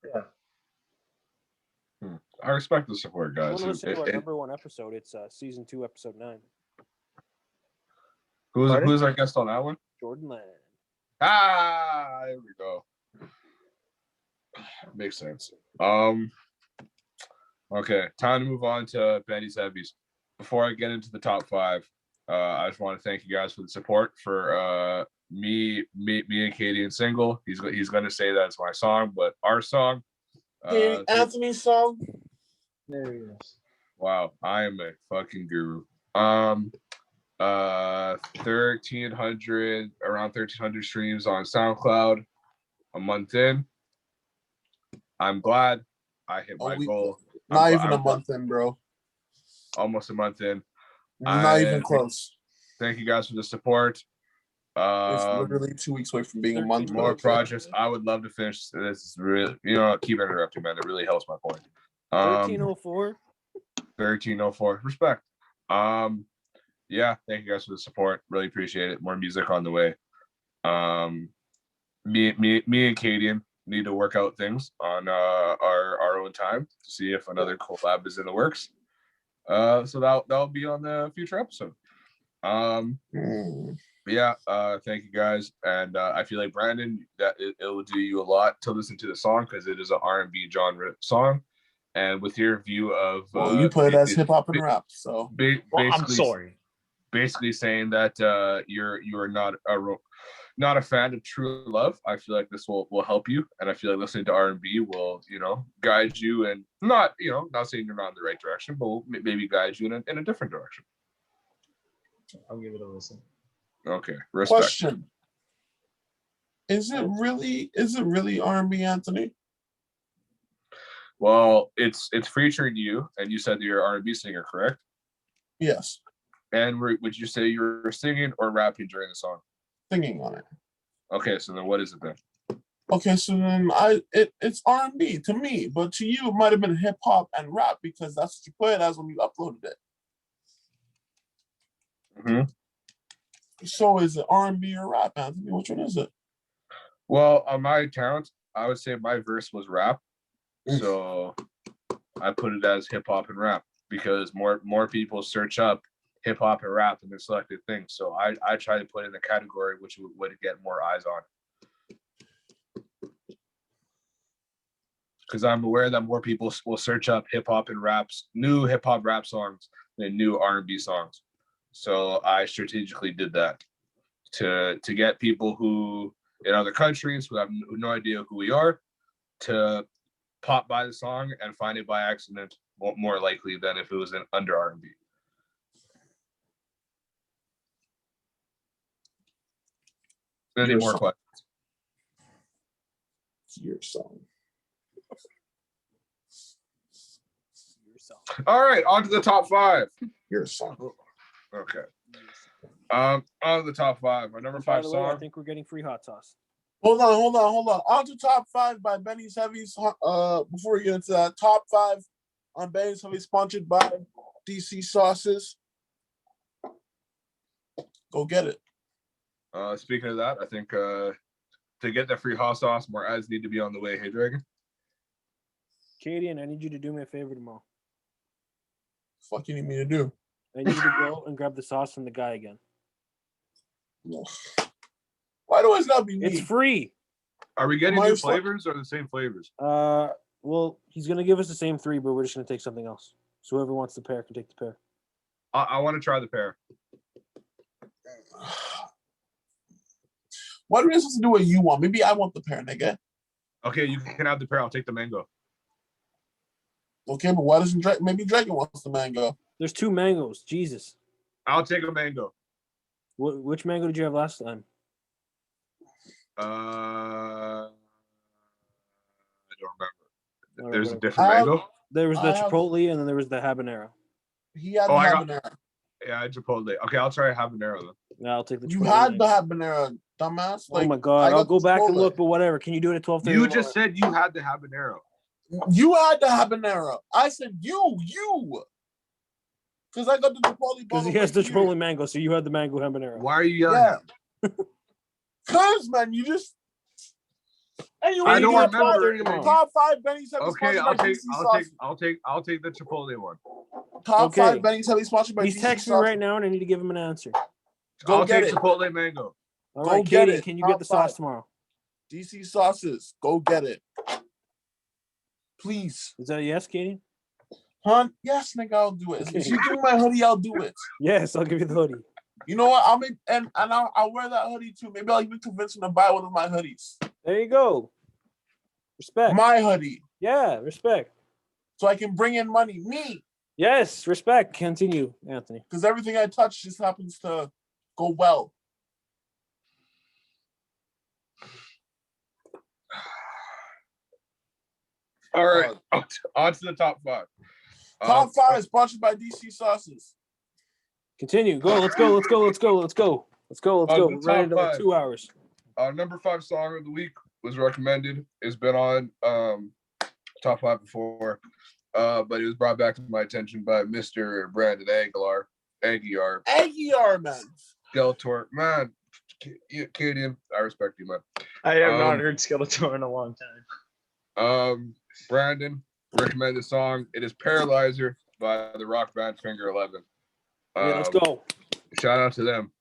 Yeah. I respect the support, I guys. want to listen to our number 1 episode. It's season 2, episode 9. Who's our guest on that one? Jordan Land. There we go. Makes sense. Okay, time to move on to Benny's Heavies. Before I get into the top 5, I just want to thank you guys for the support for me and Katie and Single. He's going to say that it's my song, but our song. Anthony's song. There he is. Wow, I am a fucking guru. 1,300 streams on SoundCloud. A month in. I'm glad I hit my goal. Not even a month in, bro. Almost a month in. Not even close. Thank you guys for the support. It's literally 2 weeks away from being a month. More projects. I would love to finish. This is really, keep interrupting, man. It really helps my point. 1304. 1304. Respect. Yeah, thank you guys for the support. Really appreciate it. More music on the way. Me and Katie need to work out things on our own time to see if another collab is in the works. So that'll be on the future episode. Yeah, thank you guys, and I feel like Brandon, that it will do you a lot to listen to the song because it is an R&B genre song, and with your view of you put it as hip hop and rap, so I'm sorry. Basically saying that you are not a fan of true love. I feel like this will help you, and I feel like listening to R&B will guide you, and not saying you're not in the right direction, but will maybe guide you in a different direction. I'll give it a listen. Okay, respect. Question: Is it really R&B, Anthony? Well, it's featuring you, and you said that you're an R&B singer, correct? Yes. And would you say you were singing or rapping during the song? Singing on it. Okay, so then what is it then? Okay, so then it's R&B to me, but to you it might have been hip hop and rap because that's what you put it as when you uploaded it. Mhm. So is it R&B or rap, Anthony? Which one is it? Well, on my account, I would say my verse was rap. So I put it as hip hop and rap because more people search up hip hop and rap than the selected things. So I try to put in a category which would get more eyes on. Because I'm aware that more people will search up hip hop and raps, new hip hop rap songs than new R&B songs. So I strategically did that to get people who in other countries who have no idea who we are to pop by the song and find it by accident more likely than if it was an under R&B. Any more questions? Your song. All right, on to the top 5. Your song. Okay. On to the top 5. My number 5 song. I think we're getting free hot sauce. Hold on. On to top 5 by Benny's Heavies. Before we get into that, top 5 on Benny's Heavies, sponsored by DC Sauces. Go get it. Speaking of that, I think to get the free hot sauce, more ads need to be on the way. Hey, Dragon. Katie, I need you to do me a favor tomorrow. Fuck you need me to do? I need you to go and grab the sauce from the guy again. Why do it gotta be me? It's free. Are we getting new flavors or the same flavors? Well, he's gonna give us the same 3, but we're just gonna take something else. So whoever wants the pear can take the pear. I want to try the pear. What are we supposed to do what you want? Maybe I want the pear, nigga. Okay, you can have the pear. I'll take the mango. Okay, but why doesn't maybe Dragon wants the mango? There's 2 mangoes. Jesus. I'll take a mango. Which mango did you have last time? I don't remember. Right, There's a whatever. different mango. There was the chipotle and then there was the habanero. He had the habanero. Yeah, chipotle. Okay, I'll try a habanero then. Yeah, I'll take the. You had the habanero, dumbass. Oh my god! I'll go back and look. But whatever. Can you do it at 12:30? You just said you had the habanero. You had the habanero. I said you. Because I got the chipotle. Because he has the chipotle mango, so you had the mango habanero. Why are you yelling? Yeah. Because man, you just. Anyway, I don't remember. Top 5 Benny's Heavy. Okay, I'll take the chipotle one. Top 5 Benny's Heavy sponsored by. He's texting me right now, and I need to give him an answer. I'll take chipotle mango. All right, Katie, can you get the sauce tomorrow? DC Sauces, go get it, please. Is that a yes, Katie? Huh? Yes, nigga, I'll do it. If you give me my hoodie, I'll do it. Yes, I'll give you the hoodie. You know what? I'll make and I'll wear that hoodie too. Maybe I'll even convince him to buy one of my hoodies. There you go. Respect. My hoodie. Yeah, respect. So I can bring in money. Me. Yes, respect. Continue, Anthony. Because everything I touch just happens to go well. All right, on to the top 5. Top 5 is sponsored by DC Sauces. Continue. Go. Let's go. We're ready to like 2 hours. Our number 5 song of the week was recommended. It's been on top 5 before, but it was brought back to my attention by Mr. Brandon Aguiar. Aguiar, man. Skeletor, man. Canadian, I respect you, man. I have not heard Skeletor in a long time. Brandon recommended song. It is Paralyzer by the rock band Finger 11. Yeah, let's go. Shout out to them.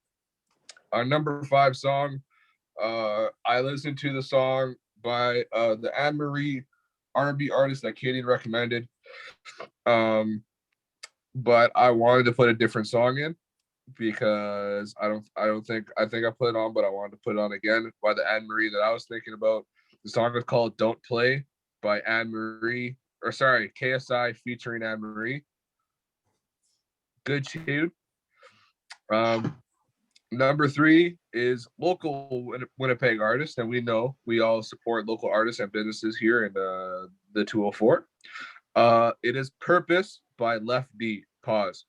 Our number 5 song, I listened to the song by the Amari R&B artist that Katie recommended. But I wanted to put a different song in because I think I put it on, but I wanted to put it on again by the Anne-Marie that I was thinking about. The song is called Don't Play by Anne-Marie, KSI featuring Anne-Marie. Good tune. Number 3 is local Winnipeg artist, and we all support local artists and businesses here in the 204. It is Purpose by Left D. Pause.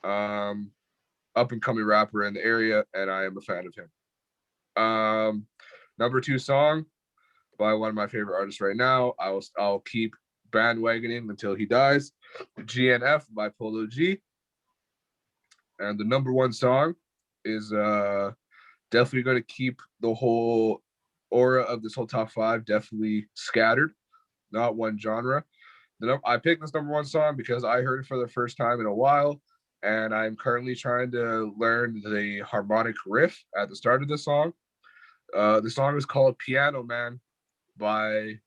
Up and coming rapper in the area, and I am a fan of him. Number 2 song by one of my favorite artists right now. I'll keep bandwagoning until he dies. GNF by Polo G. And the number one song is definitely going to keep the whole aura of this whole top 5 definitely scattered, not one genre. I picked this number one song because I heard it for the first time in a while, and I'm currently trying to learn the harmonic riff at the start of the song. The song is called Piano Man by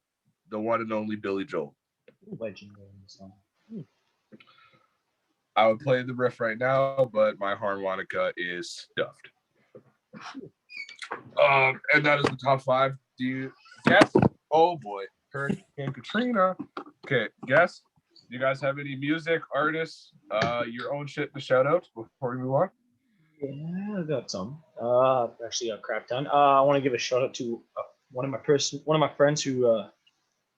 the one and only Billy Joel. Legendary song. I would play the riff right now, but my harmonica is stuffed. And that is the top 5. Do you guess? Oh boy, Hurricane Katrina. Okay, guess. Do you guys have any music, artists, your own shit to shout out before we move on? Yeah, I got some. Actually, a crap ton. I want to give a shout out to one of my friends who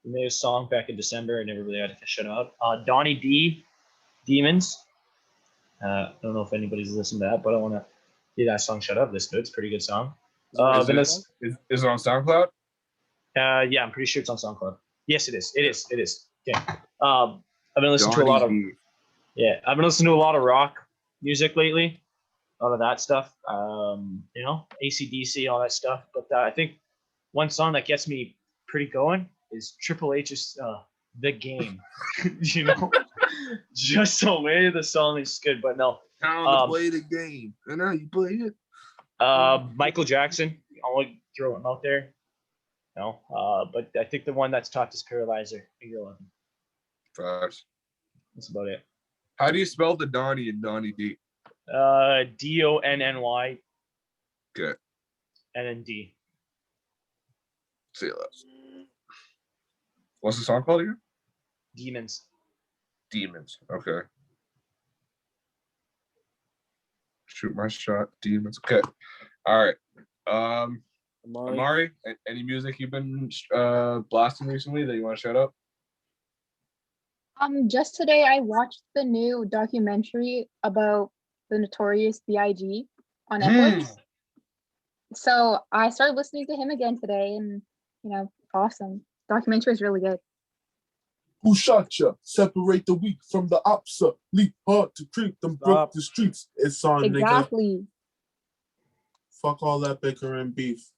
made a song back in December. I never really had to shout out. Donnie D, Demons. I don't know if anybody's listened to that, but I want to give that song shout out. It's good. It's a pretty good song. Is it on SoundCloud? Yeah, I'm pretty sure it's on SoundCloud. Yes, it is. It is. Okay. I've been listening to a lot of I've been listening to a lot of rock music lately. A lot of that stuff. AC/DC, all that stuff. But I think one song that gets me pretty going is Triple H's "The Game." Just the way the song is good. But no, Time to play the game. I know you play it. Michael Jackson. I'll throw him out there. No, but I think the one that's topped is Paralyzer. Figure 11. Facts. That's about it. How do you spell the Donnie and Donnie D? Donny. Okay. And then D. See you less. What's the song called again? Demons. Demons. Okay. Shoot my shot. Demons. Okay. All right. Amari, any music you've been blasting recently that you want to shout out? Just today I watched the new documentary about the Notorious B.I.G. on Netflix. So I started listening to him again today, and awesome. Documentary is really good. Who shot ya? Separate the weak from the opsa. Leap hard to creep them broke the streets. It's on, exactly. Nigga. Fuck all that bicker and beef.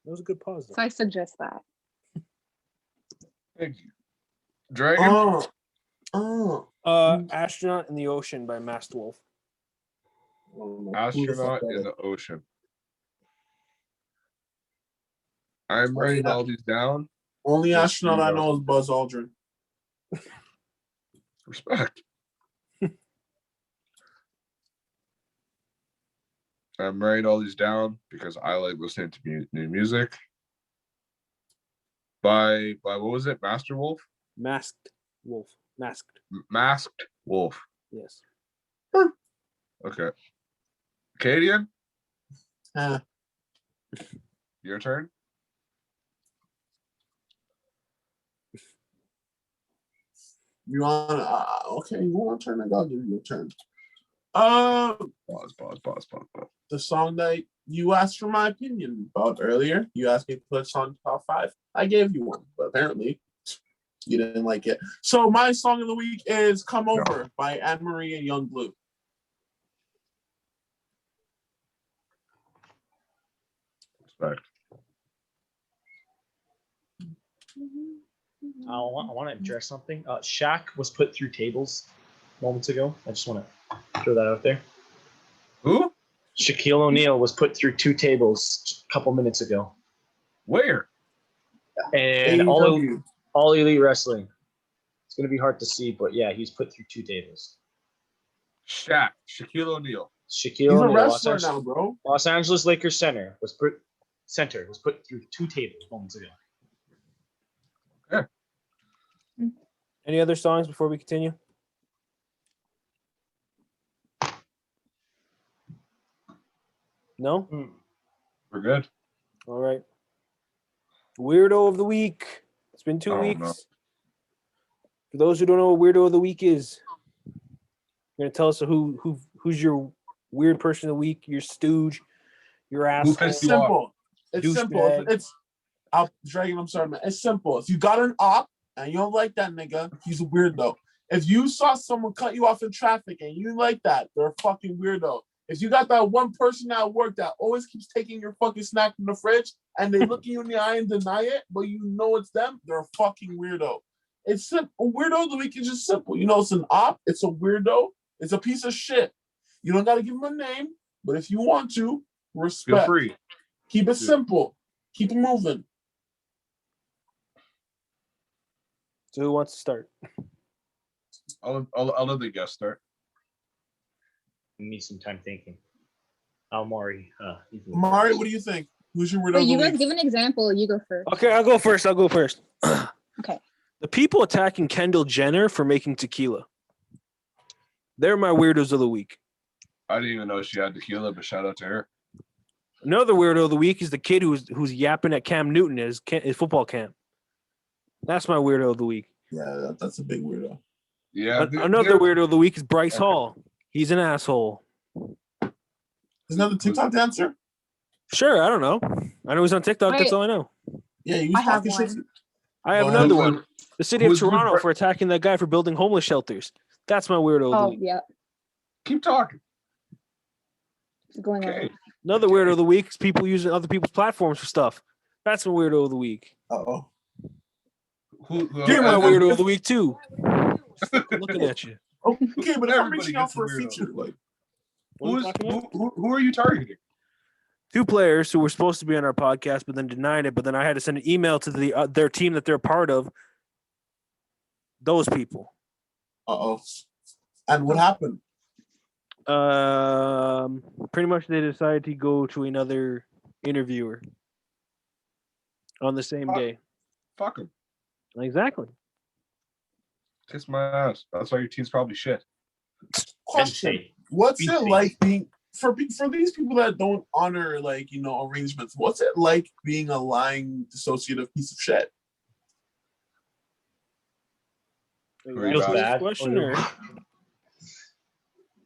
That was a good pause, though. So I suggest that. Thank you. Dragon? Astronaut in the Ocean by Masked Wolf. Astronaut in the Ocean. I'm writing all these down. Only astronaut I know is Buzz Aldrin. Respect. I'm writing all these down because I like listening to new music. By what was it? Master Wolf? Masked Wolf. Masked Wolf. Yes. Okay. Cadian? Uh, Your turn? you want okay, you want to turn? I'll give you a turn. Pause. The song that you asked for my opinion about earlier, you asked me to put a song top 5. I gave you one, but apparently you didn't like it. So my song of the week is "Come Over" by Amari and Young Blue. Respect. I want to address something. Shaq was put through tables moments ago. I just want to throw that out there. Who? Shaquille O'Neal was put through 2 tables a couple minutes ago. Where? And AEW. all Elite Wrestling. It's going to be hard to see, but yeah, he's put through 2 tables. Shaquille O'Neal. He's a wrestler now, bro. Los Angeles Lakers center was put through 2 tables moments ago. Okay. Any other songs before we continue? No? We're good. All right. Weirdo of the week. It's been 2 weeks. No. For those who don't know what Weirdo of the week is, you're gonna tell us who's your weird person of the week, your stooge, your asshole. It's simple. It's simple. Dragon, I'm sorry, man. It's simple. If you got an op and you don't like that nigga, he's a weirdo. If you saw someone cut you off in traffic and you like that, they're a fucking weirdo. If you got that one person at work that always keeps taking your fucking snack from the fridge and they look you in the eye and deny it, but you know it's them, they're a fucking weirdo. It's simple. A weirdo of the week is just simple. You know, it's an op. It's a weirdo. It's a piece of shit. You don't got to give him a name, but if you want to, respect. Feel free. Keep it simple. Keep it moving. So who wants to start? I'll let the guest start. You need some time thinking. Amari. Amari, what do you think? Who's your weirdo? Wait, of the you guys week? give an example. You go first. Okay, I'll go first. Okay. The people attacking Kendall Jenner for making tequila. They're my weirdos of the week. I didn't even know she had tequila, but shout out to her. Another weirdo of the week is the kid who's yapping at Cam Newton at his football camp. That's my weirdo of the week. Yeah, that's a big weirdo. Yeah. Another weirdo of the week is Bryce Hall. He's an asshole. Isn't that the TikTok dancer? Sure, I don't know. I know he's on TikTok. That's Wait. all I know. Yeah, you I have talking shit. one. I have Go another ahead. one. The city of Who's Toronto Bry- for attacking that guy for building homeless shelters. That's my weirdo of the Oh, week. yeah. Keep talking. It's going Okay. on. Another weirdo of the week is people using other people's platforms for stuff. That's my weirdo of the week. Uh-oh. You're my weirdo of the week too. Looking at you. Okay, but if I'm Everybody reaching out gets a for a weirdo. feature, like, What are we talking about? Who are you targeting? Two players who were supposed to be on our podcast, but then denied it. But then I had to send an email to their team that they're a part of. Those people. uh-oh. And what happened? Pretty much they decided to go to another interviewer on the same day. Fuck him. Exactly. Kiss my ass. That's why your team's probably shit. Question. State. What's Penn it State. like being for these people that don't honor, like, you know, arrangements? What's it like being a lying, dissociative piece of shit? Feels bad. Question or? I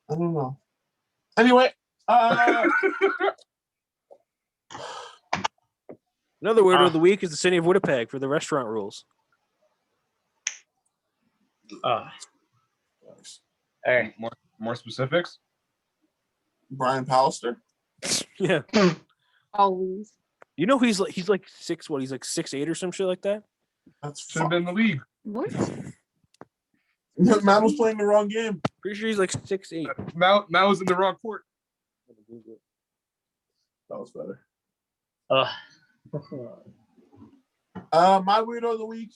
don't know. Anyway, Another weirdo of the week is the city of Winnipeg for the restaurant rules. Hey, More specifics? Brian Pallister. Yeah. Always. You know he's like 6', he's like 6'8" or some shit like that. That's Should have been in the league. What? Man was playing the wrong game. Pretty sure he's like 6'8". Now was in the wrong court. That was better. My weirdo of the week.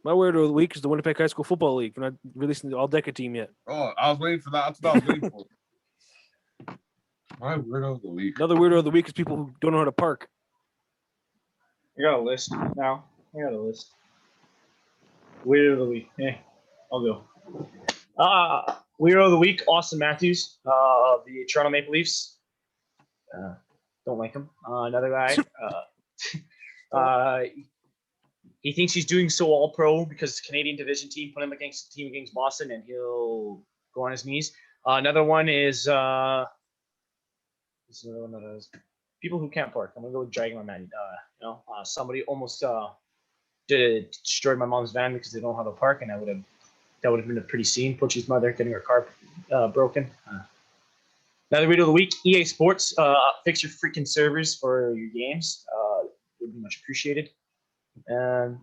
My weirdo of the week is the Winnipeg High School Football League. We're not releasing the all-decade team yet. Oh, I was waiting for that. That's what I was waiting for. My weirdo of the week. Another weirdo of the week is people who don't know how to park. I got a list now. Weirdo of the week. I'll go. Weirdo of the week, Austin Matthews, of the Toronto Maple Leafs. Don't like him. Another guy. He thinks he's doing so all pro because the Canadian division team put him against the team against Boston and he'll go on his knees. Another one is people who can't park. I'm gonna go with dragging my man. Somebody almost destroyed my mom's van because they don't have a park, and that would have been a pretty scene. Pucci's mother getting her car broken. Another video of the week: EA Sports. Fix your freaking servers for your games. Would be much appreciated. And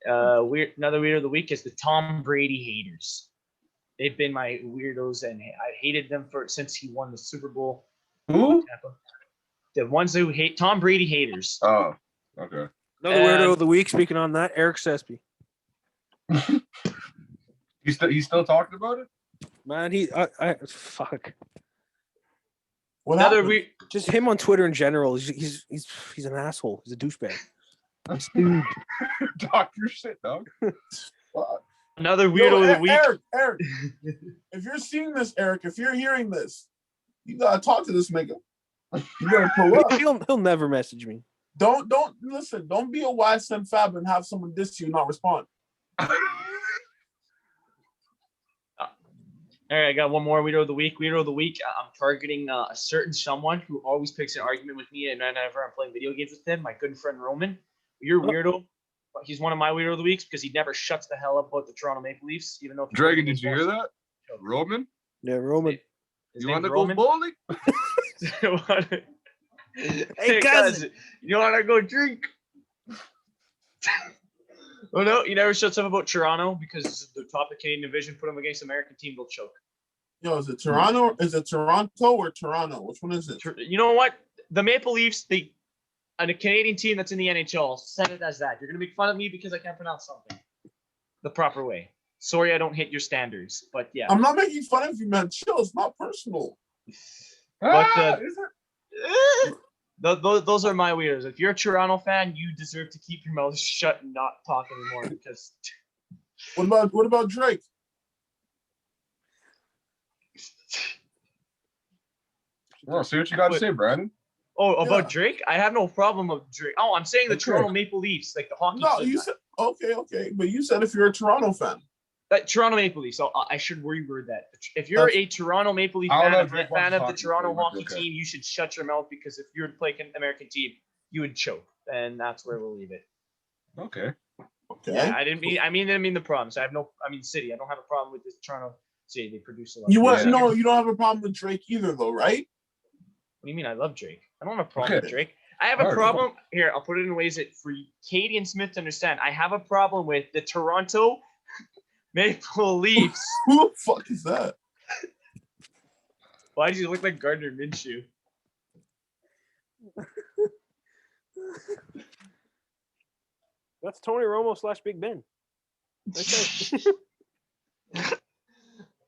another weirdo of the week is the Tom Brady haters. They've been my weirdos, and I hated them since he won the Super Bowl. Who? The ones who hate Tom Brady haters. Oh, okay. Another weirdo of the week. Speaking on that, Eric Sespe. He's still talking about it? Man, fuck. What Another happened? weird. Just him on Twitter in general. He's an asshole. He's a douchebag. Talk your shit, dog. Another weirdo of the week. Eric, if you're seeing this, Eric, if you're hearing this, you gotta talk to this nigga. You gotta pull up. He'll never message me. Don't listen. Don't be a YSN fab and have someone diss you and not respond. All right, I got one more Weirdo of the Week. Weirdo of the Week, I'm targeting a certain someone who always picks an argument with me, and whenever I'm playing video games with him, my good friend Roman. You're weirdo. But he's one of my Weirdo of the Weeks because he never shuts the hell up about the Toronto Maple Leafs, even though. Dragon, did you hear that? Roman? Yeah, Roman. His You name's want to go Roman. bowling? Hey, cousin. You want to go drink? Oh no, he never shuts up about Toronto because the top of the Canadian division put him against the American team, they'll choke. Yo, is it Toronto? Is it Toronto or Toronto? Which one is it? You know what? The Maple Leafs, a Canadian team that's in the NHL, set it as that. You're gonna make fun of me because I can't pronounce something the proper way. Sorry, I don't hit your standards, but yeah. I'm not making fun of you, man. Chill. It's not personal. But Is it? those are my weirdos. If you're a Toronto fan, you deserve to keep your mouth shut and not talk anymore because. What about Drake? Well, see what you got to say, Brandon. Oh, about Yeah. Drake? I have no problem with Drake. Oh, I'm saying the Okay. Toronto Maple Leafs, like the hockey No, team. you said okay, but you said if you're a Toronto fan. Toronto Maple Leafs. So I should reword that. If you're a Toronto Maple Leaf I don't fan, know a if Drake fan of the wants to Toronto talk to you, hockey okay. team, you should shut your mouth because if you were to play an American team, you would choke, and that's where we'll leave it. Okay. Okay. Yeah, I didn't mean the problems. I mean City. I don't have a problem with this Toronto City. They produce a lot. You What want no, you don't have a problem with Drake either, though, right? do you mean? I love Drake. I don't have a problem Okay. with Drake. I have a Alright. problem here. I'll put it in ways that for Katie and Smith to understand. I have a problem with the Toronto Maple Leafs. Who the fuck is that? Why do you look like Gardner Minshew? That's Tony Romo / Big Ben.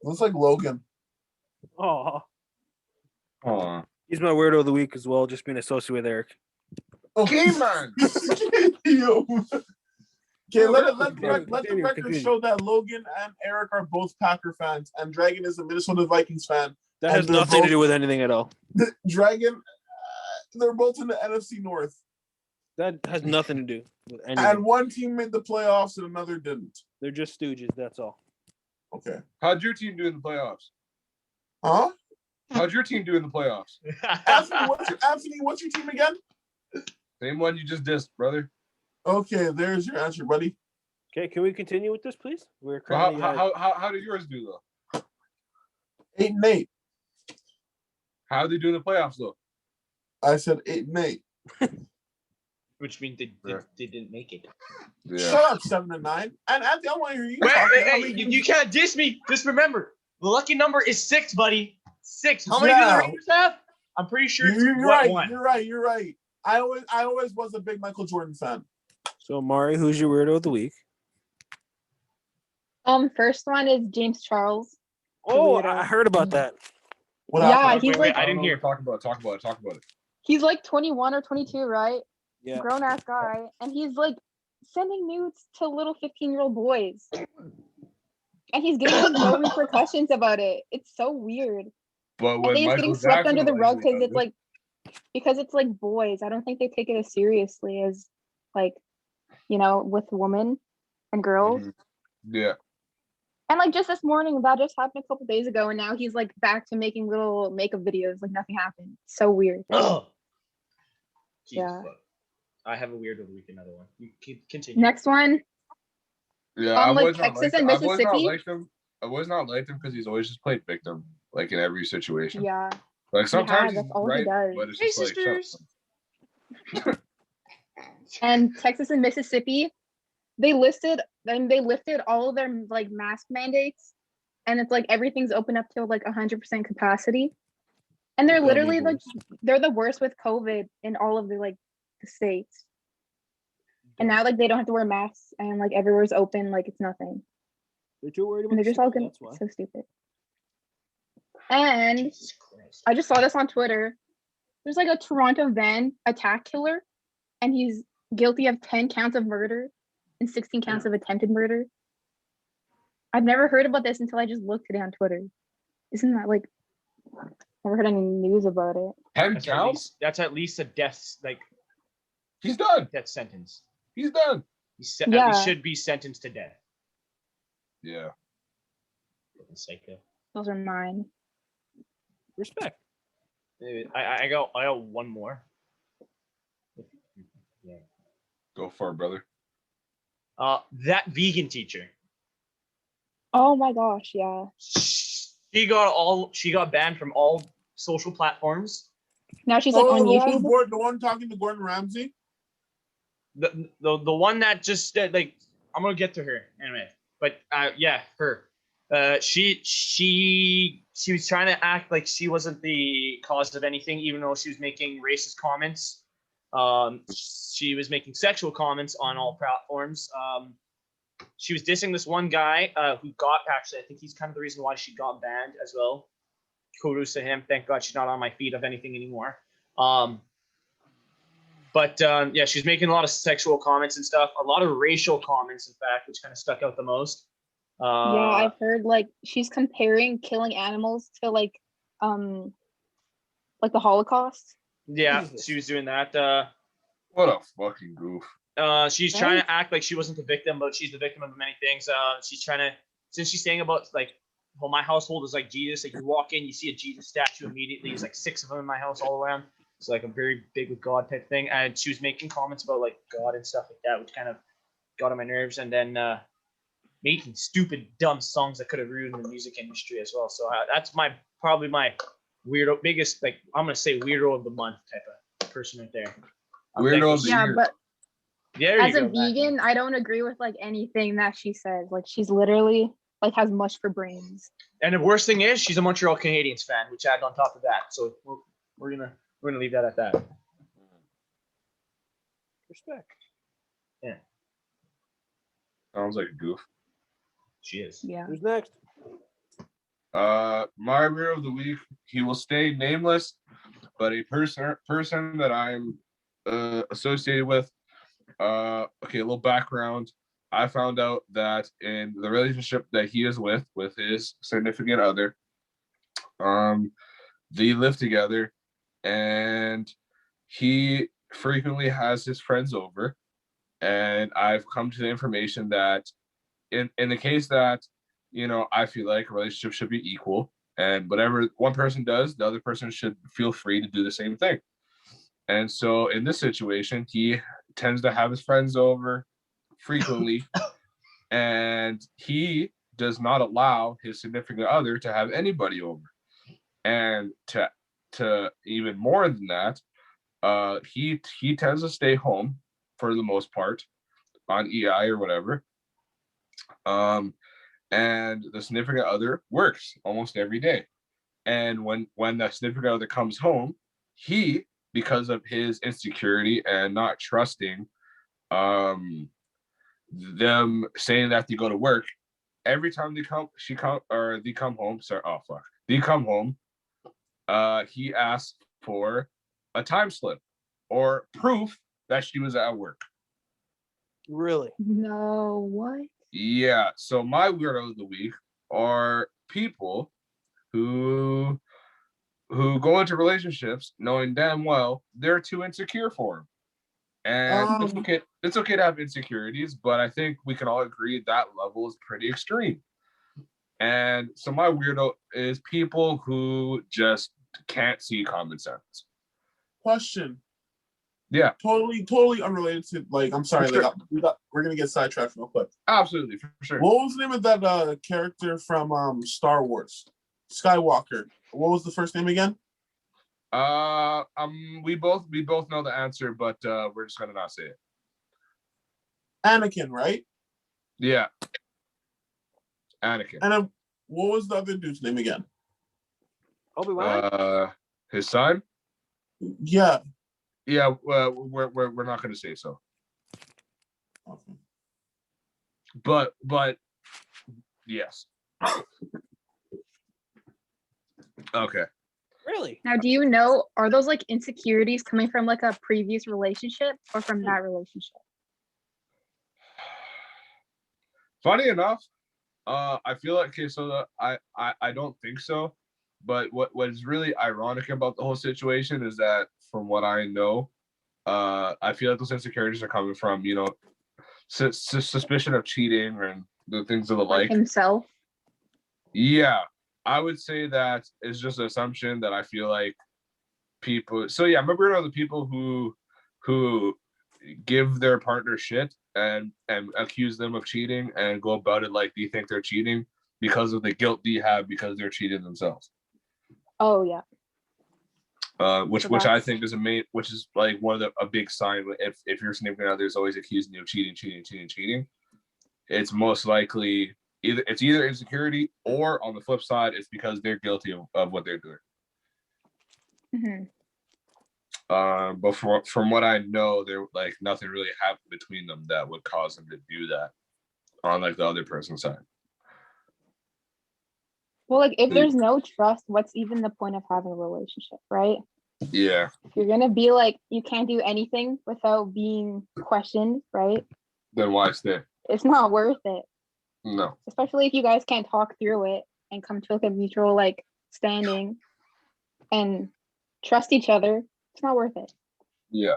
Looks like Logan. Oh, Oh. he's my weirdo of the week as well. Just being associated with Eric. Okay, man. Yo. Okay, let the Continue. record show that Logan and Eric are both Packer fans, and Dragon is a Minnesota Vikings fan. That And has they're nothing to both- do with anything at all. Dragon, they're both in the NFC North, That has nothing to do with anything. and one team made the playoffs and another didn't. They're just stooges. That's all. Okay. How'd your team do in the playoffs? Huh? How'd your team do in the playoffs? Anthony, what's your team again? Same one you just dissed, brother. Okay, there's your answer, buddy. Okay, can we continue with this, please? We're So how, currently at- how did yours do, though? 8-8. How did they do in the playoffs, though? I said 8-8. Which means they didn't make it. Yeah. Shut up, 7-9. And Anthony, I want to hear you. Wait, talk. hey, How hey, many you games- can't diss me. Just remember, the lucky number is 6, buddy. 6. How many do Yeah. the Rangers have? I'm pretty sure it's You're right. one. You're right. You're right. I always was a big Michael Jordan fan. So, Amari, who's your weirdo of the week? First one is James Charles. Oh, Weirdo. I heard about that. What Yeah, happened? he's like I didn't hear. Talk about it. he's like 21 or 22, right? Yeah. Grown ass guy, and he's like sending nudes to little 15-year-old boys, and he's getting like no repercussions about it. It's so weird. But I when think it's Michael getting swept Jackson under the rug allegedly because it's like boys. I don't think they take it as seriously as like, with women and girls. Mhm. Yeah. And like just this morning, that just happened a couple days ago, and now he's like back to making little makeup videos like nothing happened. So weird. Oh. Yeah. I have a weird of the week. Another one. You continue. Next one, Yeah, like Texas and Mississippi. I've always not liked him because he's always just played victim, like in every situation. Yeah. Like sometimes that's he's all he right, does. but it's Hey, just like sisters. And Texas and Mississippi, they lifted all of their like mask mandates, and it's like everything's open up to like 100% capacity, and they're literally like they're the worst with COVID in all of the states. And now like they don't have to wear masks, and like everywhere's open like it's nothing, They're too worried and about they're just all gonna. that's why. It's so stupid. And Jesus Christ. I just saw this on Twitter. There's like a Toronto van attack killer, and he's guilty of 10 counts of murder and 16 counts of attempted murder. I've never heard about this until I just looked today on Twitter. Isn't that like, never heard any news about it? 10 That's counts. at least a death He's done. death sentence. He's done. At Yeah. least should be sentenced to death. Yeah. Fucking psycho. Those are mine. Respect. I got one more. Yeah. Go for it, brother. That vegan teacher. Oh my gosh, yeah. She got banned from all social platforms. Now she's like on YouTube. The one talking to Gordon Ramsay. The one that just like, I'm gonna get to her anyway. But yeah, her. She was trying to act like she wasn't the cause of anything, even though she was making racist comments. She was making sexual comments on all platforms. She was dissing this one guy who got, actually, I think he's kind of the reason why she got banned as well. Kudos to him. Thank God she's not on my feed of anything anymore. But yeah, she's making a lot of sexual comments and stuff. A lot of racial comments, in fact, which kind of stuck out the most. Yeah, I've heard like she's comparing killing animals to like the Holocaust. Yeah, she was doing that. What a fucking goof. She's trying to act like she wasn't the victim, but she's the victim of many things. She's trying to, since she's saying about like, well, my household is like Jesus. Like you walk in, you see a Jesus statue immediately. There's like 6 of them in my house all around. It's like a very big with God type thing. And she was making comments about like God and stuff like that, which kind of got on my nerves. And then making stupid, dumb songs that could have ruined the music industry as well. So that's probably my weirdo, biggest, like, I'm gonna say weirdo of the month type of person right there. Weirdo of the year. But there as you a go, vegan, I don't agree with like anything that she says. Like she's literally like has mush for brains. And the worst thing is she's a Montreal Canadiens fan, which add on top of that. So we're gonna leave that at that. Respect. Yeah. Sounds like a goof. She is. Yeah. Who's next? My weirdo of the week, he will stay nameless, but a person that I'm associated with. Okay, a little background. I found out that in the relationship that he is with his significant other, they live together, and he frequently has his friends over, and I've come to the information that in the case that, you know, I feel like a relationship should be equal, and whatever one person does, the other person should feel free to do the same thing. And so in this situation, he tends to have his friends over frequently, and he does not allow his significant other to have anybody over. And to even more than that, he tends to stay home for the most part on EI or whatever. And the significant other works almost every day. And when the significant other comes home, he, because of his insecurity and not trusting them saying that they go to work, every time they come home, he asks for a time slip or proof that she was at work. Really? No, what? Yeah, so my weirdo of the week are people who go into relationships knowing damn well they're too insecure for them. And it's okay to have insecurities, but I think we can all agree that level is pretty extreme. And so my weirdo is people who just can't see common sense. Question. Yeah. Totally unrelated to, like, I'm sorry, Sure. we're gonna get sidetracked real quick. Absolutely, for sure. What was the name of that character from Star Wars? Skywalker. What was the first name again? We both know the answer, but we're just gonna not say it. Anakin, right? Yeah. Anakin. And what was the other dude's name again? Obi-Wan? His son? Yeah. Yeah, we're not gonna say so. Okay. But yes. Okay. Really? Now, do you know, are those like insecurities coming from like a previous relationship or from that relationship? Funny enough, I feel like, okay, so I don't think so, but what is really ironic about the whole situation is that from what I know, I feel like those insecurities are coming from, you know, suspicion of cheating and the things of the like. Himself? Yeah, I would say that it's just an assumption that I feel like people. So yeah, remember the people who give their partner shit and accuse them of cheating and go about it like they think they're cheating because of the guilt they have because they're cheating themselves. Oh yeah. Which So I think is which is like one of a big sign if your significant other is always accusing you of cheating, it's most likely either insecurity or on the flip side it's because they're guilty of what they're doing. Mm-hmm. But from what I know, there like nothing really happened between them that would cause them to do that on like the other person's side. Well, like if there's no trust, what's even the point of having a relationship, right? Yeah. You're gonna be like, you can't do anything without being questioned, right? Then why stay? It's not worth it. No. Especially if you guys can't talk through it and come to like a mutual like standing and trust each other. It's not worth it. Yeah.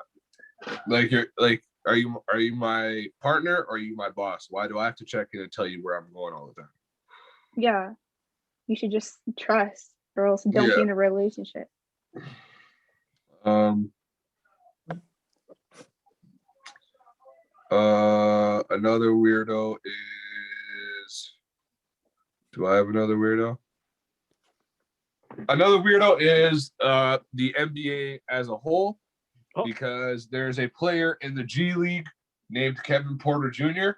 Like you're like, are you my partner or are you my boss? Why do I have to check in and tell you where I'm going all the time? Yeah. You should just trust or else don't be in a relationship. Another weirdo is. Do I have another weirdo? Another weirdo is the NBA as a whole, because there's a player in the G League named Kevin Porter Jr.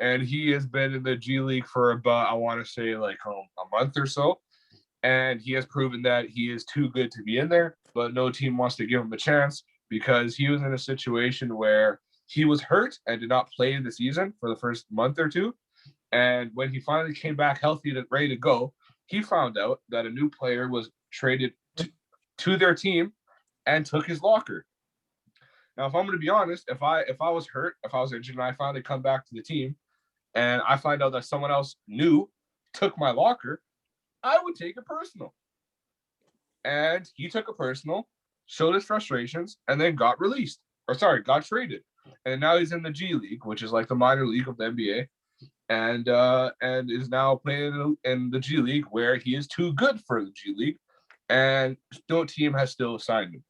and he has been in the G League for about, I want to say like a month or so, and he has proven that he is too good to be in there, but no team wants to give him a chance because he was in a situation where he was hurt and did not play the season for the first month or two. And when he finally came back healthy and ready to go, he found out that a new player was traded to their team and took his locker. Now, if I'm going to be honest, if I was hurt, if I was injured, and I finally come back to the team, and I find out that someone else new took my locker, I would take it personal. And he took it personal, showed his frustrations, and then got traded. And now he's in the G League, which is like the minor league of the NBA. And is now playing in the G League where he is too good for the G League, and no team has still signed him.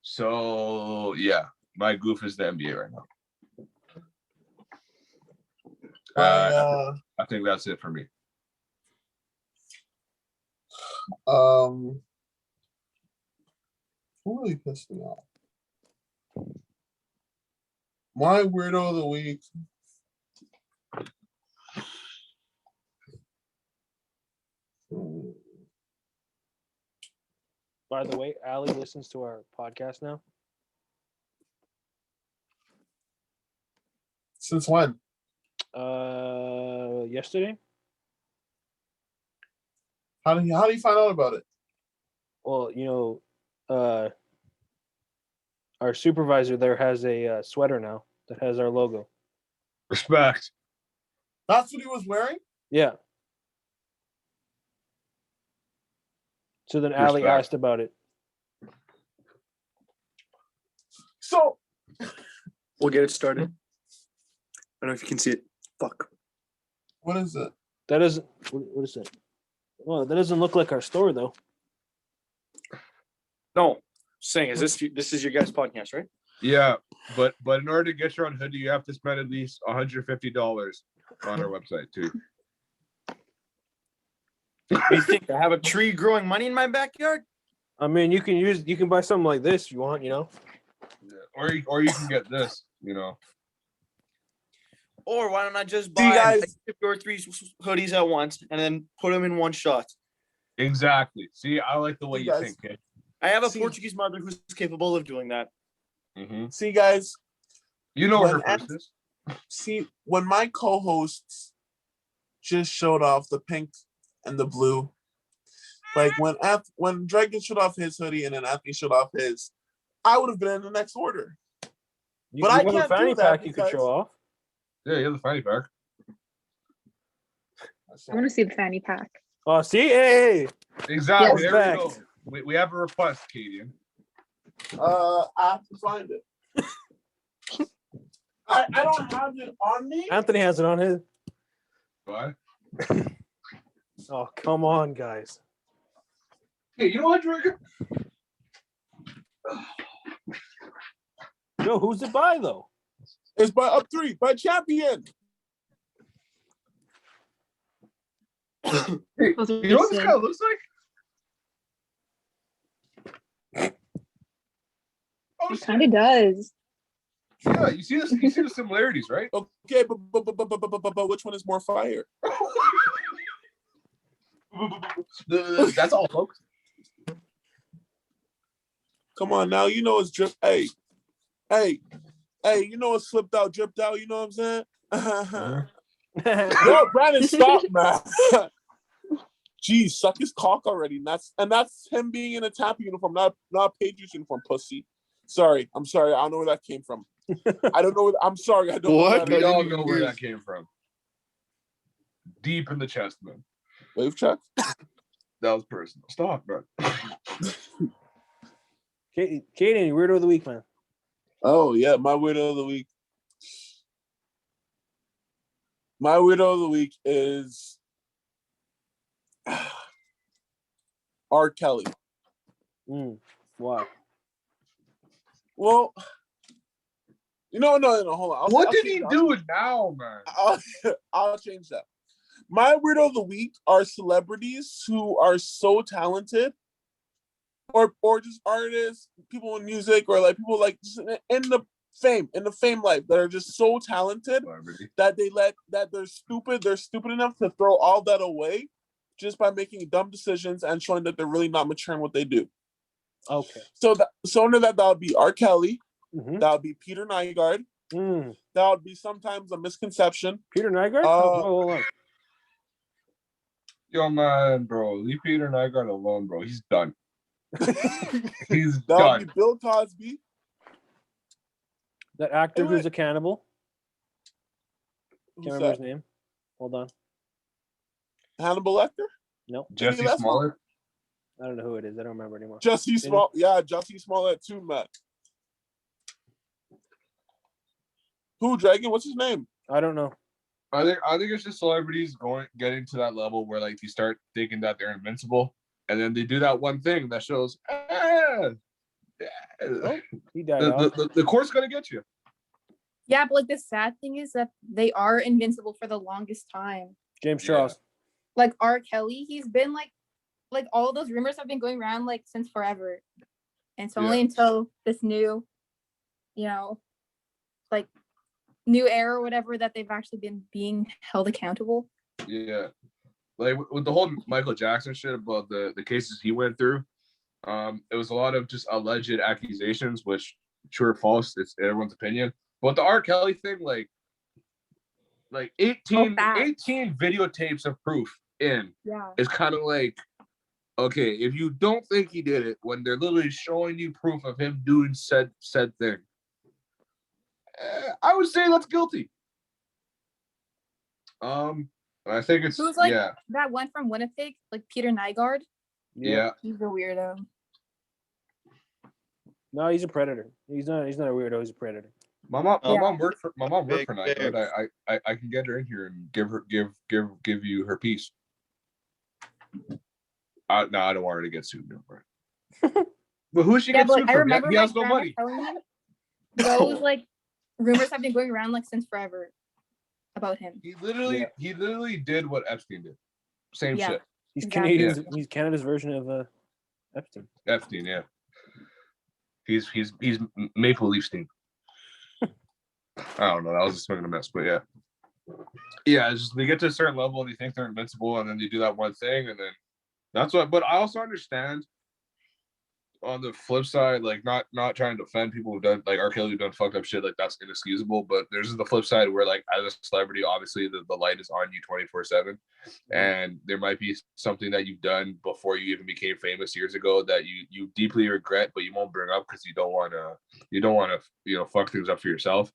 So yeah, my goof is the NBA right now. I think that's it for me. Who really pissed me off? My weirdo of the week. By the way, Allie listens to our podcast now. Since when? Yesterday. How do you find out about it? Well, our supervisor there has a sweater now that has our logo. Respect. That's what he was wearing? Yeah. So then Allie asked about it. So we'll get it started. I don't know if you can see it. Fuck. What is it? That isn't. What is it? Well, that doesn't look like our store though. No, saying this is your guys' podcast, right? Yeah, but in order to get your own hoodie, you have to spend at least $150 on our website too. You think I have a tree growing money in my backyard? I mean, you can buy something like this if you want, Yeah. Or you can get this, Or why don't I just buy 2 or 3 hoodies at once and then put them in one shot? Exactly. See, I like the way you think, kid. I have a Portuguese mother who's capable of doing that. Mm-hmm. See, guys. You know what her first is? See, when my co-hosts just showed off the pink and the blue, like when Dragon showed off his hoodie and then Anthony showed off his, I would have been in the next order. But I can't fanny do that pack you could show off. Yeah, you have the fanny pack. I want to see the fanny pack. Oh, see, hey. Exactly. Yes, there we go. We have a request, Kadian. I have to find it. I don't have it on me. Anthony has it on his. What? Oh, come on, guys. Hey, you know what, Dragon? Yo, who's it by though? It's by up 3 by Champion. Hey, Those are you know what this sick. guy looks like? Oh, It shit. kind of does. Yeah, you see this? You see the similarities, right? Okay, but which one is more fire? That's all, folks. Come on now, you know it's drip. Hey, you know it's slipped out, dripped out. You know what I'm saying? Yo, Brandon, stop, man. Jeez, suck his cock already. And that's him being in a tap uniform, not Patriots uniform, pussy. I'm sorry. I don't know where that came from. I don't know. I'm sorry. I don't know. What? Where We that all know where that came from. Deep in the chest, man. Wave check. That was personal. Stop, bro. Katie, weirdo of the week, man. Oh yeah, my weirdo of the week. My weirdo of the week is R. Kelly. Why? Well, no, hold on. What did he do now, man? I'll change that. My weirdo of the week are celebrities who are so talented, or just artists, people in music, or like people like just in the fame life that are just so talented that they're stupid. They're stupid enough to throw all that away just by making dumb decisions and showing that they're really not mature in what they do. Okay. So under that would be R. Kelly. Mm-hmm. That would be Peter Nygard. That would be sometimes a misconception. Peter Nygard? Hold on. Yo, man, bro. Leave Peter Nygard alone, bro. He's done. He's That done. would be Bill Cosby. That actor who's a cannibal. Who's Can't remember that? his name. Hold on. Hannibal Lecter? No. Jesse Smollett? I don't know who it is. I don't remember anymore. Jesse Smollett too, Matt. Who, Dragon? What's his name? I don't know. I think it's just celebrities getting to that level where like you start thinking that they're invincible, and then they do that one thing that shows, He died off. the court's gonna get you. Yeah, but like the sad thing is that they are invincible for the longest time. James Charles. Like R. Kelly, he's been like all of those rumors have been going around like since forever. And it's only until this new, like new era or whatever that they've actually been being held accountable. Yeah. Like with the whole Michael Jackson shit about the cases he went through, it was a lot of just alleged accusations, which true or false, it's everyone's opinion. But the R. Kelly thing, like 18 videotapes of proof is kind of like, okay, if you don't think he did it when they're literally showing you proof of him doing said thing, I would say that's guilty. I think it's Who's like that one from Winnipeg, like Peter Nygard. Yeah, he's a weirdo. No, he's a predator. He's not a weirdo. He's a predator. My mom worked for Nygard. I can get her in here and give you her piece. No, I don't want her to get sued. No, but who she get sued I from? remember He has no money. Those like rumors have been going around like since forever about him. He literally did what Epstein did. Same shit. He's Canadian. Yeah. He's Canada's version of Epstein. Epstein, yeah. He's Maple Leaf Steam. I don't know. That was a swing and a miss, but yeah. Yeah, it's just they get to a certain level and they think they're invincible, and then they do that one thing, and then that's what. But I also understand on the flip side, like not trying to defend people who've done like R. Kelly who've done fucked up shit, like that's inexcusable. But there's the flip side where like as a celebrity, obviously the light is on you 24/7, and there might be something that you've done before you even became famous years ago that you deeply regret, but you won't bring up because you don't want to fuck things up for yourself.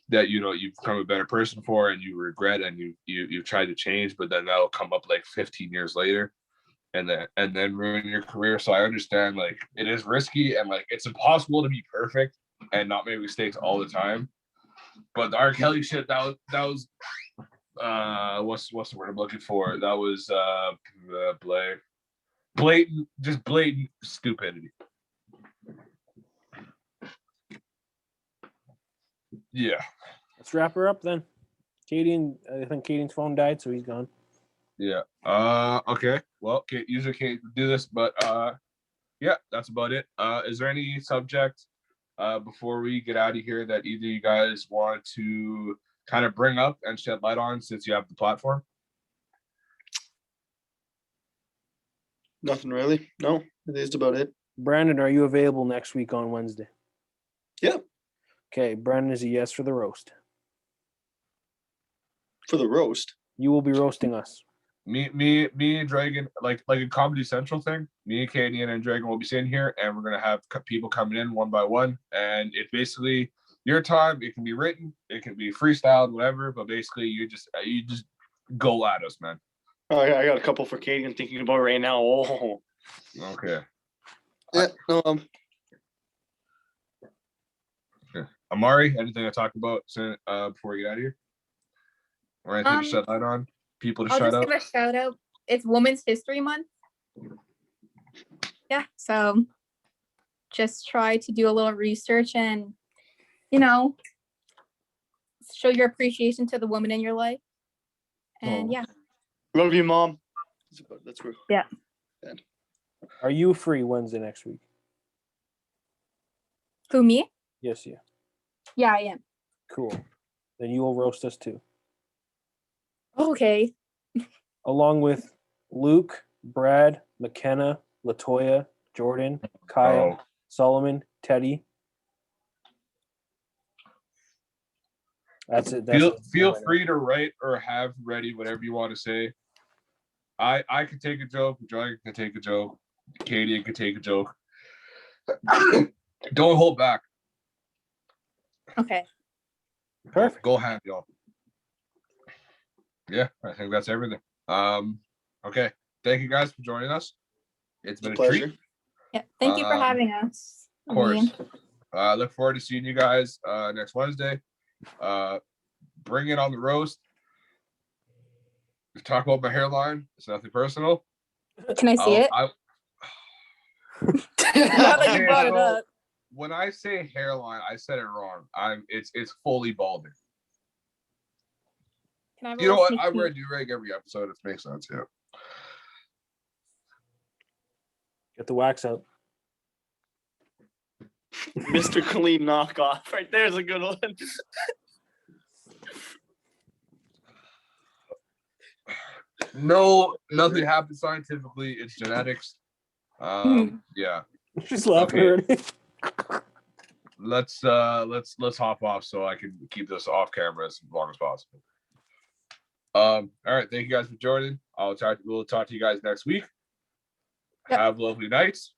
That you've become a better person for, and you regret, and you've tried to change, but then that'll come up like 15 years later. And then ruin your career. So I understand like it is risky and like it's impossible to be perfect and not make mistakes all the time. But the R. Kelly shit, that was what's the word I'm looking for? That was blatant stupidity. Yeah. Let's wrap her up then. I think Katie's phone died, so he's gone. Yeah. Okay. Well, Kate, usually Kate would do this, but yeah, that's about it. Is there any subject before we get out of here that either you guys want to kind of bring up and shed light on since you have the platform? Nothing really. No, that's about it. Brandon, are you available next week on Wednesday? Yeah. Okay, Brandon is a yes for the roast. For the roast. You will be roasting us. Me and Dragon, like a Comedy Central thing. Me and Katie and Dragon will be sitting here, and we're gonna have people coming in one by one, and it's basically your time. It can be written, it can be freestyled, whatever. But basically, you just go at us, man. Oh, I got a couple for Katie I'm thinking about right now. Oh. Okay. Yeah. Okay. Amari, anything to talk about before we get out of here? Or anything to shed light on? People to I'll shout just out? give a shout out. It's Women's History Month. Yeah, so just try to do a little research and, show your appreciation to the woman in your life. And yeah. Love you, Mom. That's true. Yeah. Are you free Wednesday next week? Who, me? Yes, yeah. Yeah, I am. Cool. Then you will roast us too. Okay. Along with Luke, Brad, McKenna, Latoya, Jordan, Kyle, Solomon, Teddy. That's it. Feel free to write or have ready whatever you want to say. I could take a joke. Dragon can take a joke. Katie can take a joke. Don't hold back. Okay. Perfect. Go ahead, y'all. Yeah, I think that's everything. Okay. Thank you guys for joining us. It's been a pleasure. treat. Yeah. Thank you for having us. Of course. Look forward to seeing you guys next Wednesday. Bring it on the roast. Talk about my hairline. It's nothing personal. Can I see it? Now that you brought it up. When I say hairline, I said it wrong. It's fully balding. Can I have a You know little what? sneak I wear a peek? do-rag every episode. It makes sense, yeah. Get the wax out. Mr. Clean knockoff. Right there's a good one. No, nothing happens scientifically. It's genetics. Yeah. She's laughing Okay. already. Let's hop off so I can keep this off camera as long as possible. All right, thank you guys for joining. We'll talk to you guys next week. Yep. Have lovely nights.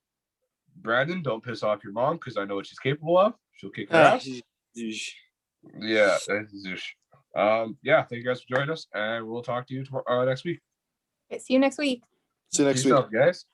Brandon, don't piss off your mom because I know what she's capable of. She'll kick your ass. Yeah, that's zoosh. Yeah, thank you guys for joining us, and we'll talk to you tomorrow, next week. Okay, see you next week. See you next Peace week. out, guys.